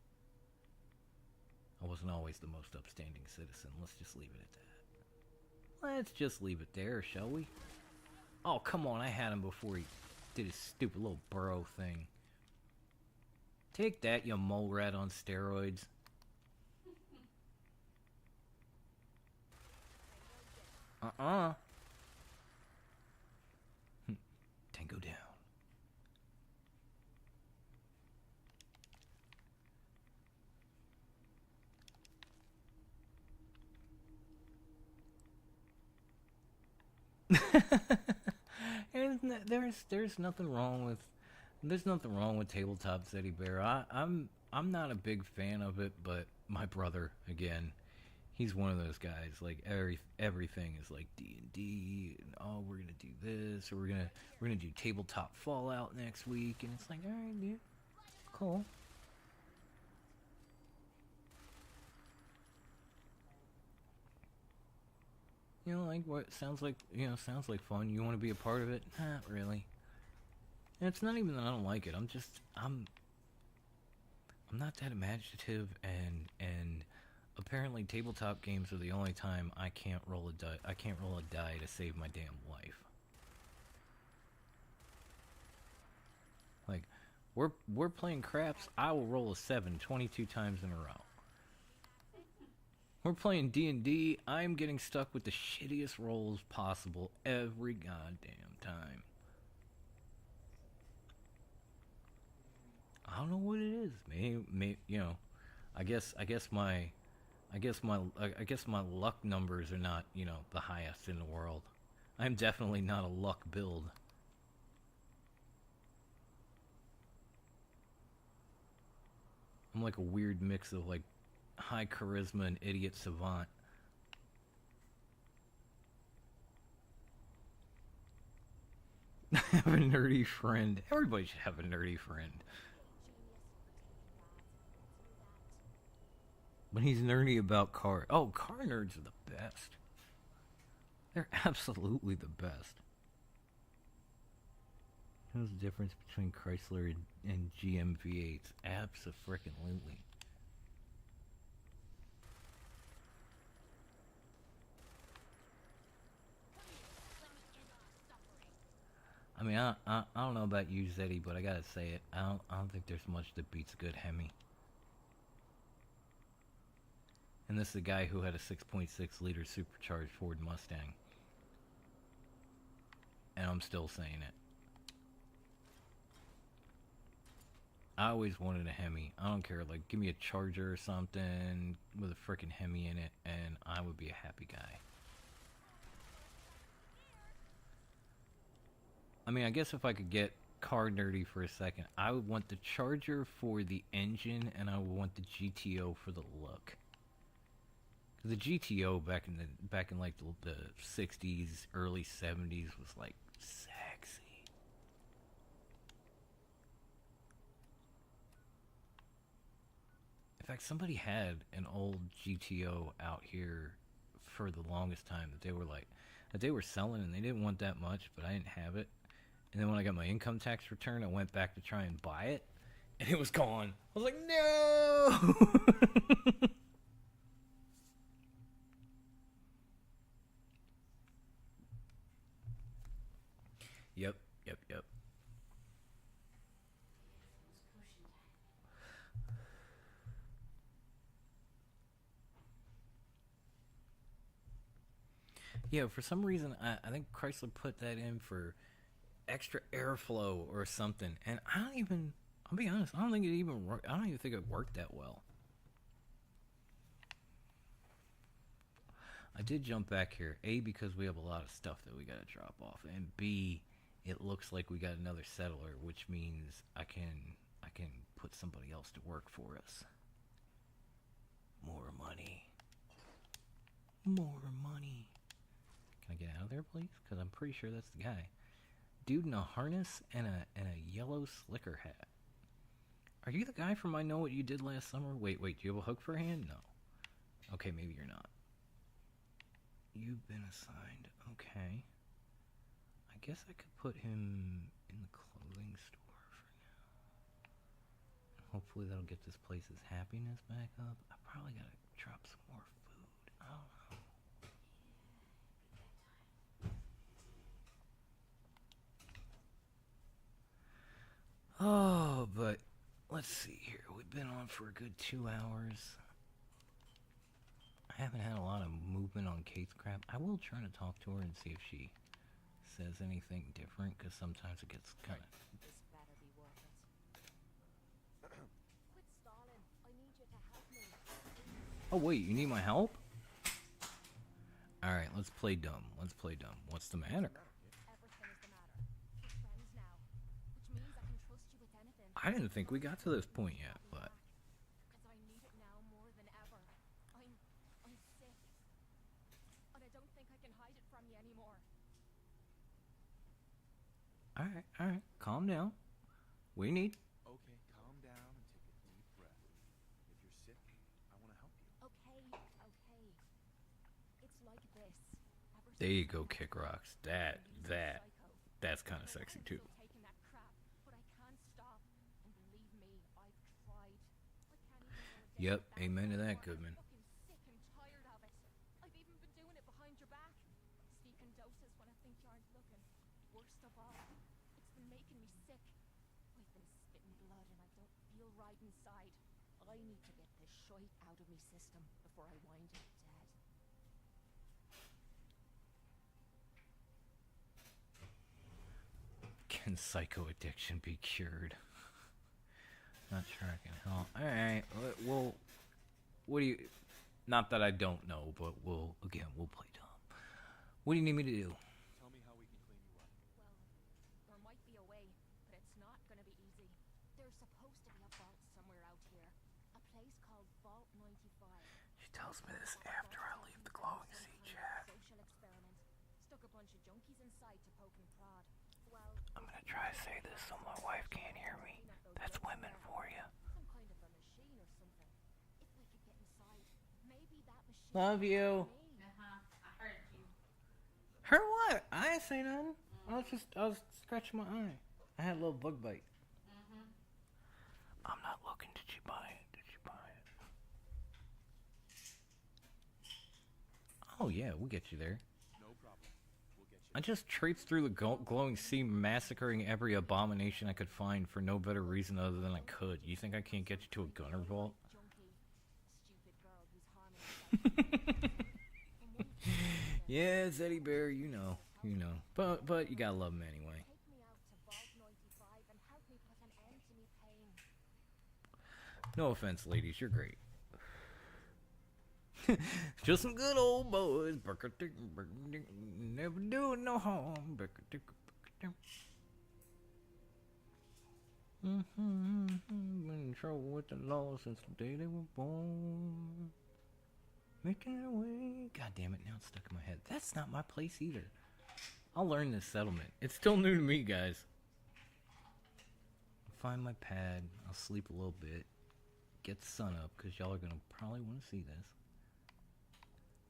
I wasn't always the most upstanding citizen. Let's just leave it at that. Let's just leave it there, shall we? Oh, come on, I had him before he did his stupid little burrow thing. Take that, you mole rat on steroids. Tango down. And there's nothing wrong with tabletop Zeddy Bear. I'm not a big fan of it, but my brother, again, he's one of those guys. Like everything is like D&D, and oh, we're gonna do this, or we're gonna do tabletop Fallout next week, and it's like, all right, dude, cool. You know, like what sounds like fun. You want to be a part of it? Not really. And it's not even that I don't like it. I'm not that imaginative, and apparently tabletop games are the only time I can't roll a die. I can't roll a die to save my damn life. Like we're playing craps. I will roll a 7 22 times in a row. We're playing D&D. I'm getting stuck with the shittiest rolls possible every goddamn time. I don't know what it is. Maybe you know. I guess my luck numbers are not, you know, the highest in the world. I'm definitely not a luck build. I'm like a weird mix of like high charisma and idiot savant. Have a nerdy friend. Everybody should have a nerdy friend. When he's nerdy about cars. Oh, car nerds are the best. They're absolutely the best. What's the difference between Chrysler and GM V8s? Abso-frickin-lutely. I mean, I don't know about you, Zeddy, but I gotta say it. I don't think there's much that beats a good Hemi. And this is a guy who had a 6.6 liter supercharged Ford Mustang. And I'm still saying it. I always wanted a Hemi. I don't care, like, give me a Charger or something with a frickin' Hemi in it, and I would be a happy guy. I mean, I guess if I could get car nerdy for a second, I would want the Charger for the engine, and I would want the GTO for the look. The GTO back in like the 60s, early 70s was like sexy. In fact, somebody had an old GTO out here for the longest time that they were selling, and they didn't want that much, but I didn't have it. And then when I got my income tax return, I went back to try and buy it, and it was gone. I was like, no. Yep, yep, yep. Yeah, for some reason, I think Chrysler put that in for extra airflow or something, and I'll be honest, I don't even think it worked that well. I did jump back here, A, because we have a lot of stuff that we gotta drop off, and B, it looks like we got another settler, which means I can put somebody else to work for us. More money. More money. Can I get out of there, please? Because I'm pretty sure that's the guy. Dude in a harness and a yellow slicker hat. Are you the guy from I Know What You Did Last Summer? Wait, do you have a hook for a hand? No. Okay, maybe you're not. You've been assigned. Okay. I guess I could put him in the clothing store for now. Hopefully that'll get this place's happiness back up. I probably gotta drop some more food. I don't know. Oh, but let's see here. We've been on for a good 2 hours. I haven't had a lot of movement on Kate's crap. I will try to talk to her and see if she says anything different, because sometimes it gets kind of... This better be worth it. Quit stalling. I need you to help me. Oh, wait, you need my help? Alright, let's play dumb. What's the matter? Everything is the matter. We're friends now, which means I can trust you with anything. I didn't think we got to this point yet, but... Because I need it now more than ever. I'm sick. And I don't think I can hide it from you anymore. Alright, calm down. What do you need? Okay, calm down and take a deep breath. If you're sick, I want to help you. Okay. It's like this. Ever There you since go, I Kick met Rocks. you, That's psycho. kind of sexy, too. I'm still taking that crap, but I can't stop. And believe me, I've tried. I can't even go a day Yep, without amen to it that, anymore. Goodman. I'm fucking sick and tired of it. I've even been doing it behind your back. Sneaking doses when I think you aren't looking. Worst of all, it's been making me sick. I've been spitting blood and I don't feel right inside. I need to get this shite out of me system before I wind up dead. Can psycho addiction be cured? Not sure I can help. Alright, well, what do you... Not that I don't know, but we'll play dumb. What do you need me to do? Tell me how we can clean you up. Well, there might be a way, but it's not gonna be easy. There's supposed to be a vault somewhere out here. A place called Vault 95. She tells me this after I leave the glowing sea chat. Social experiment. Stuck a bunch of junkies inside to poke and prod. Well, I'm gonna try to say this so my wife can't hear me. That's women for you. some kind of a machine or something. If we could get inside, maybe that machine. Love you. Me. I heard you. Her what? I ain't say nothing. I was scratching my eye. I had a little bug bite. I'm not looking. Did she buy it? Oh yeah, we'll get you there. No problem. We'll get you. I just traipsed through the glowing sea, massacring every abomination I could find for no better reason other than I could. You think I can't get you to a gunner vault? Junkie. Stupid girl who's harming herself. Yeah, it's Eddie Bear, you know. But you gotta love him anyway. Take me out to Vault 95 and help me put an end to me pain. No offense, ladies, you're great. Just some good old boys. Never doing no harm. Been in trouble with the law since the day they were born. Making their way. God damn it, now it's stuck in my head. That's not my place either. I'll learn this settlement. It's still new to me, guys. Find my pad. I'll sleep a little bit. Get the sun up, because y'all are going to probably want to see this.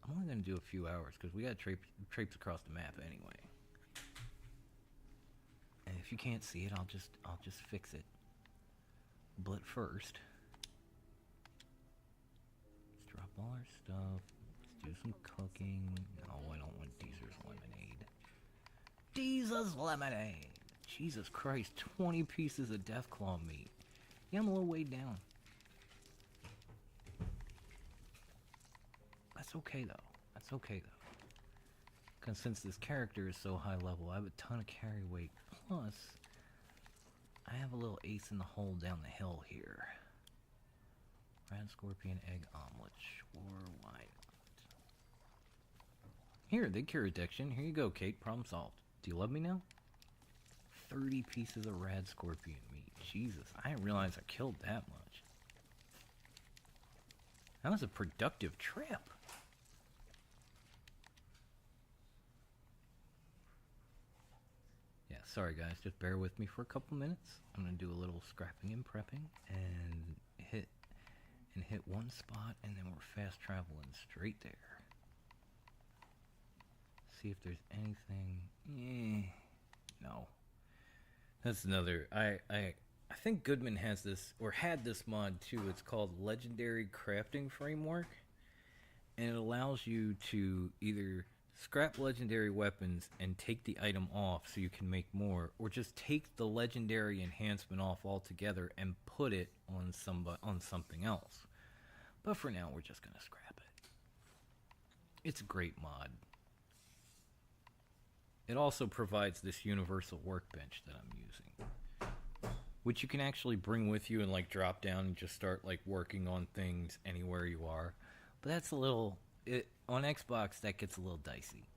I'm only going to do a few hours, because we got to traipse across the map anyway. And if you can't see it, I'll just fix it. But first, let's drop all our stuff. Let's do some cooking. No, I don't want Deezer's lemonade. Jesus lemonade. Jesus Christ, 20 pieces of Deathclaw meat. Yeah, I'm a little weighed down. That's okay though. That's okay though. Because since this character is so high level, I have a ton of carry weight. Plus, I have a little ace in the hole down the hill here. Rad scorpion egg omelet. Sure, why not? Here, they cure addiction. Here you go, Kate. Problem solved. Do you love me now? 30 pieces of rad scorpion meat. Jesus, I didn't realize I killed that much. That was a productive trip. Yeah, sorry guys, just bear with me for a couple minutes. I'm gonna do a little scrapping and prepping and hit one spot, and then we're fast traveling straight there. See if there's anything. No. That's another. I think Goodman has this, or had this mod too. It's called Legendary Crafting Framework, and it allows you to either scrap legendary weapons and take the item off so you can make more, or just take the legendary enhancement off altogether and put it on something else. But for now, we're just gonna scrap it. It's a great mod. It also provides this universal workbench that I'm using, which you can actually bring with you and like drop down and just start like working on things anywhere you are. But that's a little, on Xbox that gets a little dicey.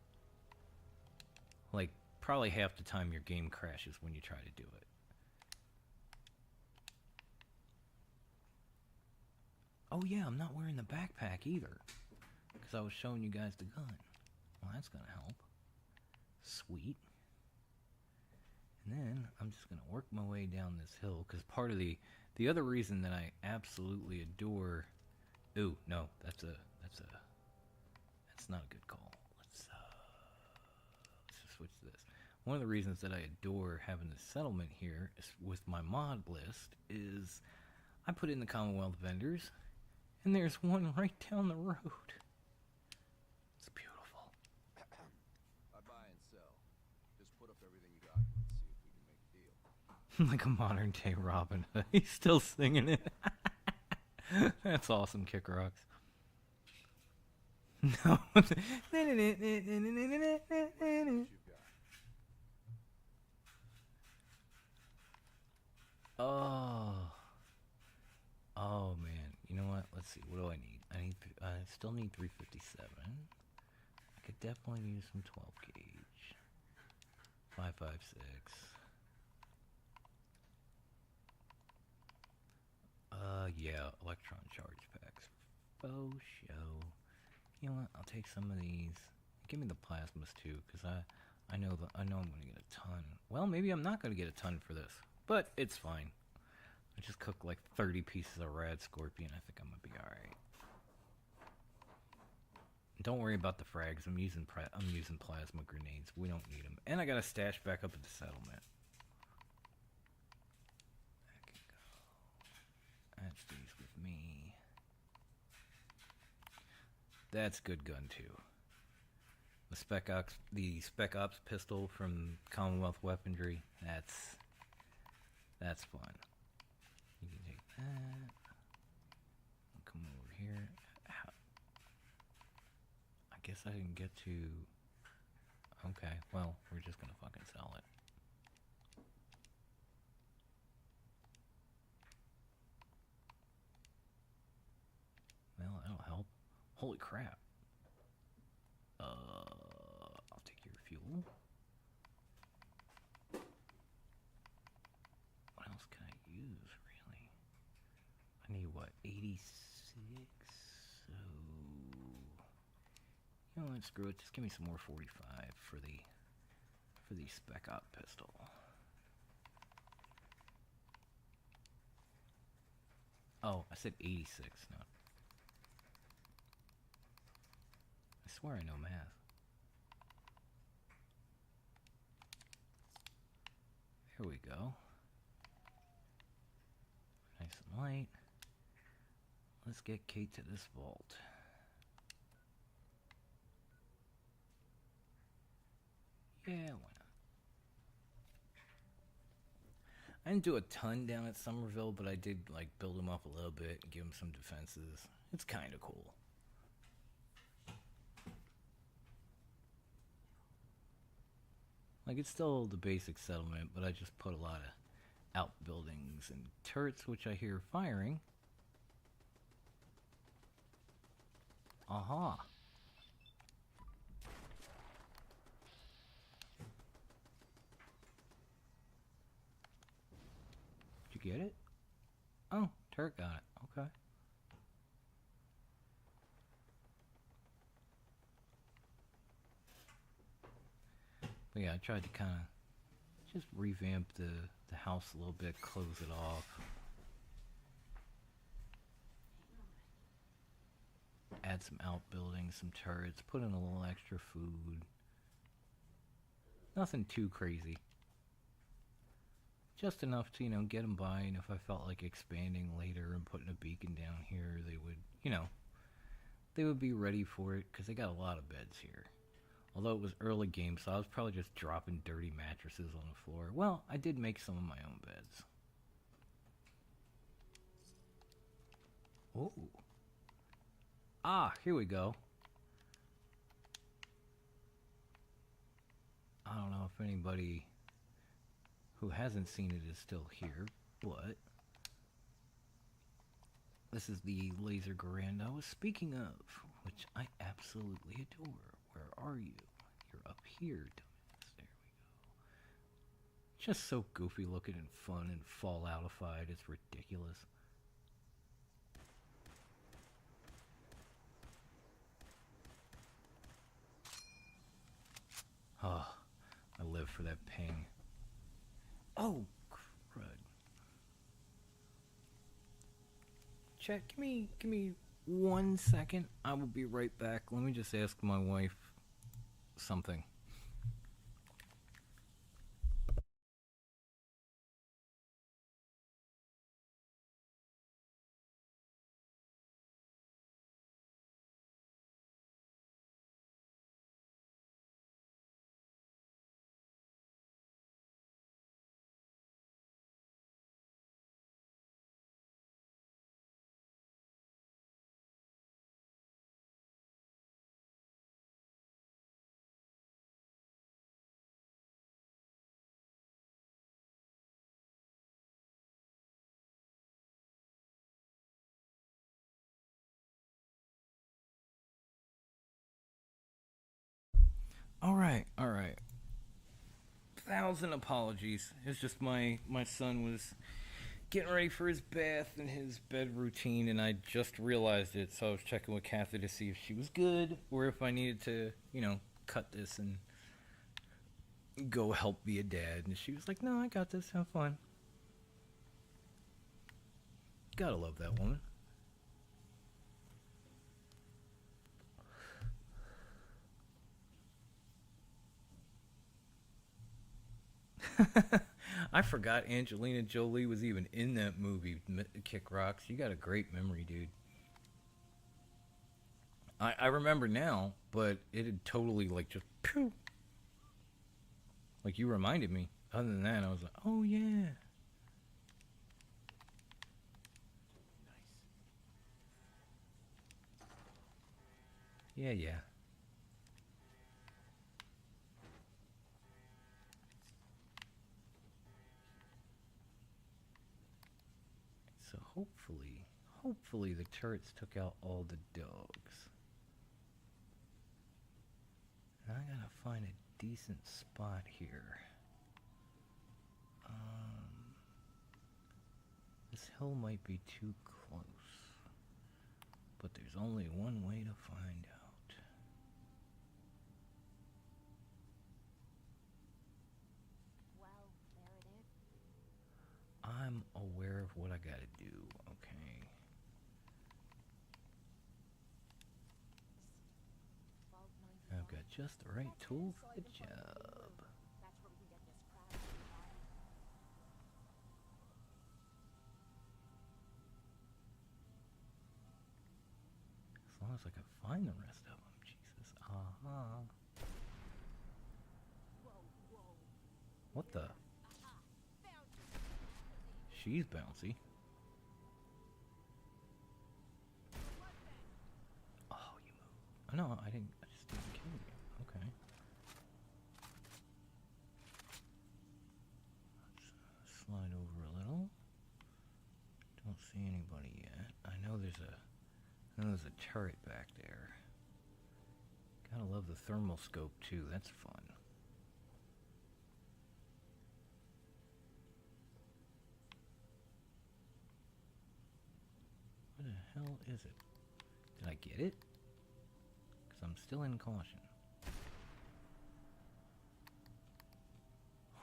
Like probably half the time your game crashes when you try to do it. Oh yeah, I'm not wearing the backpack either, because I was showing you guys the gun. Well, that's gonna help. Sweet. And then I'm just gonna work my way down this hill, because part of the other reason that I absolutely adore. Ooh, no, that's not a good call. Let's just switch to this. One of the reasons that I adore having this settlement here is with my mod list is I put in the Commonwealth vendors, and there's one right down the road. It's beautiful. I buy and sell. Just put up everything you got. Let's see if we can make a deal. Like a modern day Robin Hood. He's still singing it. That's awesome, Kick Rocks. No. Oh man. You know what? Let's see. What do I need? I still need 357. I could definitely use some 12 gauge. 556. Yeah, electron charge packs. Faux show. You know what? I'll take some of these. Give me the plasmas too, because I know I'm gonna get a ton. Well, maybe I'm not gonna get a ton for this, but it's fine. I just cooked like 30 pieces of rad scorpion. I think I'm gonna be all right. Don't worry about the frags. I'm using plasma grenades. We don't need them, and I got a stash back up at the settlement. That stays with me. That's good gun too. The Spec Ops pistol from Commonwealth Weaponry. That's fun. You can take that. I'll come over here. I guess I didn't get to. Okay, well, we're just gonna fucking sell it. Well, that'll help. Holy crap. I'll take your fuel. What else can I use, really? I need, what, 86? So... You know what, screw it. Just give me some more 45 for the Spec Op pistol. Oh, I said 86, no. I swear I know math. Here we go. Nice and light. Let's get Kate to this vault. Yeah, why not? I didn't do a ton down at Somerville, but I did like build them up a little bit and give them some defenses. It's kind of cool. Like, it's still the basic settlement, but I just put a lot of outbuildings and turrets, which I hear firing. Aha. Did you get it? Oh, turret got it. Okay. But yeah, I tried to kind of just revamp the house a little bit, close it off. Add some outbuildings, some turrets, put in a little extra food. Nothing too crazy. Just enough to, get them by, and if I felt like expanding later and putting a beacon down here, they would, they would be ready for it, because they got a lot of beds here. Although it was early game, so I was probably just dropping dirty mattresses on the floor. Well, I did make some of my own beds. Oh. Ah, here we go. I don't know if anybody who hasn't seen it is still here, but this is the laser grand I was speaking of, which I absolutely adore. Where are you? You're up here, dumbass. There we go. Just so goofy looking and fun and Falloutified, it's ridiculous. Oh, I live for that ping. Oh, crud. Chat, give me 1 second. I will be right back. Let me just ask my wife something. All right. 1,000 apologies. It's just my son was getting ready for his bath and his bed routine, and I just realized it, so I was checking with Kathy to see if she was good or if I needed to, cut this and go help be a dad. And she was like, "No, I got this. Have fun." Gotta love that woman. I forgot Angelina Jolie was even in that movie, Kick Rocks. You got a great memory, dude. I remember now, but it had totally, just, pew. Like, you reminded me. Other than that, I was like, oh, yeah. Nice. Yeah. So hopefully the turrets took out all the dogs. And I gotta find a decent spot here. This hill might be too close, but there's only one way to find out. Well, there it is. I'm aware of what I gotta do, okay? I've got just the right tool for the job. That's where we can get this crowd started. As long as I can find the rest of them, Jesus. Aha. Whoa. What the? Aha. Found you. she's bouncy. Oh, you moved. Oh, no, I didn't. I just didn't kill you. Okay. Let's slide over a little. Don't see anybody yet. I know there's a turret back there. Gotta love the thermal scope too. That's fun. What the hell is it? Did I get it? Because I'm still in caution.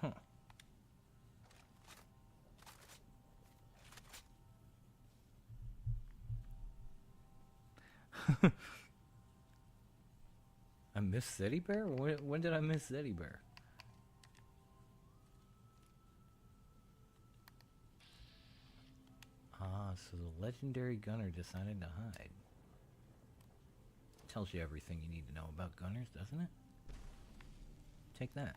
Huh. I missed Zeddy Bear? When did I miss Zeddy Bear? Ah, so the legendary gunner decided to hide. Tells you everything you need to know about gunners, doesn't it? Take that.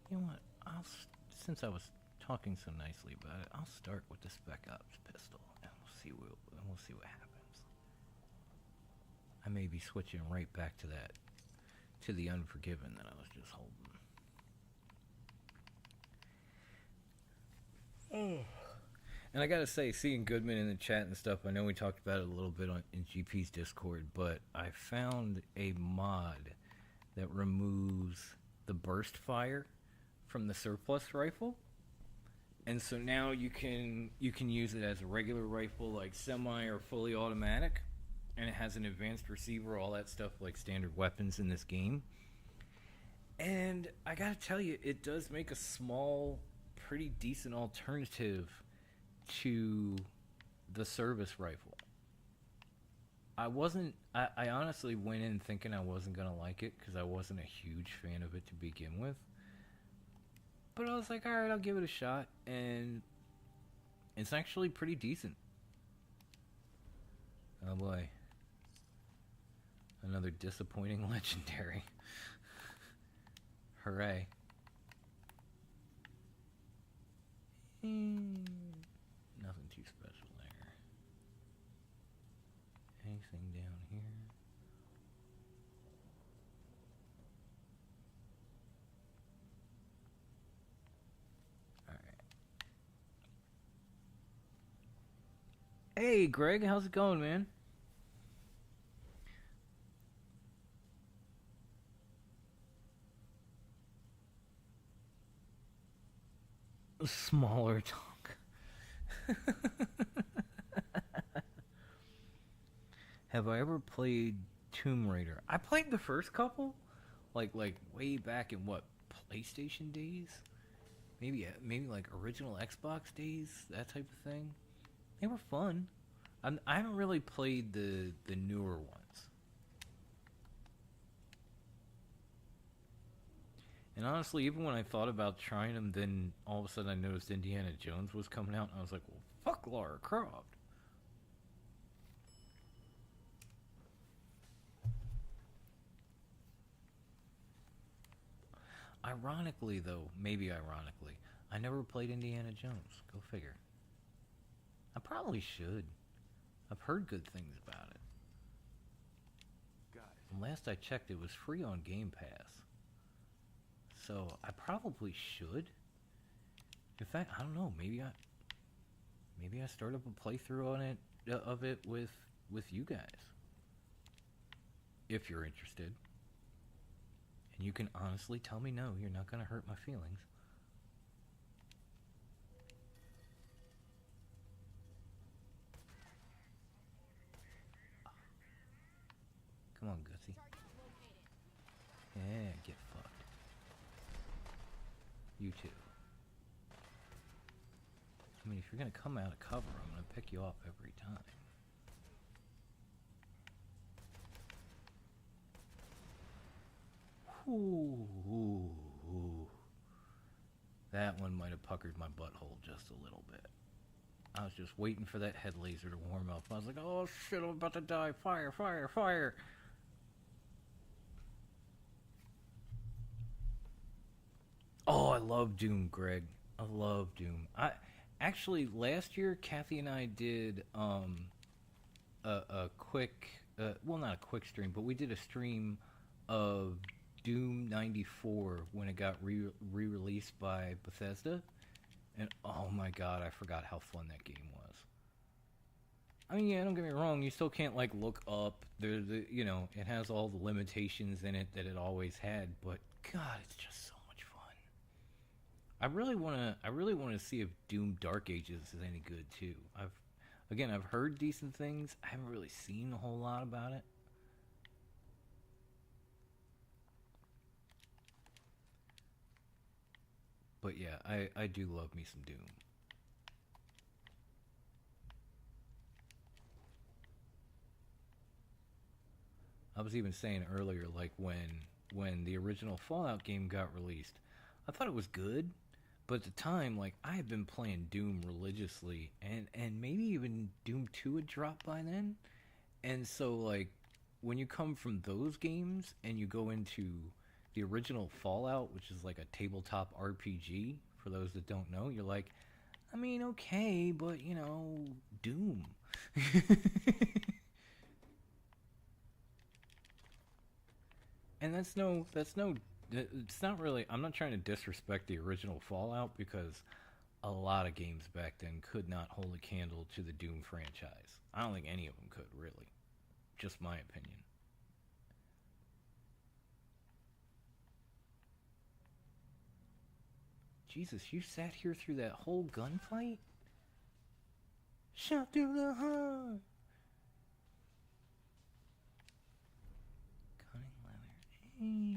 You know what? Since I was talking so nicely about it, I'll start with the Spec Ops pistol, and we'll see what happens. I may be switching right back to the Unforgiven that I was just holding. And I gotta say, seeing Goodman in the chat and stuff, I know we talked about it a little bit in GP's Discord, but I found a mod that removes the burst fire from the surplus rifle, and so now you can use it as a regular rifle, like semi or fully automatic, and it has an advanced receiver, all that stuff like standard weapons in this game. And I gotta tell you, it does make a small, pretty decent alternative to the service rifle. I honestly went in thinking I wasn't gonna like it because I wasn't a huge fan of it to begin with. But I was like, alright, I'll give it a shot, and it's actually pretty decent. Oh boy. Another disappointing legendary. Hooray. Nothing too special there. Anything down here? Alright. Hey Greg, how's it going, man? A smaller tongue. Have I ever played Tomb Raider? I played the first couple, like way back in what, PlayStation days? Maybe like original Xbox days, that type of thing. They were fun. I haven't really played the newer ones. And honestly, even when I thought about trying them, then all of a sudden I noticed Indiana Jones was coming out, and I was like, well, fuck Lara Croft. Ironically, though, maybe ironically, I never played Indiana Jones. Go figure. I probably should. I've heard good things about it. And last I checked, it was free on Game Pass. So I probably should. In fact, I don't know. Maybe I start up a playthrough on it of it with you guys, if you're interested. And you can honestly tell me no. You're not gonna hurt my feelings. Come on, Gutsy. Yeah, get fucked. You too. Let mean, if you're gonna come out of cover, I'm gonna pick you up every time. Ooh. That one might have puckered my butthole just a little bit. I was just waiting for that head laser to warm up. I was like, oh shit, I'm about to die. Fire, fire, fire. Oh, I love Doom, Greg. I love Doom. Actually, last year, Kathy and I did a quick, well, not a quick stream, but we did a stream of Doom 94 when it got re-released by Bethesda. And oh my god, I forgot how fun that game was. I mean, yeah, don't get me wrong, you still can't, like, look up. You know, it has all the limitations in it that it always had, but god, it's just so much fun. I really want to see if Doom Dark Ages is any good, too. I've heard decent things. I haven't really seen a whole lot about it. But yeah, I do love me some Doom. I was even saying earlier, like, when the original Fallout game got released, I thought it was good, but at the time, like, I had been playing Doom religiously, and maybe even Doom 2 had dropped by then. And so, like, when you come from those games and you go into the original Fallout, which is like a tabletop RPG, for those that don't know, you're like, I mean, okay, but, you know, Doom. And it's not really, I'm not trying to disrespect the original Fallout, because a lot of games back then could not hold a candle to the Doom franchise. I don't think any of them could, really. Just my opinion. Jesus, you sat here through that whole gunfight? Shot through the heart. Cunning leather. Hey.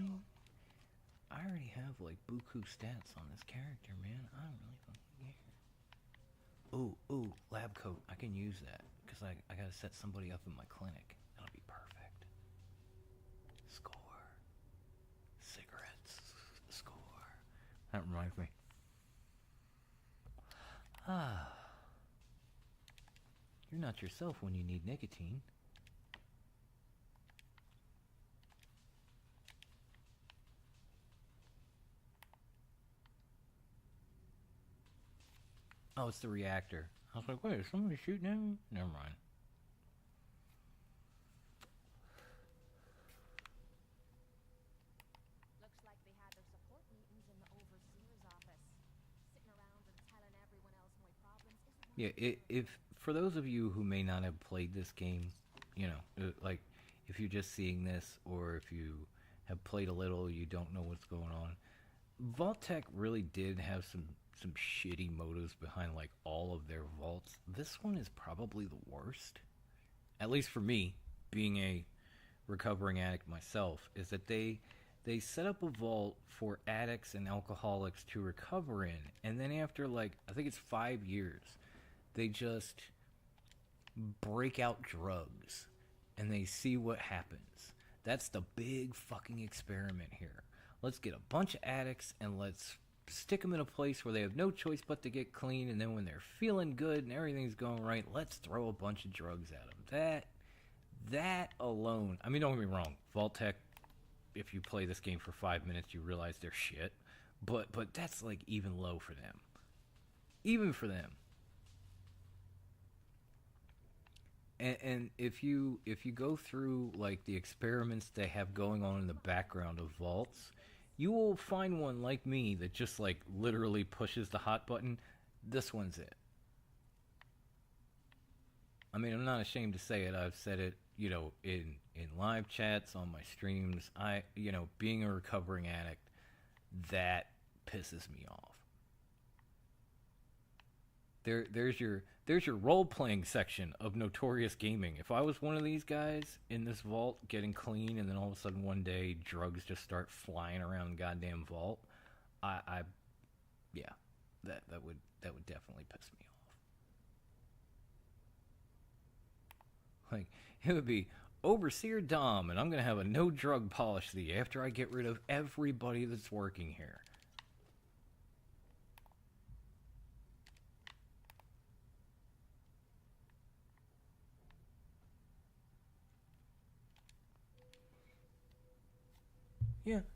I already have, like, buku stats on this character, man. I don't really fucking care. Ooh, lab coat. I can use that, because I gotta set somebody up in my clinic. That'll be perfect. Score. Cigarettes. Score. That reminds me. You're not yourself when you need nicotine. Oh, it's the reactor. I was like, wait, is somebody shooting at me? Never mind. Looks like they had their support meetings in the overseer's office. Sitting around and telling everyone else my problems isn't Yeah, if for those of you who may not have played this game, you know, like, if you're just seeing this, or if you have played a little, you don't know what's going on. Vault-Tec really did have some shitty motives behind, like, all of their vaults. This one is probably the worst, at least for me, being a recovering addict myself, is that they set up a vault for addicts and alcoholics to recover in, and then after, like, I think it's 5 years, they just break out drugs and they see what happens. That's the big fucking experiment here. Let's get a bunch of addicts and let's stick them in a place where they have no choice but to get clean, and then when they're feeling good and everything's going right, let's throw a bunch of drugs at them. That alone, I mean, don't get me wrong, Vault-Tec, if you play this game for 5 minutes, you realize they're shit, but that's, like, even low for them. Even for them. And if you go through, like, the experiments they have going on in the background of vaults, you will find one like me that just, like, literally pushes the hot button. This one's it. I mean, I'm not ashamed to say it. I've said it, you know, in live chats, on my streams. You know, being a recovering addict, that pisses me off. There's your role-playing section of Notorious Gaming. If I was one of these guys in this vault getting clean, and then all of a sudden one day drugs just start flying around the goddamn vault, yeah, that would definitely piss me off. Like, it would be Overseer Dom, and I'm going to have a no drug policy after I get rid of everybody that's working here.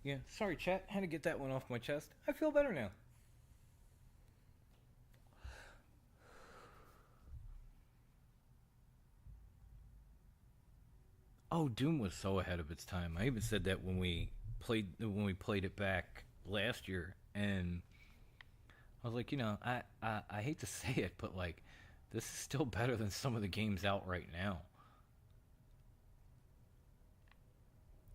Yeah. Sorry, chat. Had to get that one off my chest. I feel better now. Oh, Doom was so ahead of its time. I even said that when we played it back last year, and I was like, you know, I hate to say it, but like, this is still better than some of the games out right now.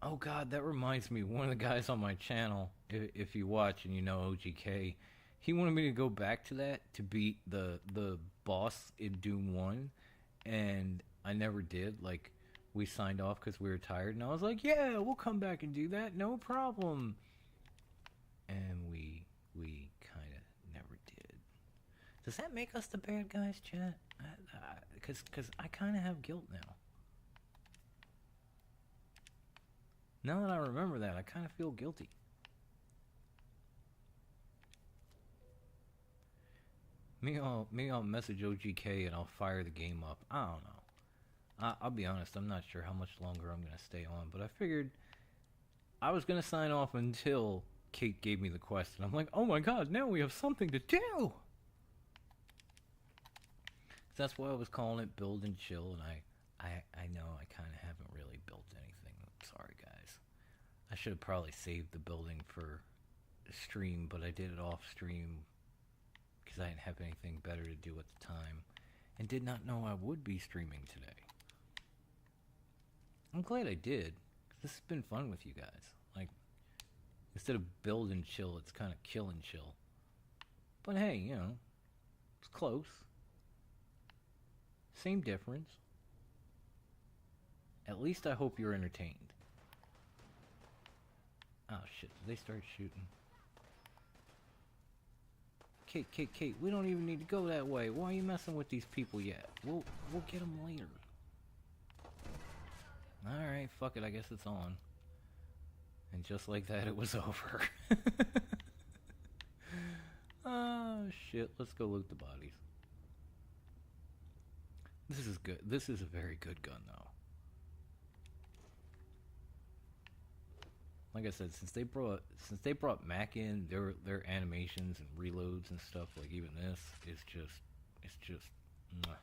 Oh God, that reminds me. One of the guys on my channel, if you watch and you know OGK, he wanted me to go back to that to beat the boss in Doom 1, and I never did. Like, we signed off because we were tired, and I was like, yeah, we'll come back and do that, no problem. And we kind of never did. Does that make us the bad guys, chat? Because I kind of have guilt now. Now that I remember that, I kind of feel guilty. Maybe I'll message OGK and I'll fire the game up. I don't know. I'll be honest, I'm not sure how much longer I'm going to stay on, but I figured I was going to sign off until Kate gave me the quest, and I'm like, oh my god, now we have something to do! That's why I was calling it Build and Chill, and I know I kind of haven't really built anything. I'm sorry, guys. I should have probably saved the building for stream, but I did it off stream because I didn't have anything better to do at the time, and did not know I would be streaming today. I'm glad I did, because this has been fun with you guys. Like, instead of Build and Chill, it's kind of Kill and Chill. But hey, you know, it's close. Same difference. At least I hope you're entertained. Oh shit, did they start shooting? Kate, we don't even need to go that way. Why are you messing with these people yet? We'll get them later. Alright, fuck it, I guess it's on. And just like that, it was over. Oh shit, let's go loot the bodies. This is good. This is a very good gun, though. Like I said, since they brought Mac in, their animations and reloads and stuff, like even this, it's just mwah.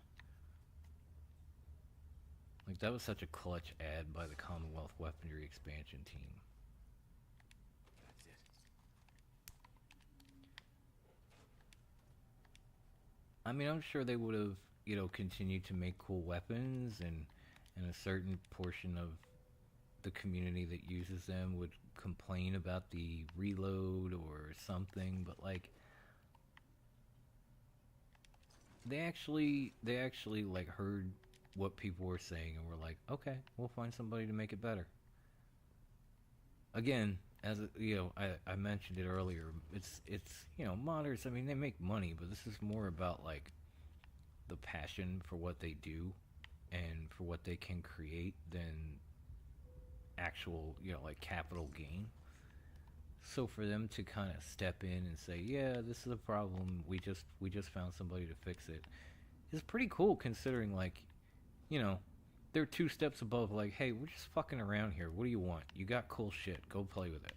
Like, that was such a clutch ad by the Commonwealth Weaponry expansion team. I mean, I'm sure they would have, you know, continued to make cool weapons, and a certain portion of the community that uses them would complain about the reload or something, but like, they actually like heard what people were saying and were like, okay, we'll find somebody to make it better. Again, as you know, I mentioned it earlier, it's you know, modders, I mean, they make money, but this is more about like the passion for what they do and for what they can create than actual, you know, like capital gain. So for them to kind of step in and say, yeah, this is a problem, we just found somebody to fix it, is pretty cool, considering, like, you know, they're 2 steps above, like, hey, we're just fucking around here, what do you want? You got cool shit, go play with it.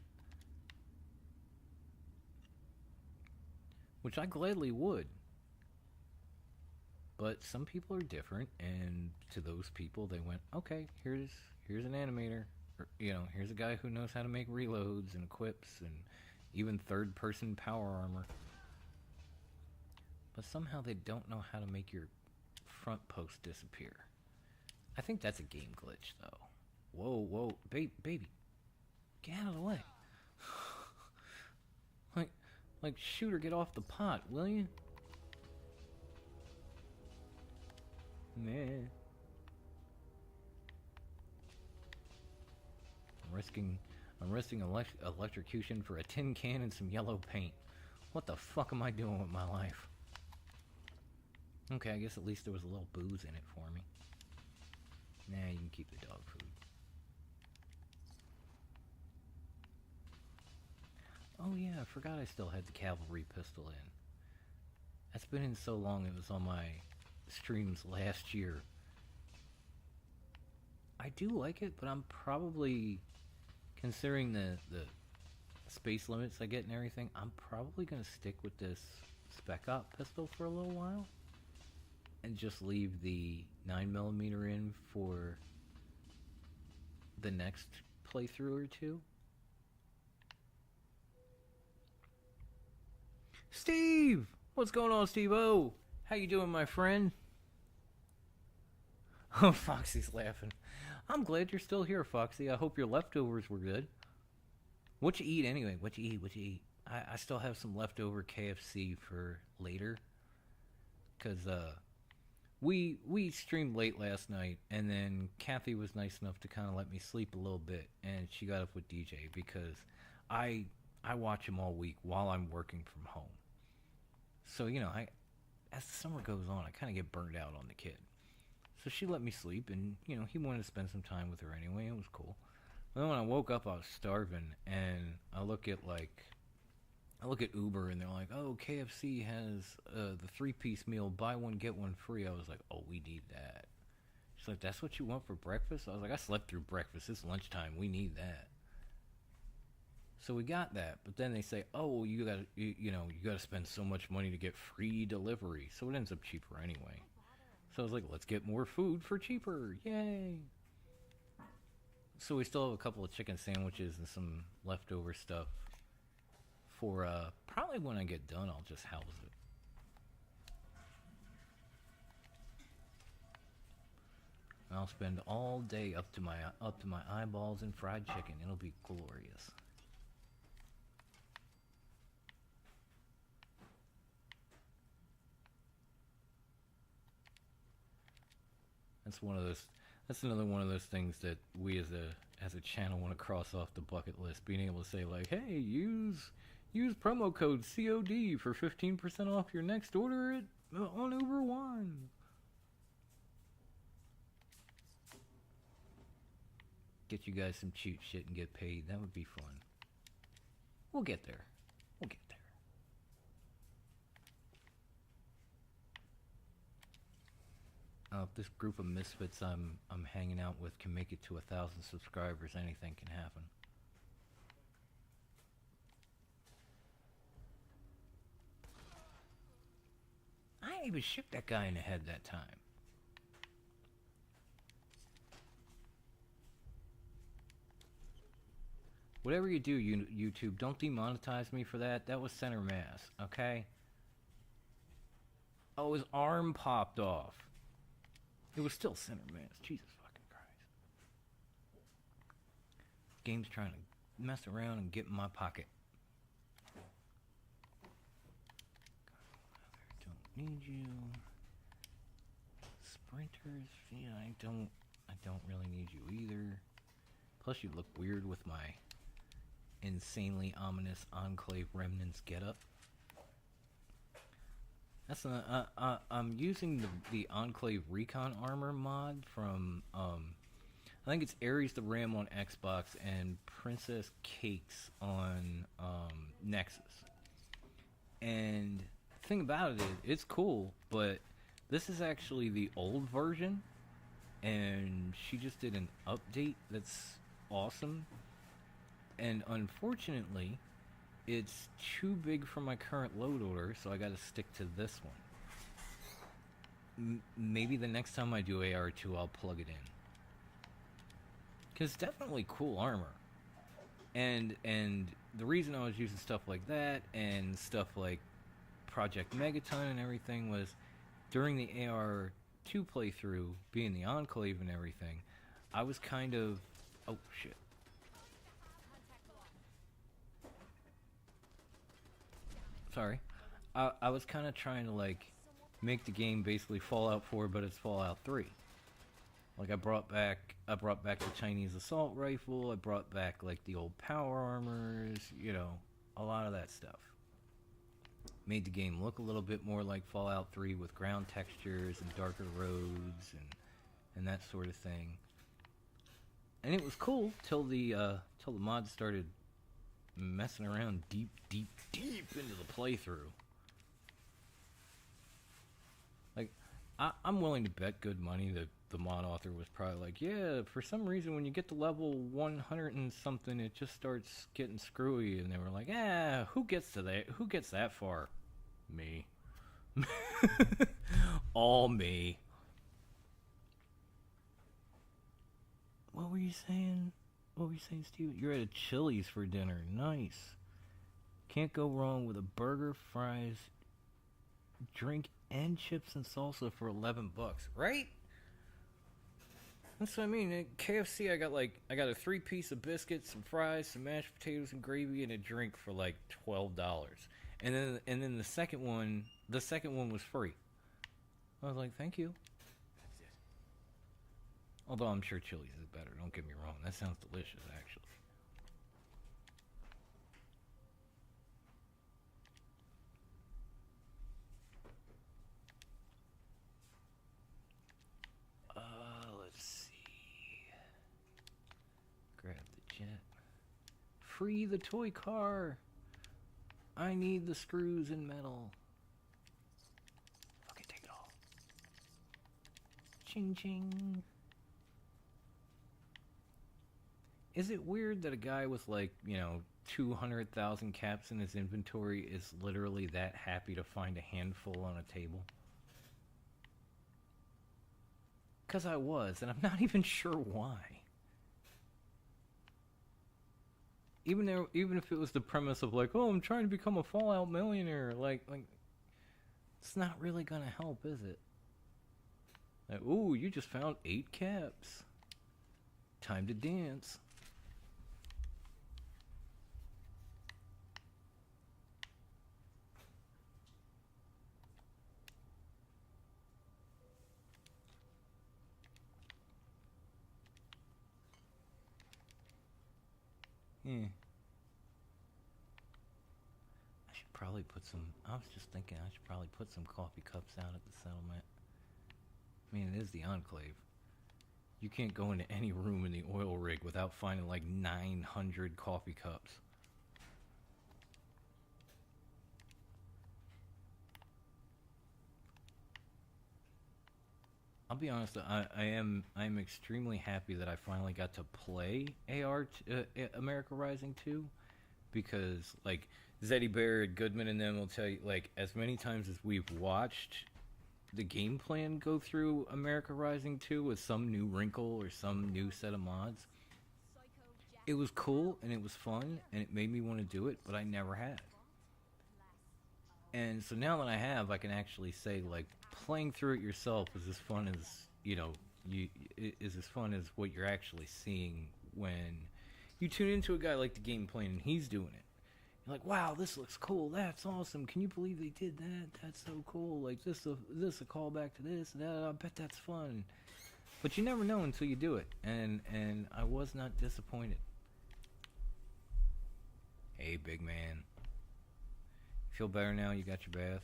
Which I gladly would. But some people are different, and to those people, they went, okay, here's an animator, or, you know, here's a guy who knows how to make reloads and equips and even third-person power armor. But somehow they don't know how to make your front post disappear. I think that's a game glitch, though. Whoa, baby, get out of the way. like, shooter, get off the pot, will you? Nah. I'm risking electrocution for a tin can and some yellow paint. What the fuck am I doing with my life? Okay, I guess at least there was a little booze in it for me. Nah, you can keep the dog food. Oh yeah, I forgot I still had the cavalry pistol in. That's been in so long, it was on my streams last year. I do like it, but I'm probably, considering the space limits I get and everything, I'm probably going to stick with this Spec Op pistol for a little while. And just leave the 9mm in for the next playthrough or two. Steve! What's going on, Steve-O? How you doing, my friend? Oh, Foxy's laughing. I'm glad you're still here, Foxy. I hope your leftovers were good. What you eat anyway? What you eat? I still have some leftover KFC for later. Because, we streamed late last night, and then Kathy was nice enough to kind of let me sleep a little bit, and she got up with DJ, because I watch him all week while I'm working from home. So, you know, as the summer goes on, I kind of get burned out on the kid. So she let me sleep, and, you know, he wanted to spend some time with her anyway. It was cool. But then when I woke up, I was starving, and I look at Uber, and they're like, oh, KFC has the 3-piece meal, buy one, get one free. I was like, oh, we need that. She's like, that's what you want for breakfast? I was like, I slept through breakfast. It's lunchtime. We need that. So we got that, but then they say, oh, well, you gotta spend so much money to get free delivery. So it ends up cheaper anyway. So I was like, let's get more food for cheaper. Yay! So we still have a couple of chicken sandwiches and some leftover stuff for probably when I get done, I'll just house it. I'll spend all day up to my eyeballs in fried chicken. It'll be glorious. That's another one of those things that we as a channel want to cross off the bucket list. Being able to say like, hey, use promo code COD for 15% off your next order on Uber One. Get you guys some cheap shit and get paid. That would be fun. We'll get there. We'll get there. If this group of misfits I'm hanging out with can make it to 1,000 subscribers, anything can happen. I didn't even shoot that guy in the head that time. Whatever you do, YouTube, don't demonetize me for that. That was center mass, okay? Oh, his arm popped off. It was still center mass. Jesus fucking Christ. Game's trying to mess around and get in my pocket. Don't need you. Sprinters, yeah, I don't really need you either. Plus you look weird with my insanely ominous Enclave Remnants getup. That's I'm using the Enclave Recon Armor mod from I think it's Ares the Ram on Xbox and Princess Cakes on Nexus. And the thing about it is, it's cool, but this is actually the old version, and she just did an update that's awesome. And unfortunately, it's too big for my current load order, so I gotta stick to this one. Maybe the next time I do AR2, I'll plug it in. Because it's definitely cool armor. And the reason I was using stuff like that, and stuff like Project Megaton and everything, was during the AR2 playthrough, being the Enclave and everything, I was kind of... Oh, shit. Sorry. I was kind of trying to, like, make the game basically Fallout 4, but it's Fallout 3. Like, I brought back the Chinese assault rifle, I brought back, like, the old power armors, you know, a lot of that stuff. Made the game look a little bit more like Fallout 3 with ground textures and darker roads and that sort of thing. And it was cool till the mods started messing around deep into the playthrough. Like, I'm willing to bet good money that the mod author was probably like, yeah, for some reason when you get to level 100 and something, it just starts getting screwy. And they were like, who gets to that? Who gets that far? Me. All me. What were you saying? What were you saying, Steve? You're at a Chili's for dinner. Nice. Can't go wrong with a burger, fries, drink, and chips and salsa for $11, right? That's what I mean. At KFC, I got a 3-piece of biscuits, some fries, some mashed potatoes and gravy, and a drink for like $12. And then the second one was free. I was like, thank you. That's it. Although I'm sure Chili's is better. Don't get me wrong. That sounds delicious, actually. Let's see. Grab the jet. Free the toy car. I need the screws and metal. Okay, take it all. Ching ching. Is it weird that a guy with 200,000 caps in his inventory is literally that happy to find a handful on a table? Because I was, and I'm not even sure why. Even if it was the premise of I'm trying to become a Fallout millionaire, it's not really gonna help, is it? Ooh, you just found 8 caps. Time to dance. I should probably I was just thinking I should probably put some coffee cups out at the settlement. I mean, it is the Enclave. You can't go into any room in the oil rig without finding 900 coffee cups. I'll be honest, I am extremely happy that I finally got to play America Rising 2, because Zeddy Bear and Goodman and them will tell you, as many times as we've watched the game plan go through America Rising 2 with some new wrinkle or some new set of mods, it was cool and it was fun and it made me want to do it, but I never had. And so now that I have, I can actually say playing through it yourself is as fun as is as fun as what you're actually seeing when you tune into a guy like the Game Plan and he's doing it. You're like, wow, this looks cool. That's awesome. Can you believe they did that? That's so cool. This a callback to this. I bet that's fun. But you never know until you do it. And I was not disappointed. Hey, big man. Feel better now? You got your bath?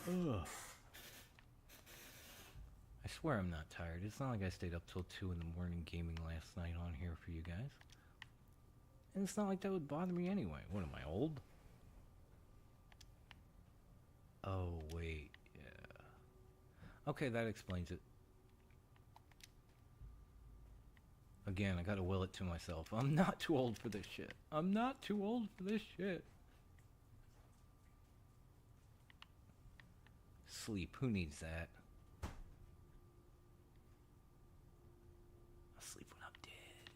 Ugh. I swear I'm not tired. It's not like I stayed up till 2 in the morning gaming last night on here for you guys. And it's not like that would bother me anyway. What, am I old? Oh, wait. Yeah. Okay, that explains it. Again, I gotta will it to myself. I'm not too old for this shit. I'm not too old for this shit. Sleep. Who needs that? I'll sleep when I'm dead.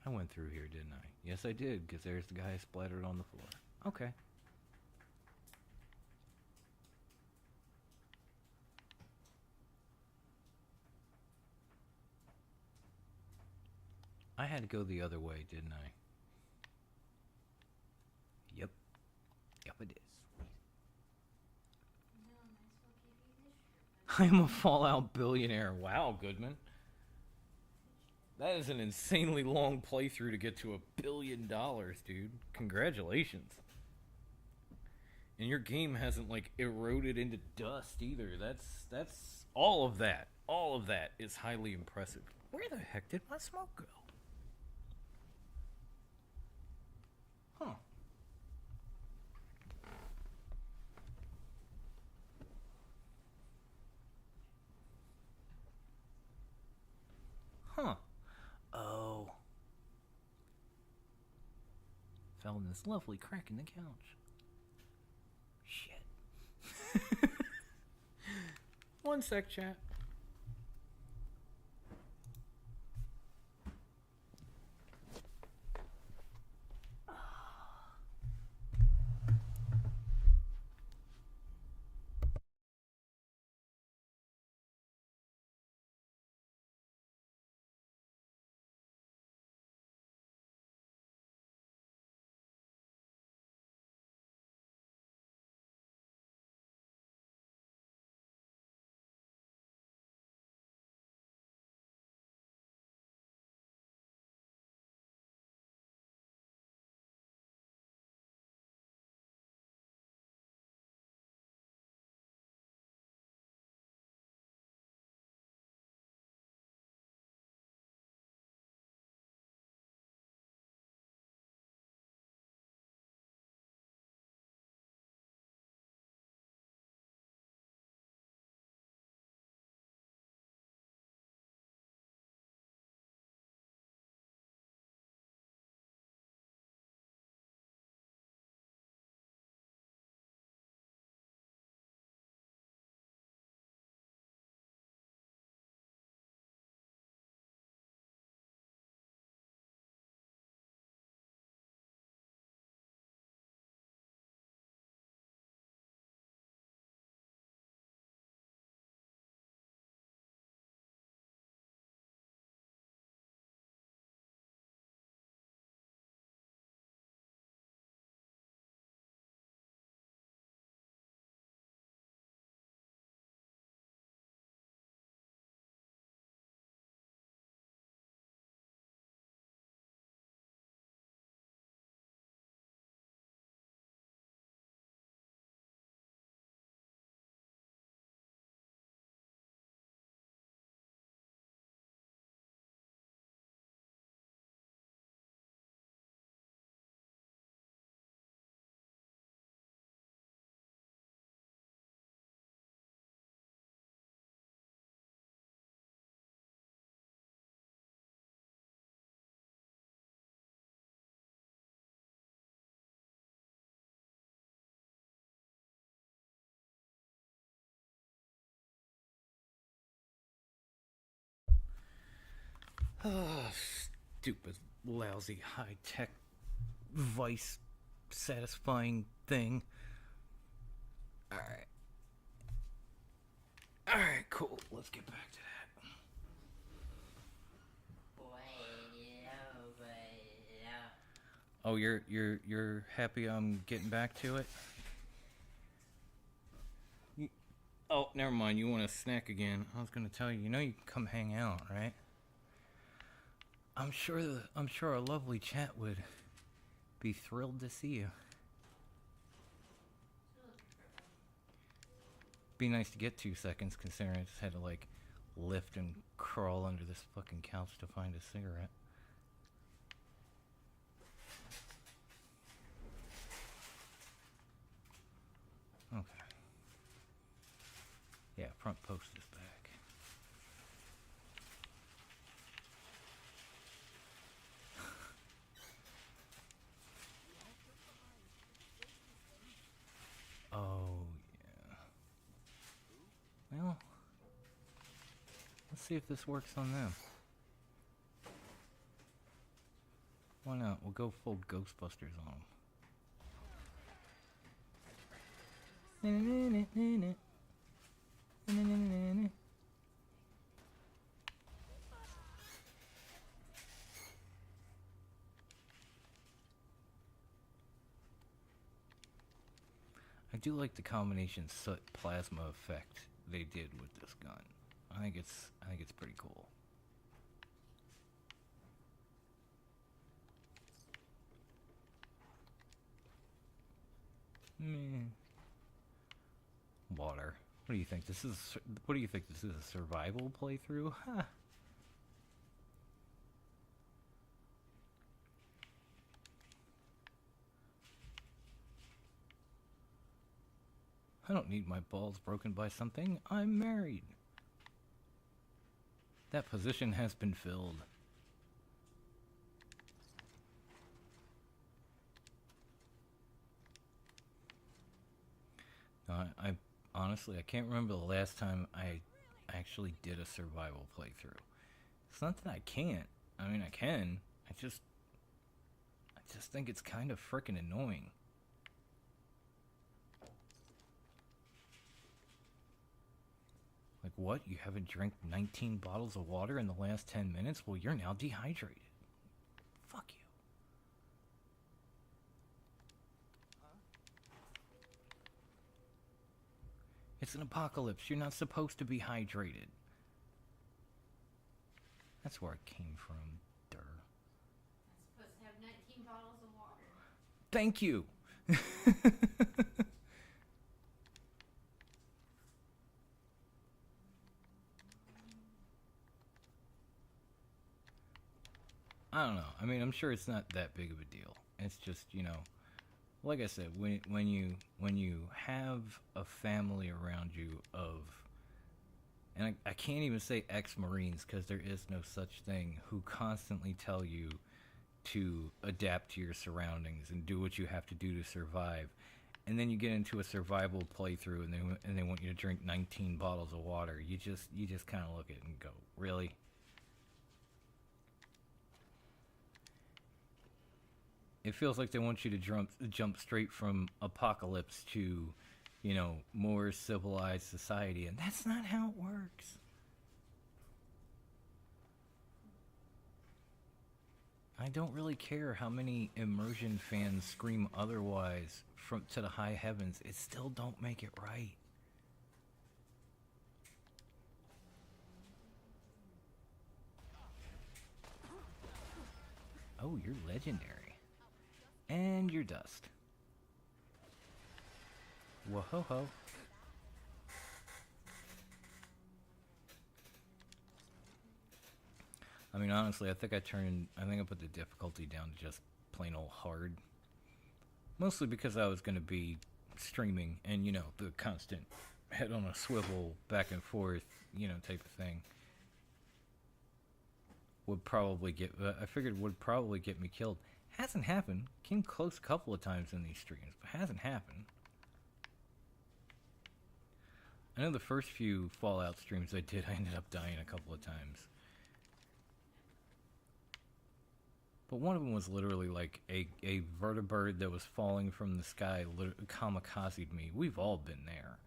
I went through here, didn't I? Yes, I did, because there's the guy splattered on the floor. Okay. I had to go the other way, didn't I? Yep. Yep, I did. I'm a Fallout billionaire. Wow, Goodman. That is an insanely long playthrough to get to $1 billion, dude. Congratulations. And your game hasn't, like, eroded into dust either. That's all of that. All of that is highly impressive. Where the heck did my smoke go? Huh. Huh. Oh. Fell in this lovely crack in the couch. Shit. One sec, chat. Oh, stupid, lousy, high-tech, vice-satisfying thing. Alright. Alright, cool. Let's get back to that. Oh, you're happy I'm getting back to it? Oh, never mind. You want a snack again. I was gonna tell you, you know you can come hang out, right? I'm sure a lovely chat would be thrilled to see you. Be nice to get 2 seconds, considering I just had to, like, lift and crawl under this fucking couch to find a cigarette. Okay. Yeah, front post is back. Oh, yeah. Well, let's see if this works on them. Why not? We'll go full Ghostbusters on them. I do like the combination soot plasma effect they did with this gun. I think it's pretty cool. Water. What do you think? What do you think? This is a survival playthrough? Huh. I don't need my balls broken by something. I'm married. That position has been filled. No, I honestly, I can't remember the last time I actually did a survival playthrough. It's not that I can't. I mean, I can. I just think it's kind of frickin' annoying. Like, what? You haven't drank 19 bottles of water in the last 10 minutes? Well, you're now dehydrated. Fuck you. It's an apocalypse. You're not supposed to be hydrated. That's where it came from. Durr. I'm supposed to have 19 bottles of water. Thank you. I don't know. I mean, I'm sure it's not that big of a deal. It's just, you know, like I said, when you have a family around you of, and I can't even say ex-Marines because there is no such thing, who constantly tell you to adapt to your surroundings and do what you have to do to survive, and then you get into a survival playthrough and they want you to drink 19 bottles of water. You just kind of look at it and go, really? It feels like they want you to jump straight from apocalypse to, you know, more civilized society, and that's not how it works. I don't really care how many immersion fans scream otherwise from to the high heavens. It still don't make it right. Oh, you're legendary. And you're dust. Whoa-ho-ho. I mean, honestly, I think I put the difficulty down to just plain old hard. Mostly because I was going to be streaming and, you know, the constant head on a swivel, back and forth, you know, type of thing. Would probably get me killed. Hasn't happened. Came close a couple of times in these streams, but hasn't happened. I know the first few Fallout streams I did, I ended up dying a couple of times. But one of them was literally like a vertibird that was falling from the sky kamikazed me. We've all been there.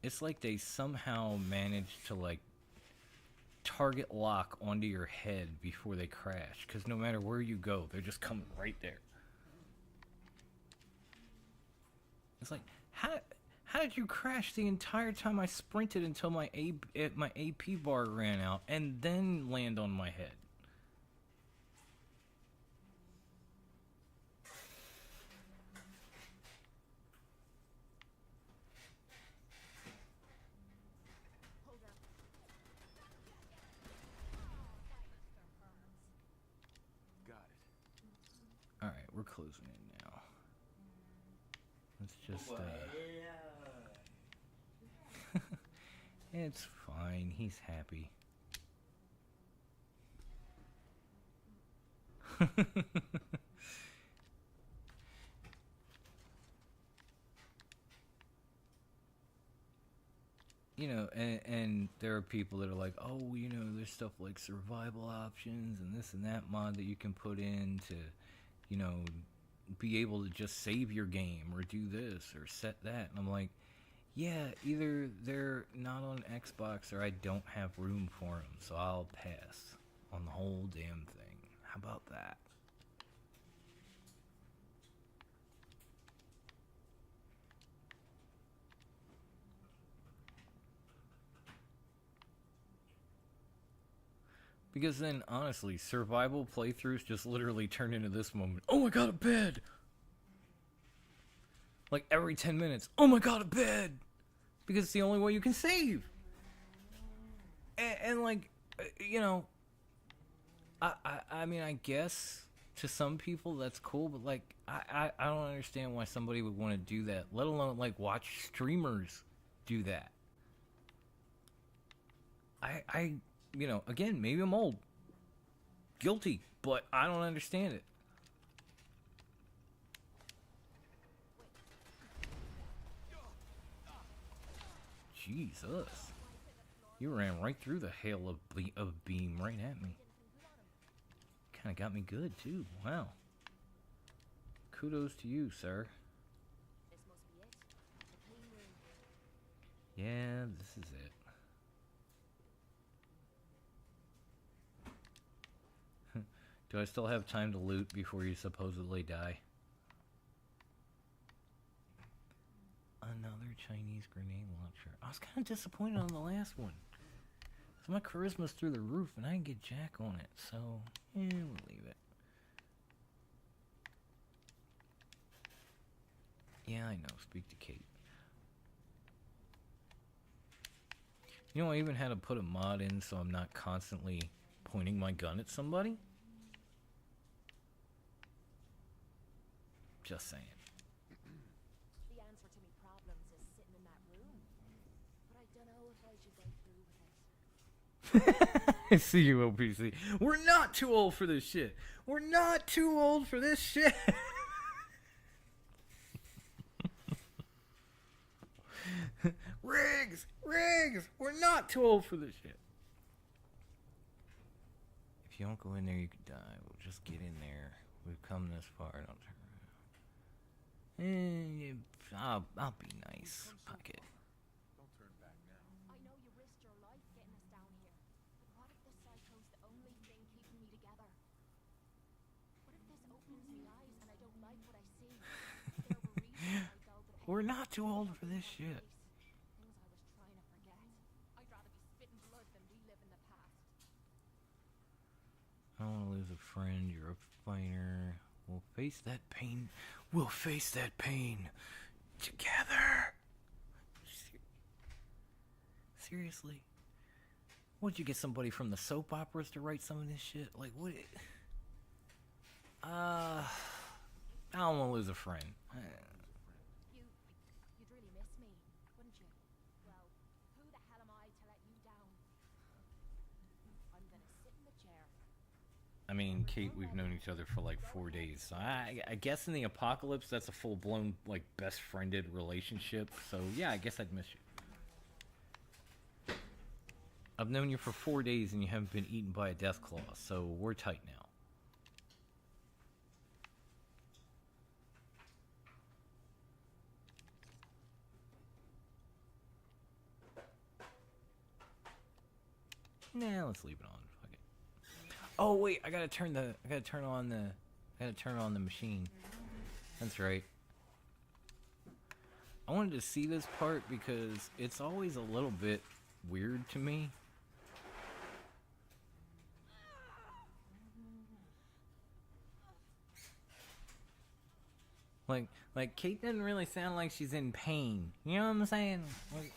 It's like they somehow managed to like target lock onto your head before they crash, because no matter where you go, they're just coming right there. It's like, how did you crash the entire time I sprinted until my AP bar ran out and then land on my head? Alright, we're closing it now. Let's just, it's fine, he's happy. You know, and there are people that are like, oh, you know, there's stuff like survival options and this and that mod that you can put in to, you know, be able to just save your game or do this or set that. And I'm like, yeah, either they're not on Xbox or I don't have room for them, so I'll pass on the whole damn thing. How about that? Because then, honestly, survival playthroughs just literally turn into this moment. Oh my god, a bed! Like, every 10 minutes. Oh my god, a bed! Because it's the only way you can save! And like, you know... I mean, I guess to some people that's cool, but like, I don't understand why somebody would want to do that. Let alone, like, watch streamers do that. You know, again, maybe I'm old. Guilty, but I don't understand it. Jesus. You ran right through the hail of beam right at me. Kinda got me good, too. Wow. Kudos to you, sir. This must be it. The clean room. Yeah, this is it. Do I still have time to loot before you supposedly die? Another Chinese grenade launcher. I was kind of disappointed on the last one. So my charisma's through the roof and I didn't get jack on it. So, we'll leave it. Yeah, I know. Speak to Kate. You know, I even had to put a mod in so I'm not constantly pointing my gun at somebody. Just saying. The answer to me problems is sitting in that room. But I don't know if I should go through with it. I see you, OPC. We're not too old for this shit. We're not too old for this shit. Riggs! We're not too old for this shit. If you don't go in there, you could die. We'll just get in there. We've come this far. Don't turn around. I'll be nice. Fuck it. Don't turn back now. I know you risked your life getting us down here. But what if the psycho's the only thing keeping me together? What if this opens my eyes and I don't like what I see? There were reasons I go to We're not too old for this shit. things I was trying to forget. I'd rather be spitting blood than relive in the past. I don't want to lose a friend. You're a fighter. We'll face that pain. We'll face that pain together. Seriously? Would you get somebody from the soap operas to write some of this shit? Like, would it? I don't want to lose a friend. You'd really miss me, wouldn't you? Well, who the hell am I to let you down? I'm gonna sit in the chair. I mean, Kate, we've known each other for like 4 days. So I guess in the apocalypse, that's a full-blown, like, best-friended relationship. So, yeah, I guess I'd miss you. I've known you for 4 days and you haven't been eaten by a death claw, so we're tight now. Nah, let's leave it on. Fuck it. Oh wait, I gotta turn on the machine. That's right. I wanted to see this part because it's always a little bit weird to me. Like Kate doesn't really sound like she's in pain. You know what I'm saying? Like,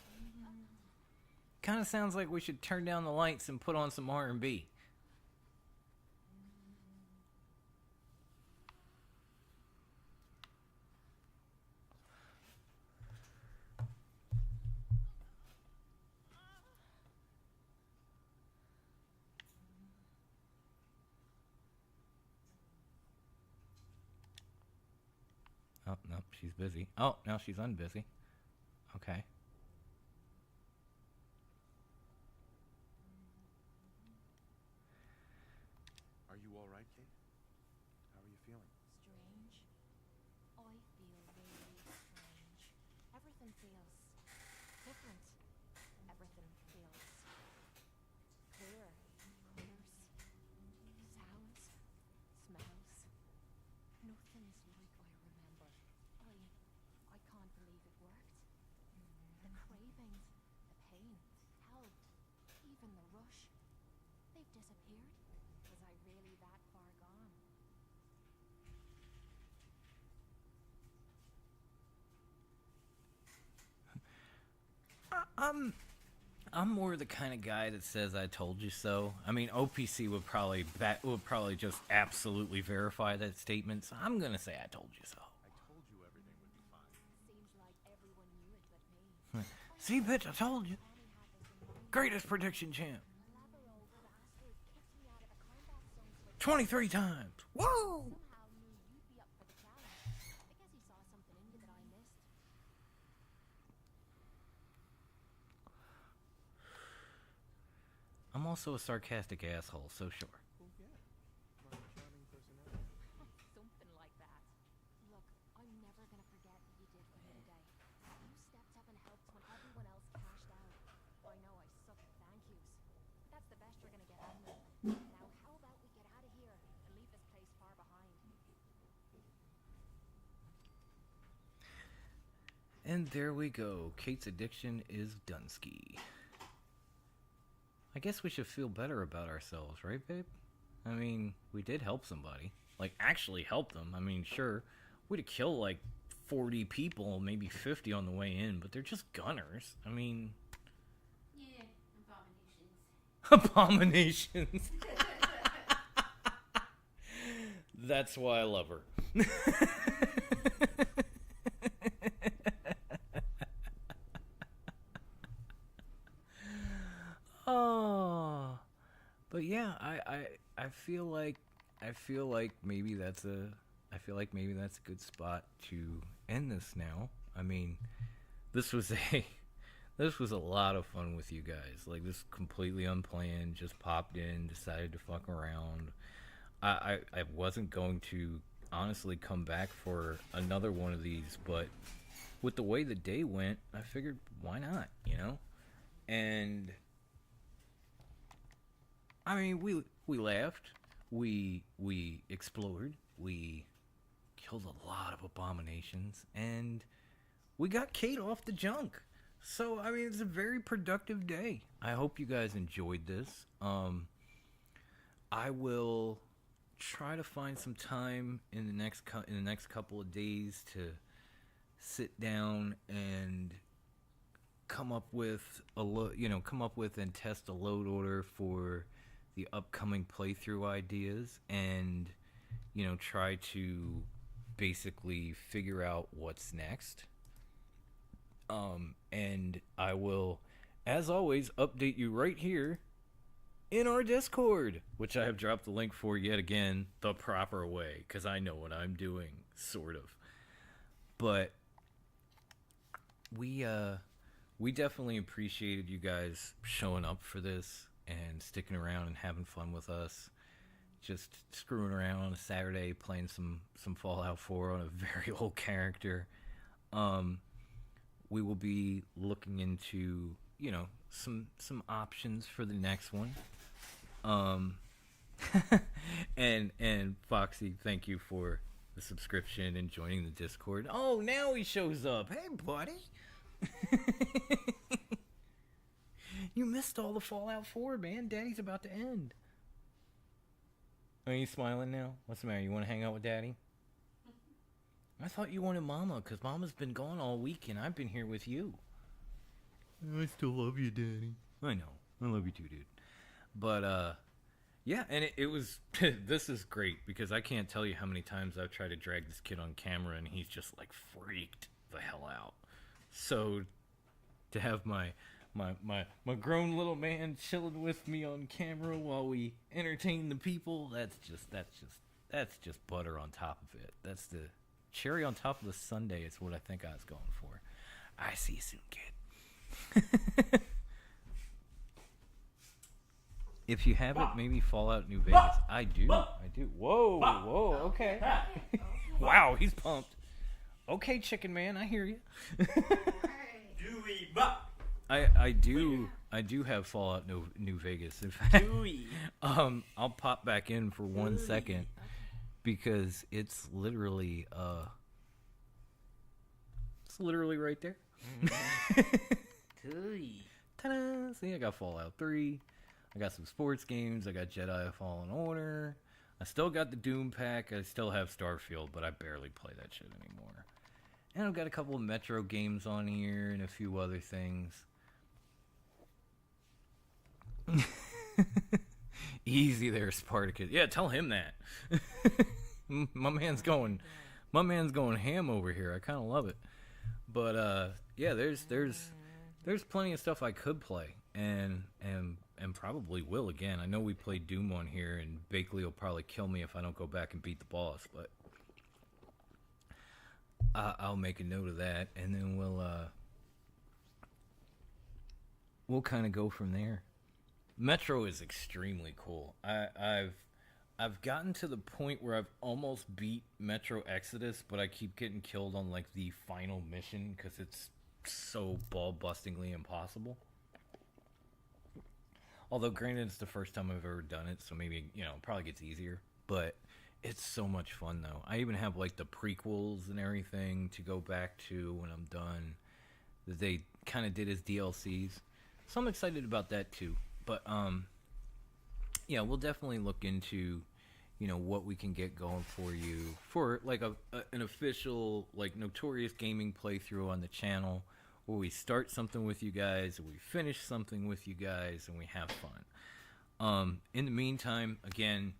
kind of sounds like we should turn down the lights and put on some R&B. Oh, no, she's busy. Oh, now she's unbusy. Okay. Are you all right, Kate? How are you feeling? Strange. I feel really strange. Everything feels different. Everything feels clear. Colors, sounds, smells. Nothing's like I remember. I can't believe it worked. The cravings, the pain, hell, even the rush. They've disappeared? Was I really that far gone? I'm more the kind of guy that says "I told you so." I mean, OPC would probably just absolutely verify that statement. So I'm gonna say "I told you so." I told you everything would be fine. Seems like everyone knew it but me. See, bitch, I told you. Greatest prediction champ. Clever old bastard kicked me out of a combat zone switch. 23 times. Woo! Somehow knew you'd be up for the challenge. I guess he saw something in you that I missed. I'm also a sarcastic asshole, so sure. Oh, yeah. My charming personality. Something like that. Look, I'm never gonna forget what you did for me today. You stepped up and helped when everyone else cashed out. I know I suck at thank yous, but that's the best you're gonna get out of me. Now, how about we get out of here and leave this place far behind? And there we go. Kate's addiction is Dunsky. I guess we should feel better about ourselves, right, babe? I mean, we did help somebody. Like, actually help them. I mean, sure, we'd have killed like 40 people, maybe 50 on the way in, but they're just gunners. I mean... Yeah, abominations. Abominations. That's why I love her. Oh, but yeah, I feel like maybe that's a good spot to end this now. I mean, this was a lot of fun with you guys. Like, this completely unplanned, just popped in, decided to fuck around. I wasn't going to honestly come back for another one of these, but with the way the day went, I figured why not, you know? And I mean, we laughed, we explored, we killed a lot of abominations, and we got Kate off the junk. So, I mean, it's a very productive day. I hope you guys enjoyed this. I will try to find some time in the next couple of days to sit down and come up with and test a load order for the upcoming playthrough ideas, and try to basically figure out what's next. And I will, as always, update you right here in our Discord, which I have dropped the link for yet again the proper way, because I know what I'm doing, sort of. But we definitely appreciated you guys showing up for this and sticking around and having fun with us. Just screwing around on a Saturday, playing some Fallout 4 on a very old character. We will be looking into, some options for the next one. And Foxy, thank you for the subscription and joining the Discord. Oh, now he shows up. Hey, buddy. You missed all the Fallout 4, man. Daddy's about to end. Are you smiling now? What's the matter? You want to hang out with Daddy? I thought you wanted Mama, because Mama's been gone all week, and I've been here with you. I still love you, Daddy. I know. I love you too, dude. But, yeah, and it was... This is great, because I can't tell you how many times I've tried to drag this kid on camera, and he's just, like, freaked the hell out. So, to have my grown little man chilling with me on camera while we entertain the people, that's just butter on top of it. That's the cherry on top of the sundae is what I think I was going for. I see you soon, kid. If you haven't, maybe Fallout New Vegas. I do. Whoa, okay. Wow, he's pumped. Okay, chicken man, I hear you. I do have Fallout New Vegas. In fact, I'll pop back in for 1 second because it's literally right there. Ta-da! See, I got Fallout 3. I got some sports games. I got Jedi Fallen Order. I still got the Doom pack. I still have Starfield, but I barely play that shit anymore. And I've got a couple of Metro games on here and a few other things. Easy there, Spartacus. Yeah, tell him that. My man's going ham over here. I kind of love it. But yeah, there's plenty of stuff I could play and probably will again. I know we played Doom on here, and Bakley will probably kill me if I don't go back and beat the boss, but I'll make a note of that, and then we'll kind of go from there. Metro is extremely cool. I've gotten to the point where I've almost beat Metro Exodus, but I keep getting killed on like the final mission because it's so ball-bustingly impossible. Although, granted, it's the first time I've ever done it, so maybe, it probably gets easier. But it's so much fun, though. I even have like the prequels and everything to go back to when I'm done that they kind of did as DLCs. So I'm excited about that too. But yeah, we'll definitely look into what we can get going for you for like an official like Notorious Gaming playthrough on the channel, where we start something with you guys, or we finish something with you guys, and we have fun. In the meantime, again,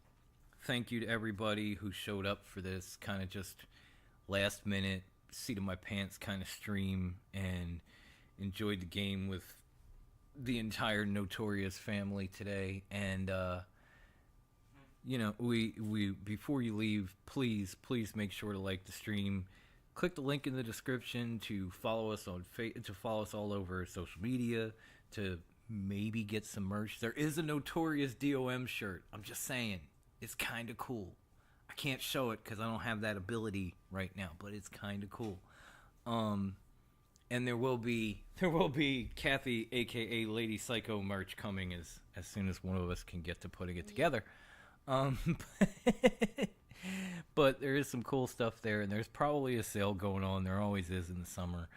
thank you to everybody who showed up for this kind of just last minute seat of my pants kind of stream and enjoyed the game with the entire Notorious family today. And we before you leave, please make sure to like the stream. Click the link in the description to follow us on to follow us all over social media, to maybe get some merch. There is a Notorious DOM shirt. I'm just saying, it's kind of cool. I can't show it because I don't have that ability right now, but it's kind of cool. And there will be Kathy, aka Lady Psycho, merch coming as soon as one of us can get to putting it together. But there is some cool stuff there, and there's probably a sale going on. There always is in the summer.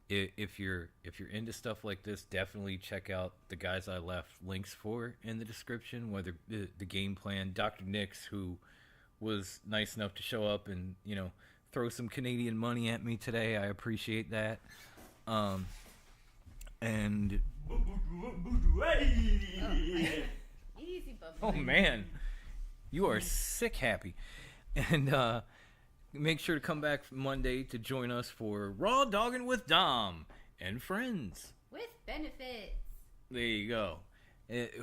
If you're into stuff like this, definitely check out the guys I left links for in the description. Whether the Gameplan, Dr. Nix, who was nice enough to show up and throw some Canadian money at me today. I appreciate that. And Easy, Bubba. oh man, you are sick happy. And make sure to come back Monday to join us for Raw Dogging with Dom and friends. With benefits. There you go.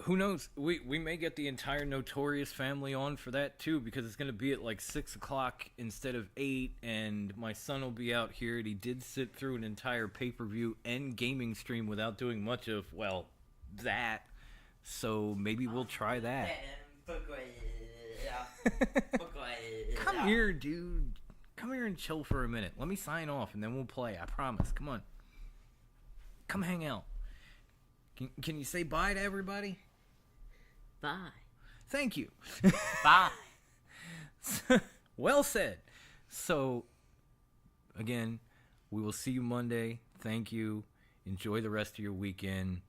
Who knows? We may get the entire Notorious family on for that too, because it's going to be at like 6 o'clock instead of 8, and my son will be out here, and he did sit through an entire pay-per-view and gaming stream without doing much of, well, that. So maybe we'll try that. Come here, dude. Come here and chill for a minute. Let me sign off, and then we'll play. I promise. Come on. Come hang out. Can you say bye to everybody? Bye. Thank you. Bye. Well said. So, again, we will see you Monday. Thank you. Enjoy the rest of your weekend.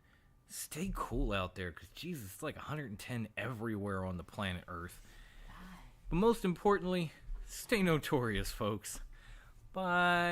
Stay cool out there, because, Jesus, it's like 110 everywhere on the planet Earth. Bye. But most importantly, stay notorious, folks. Bye.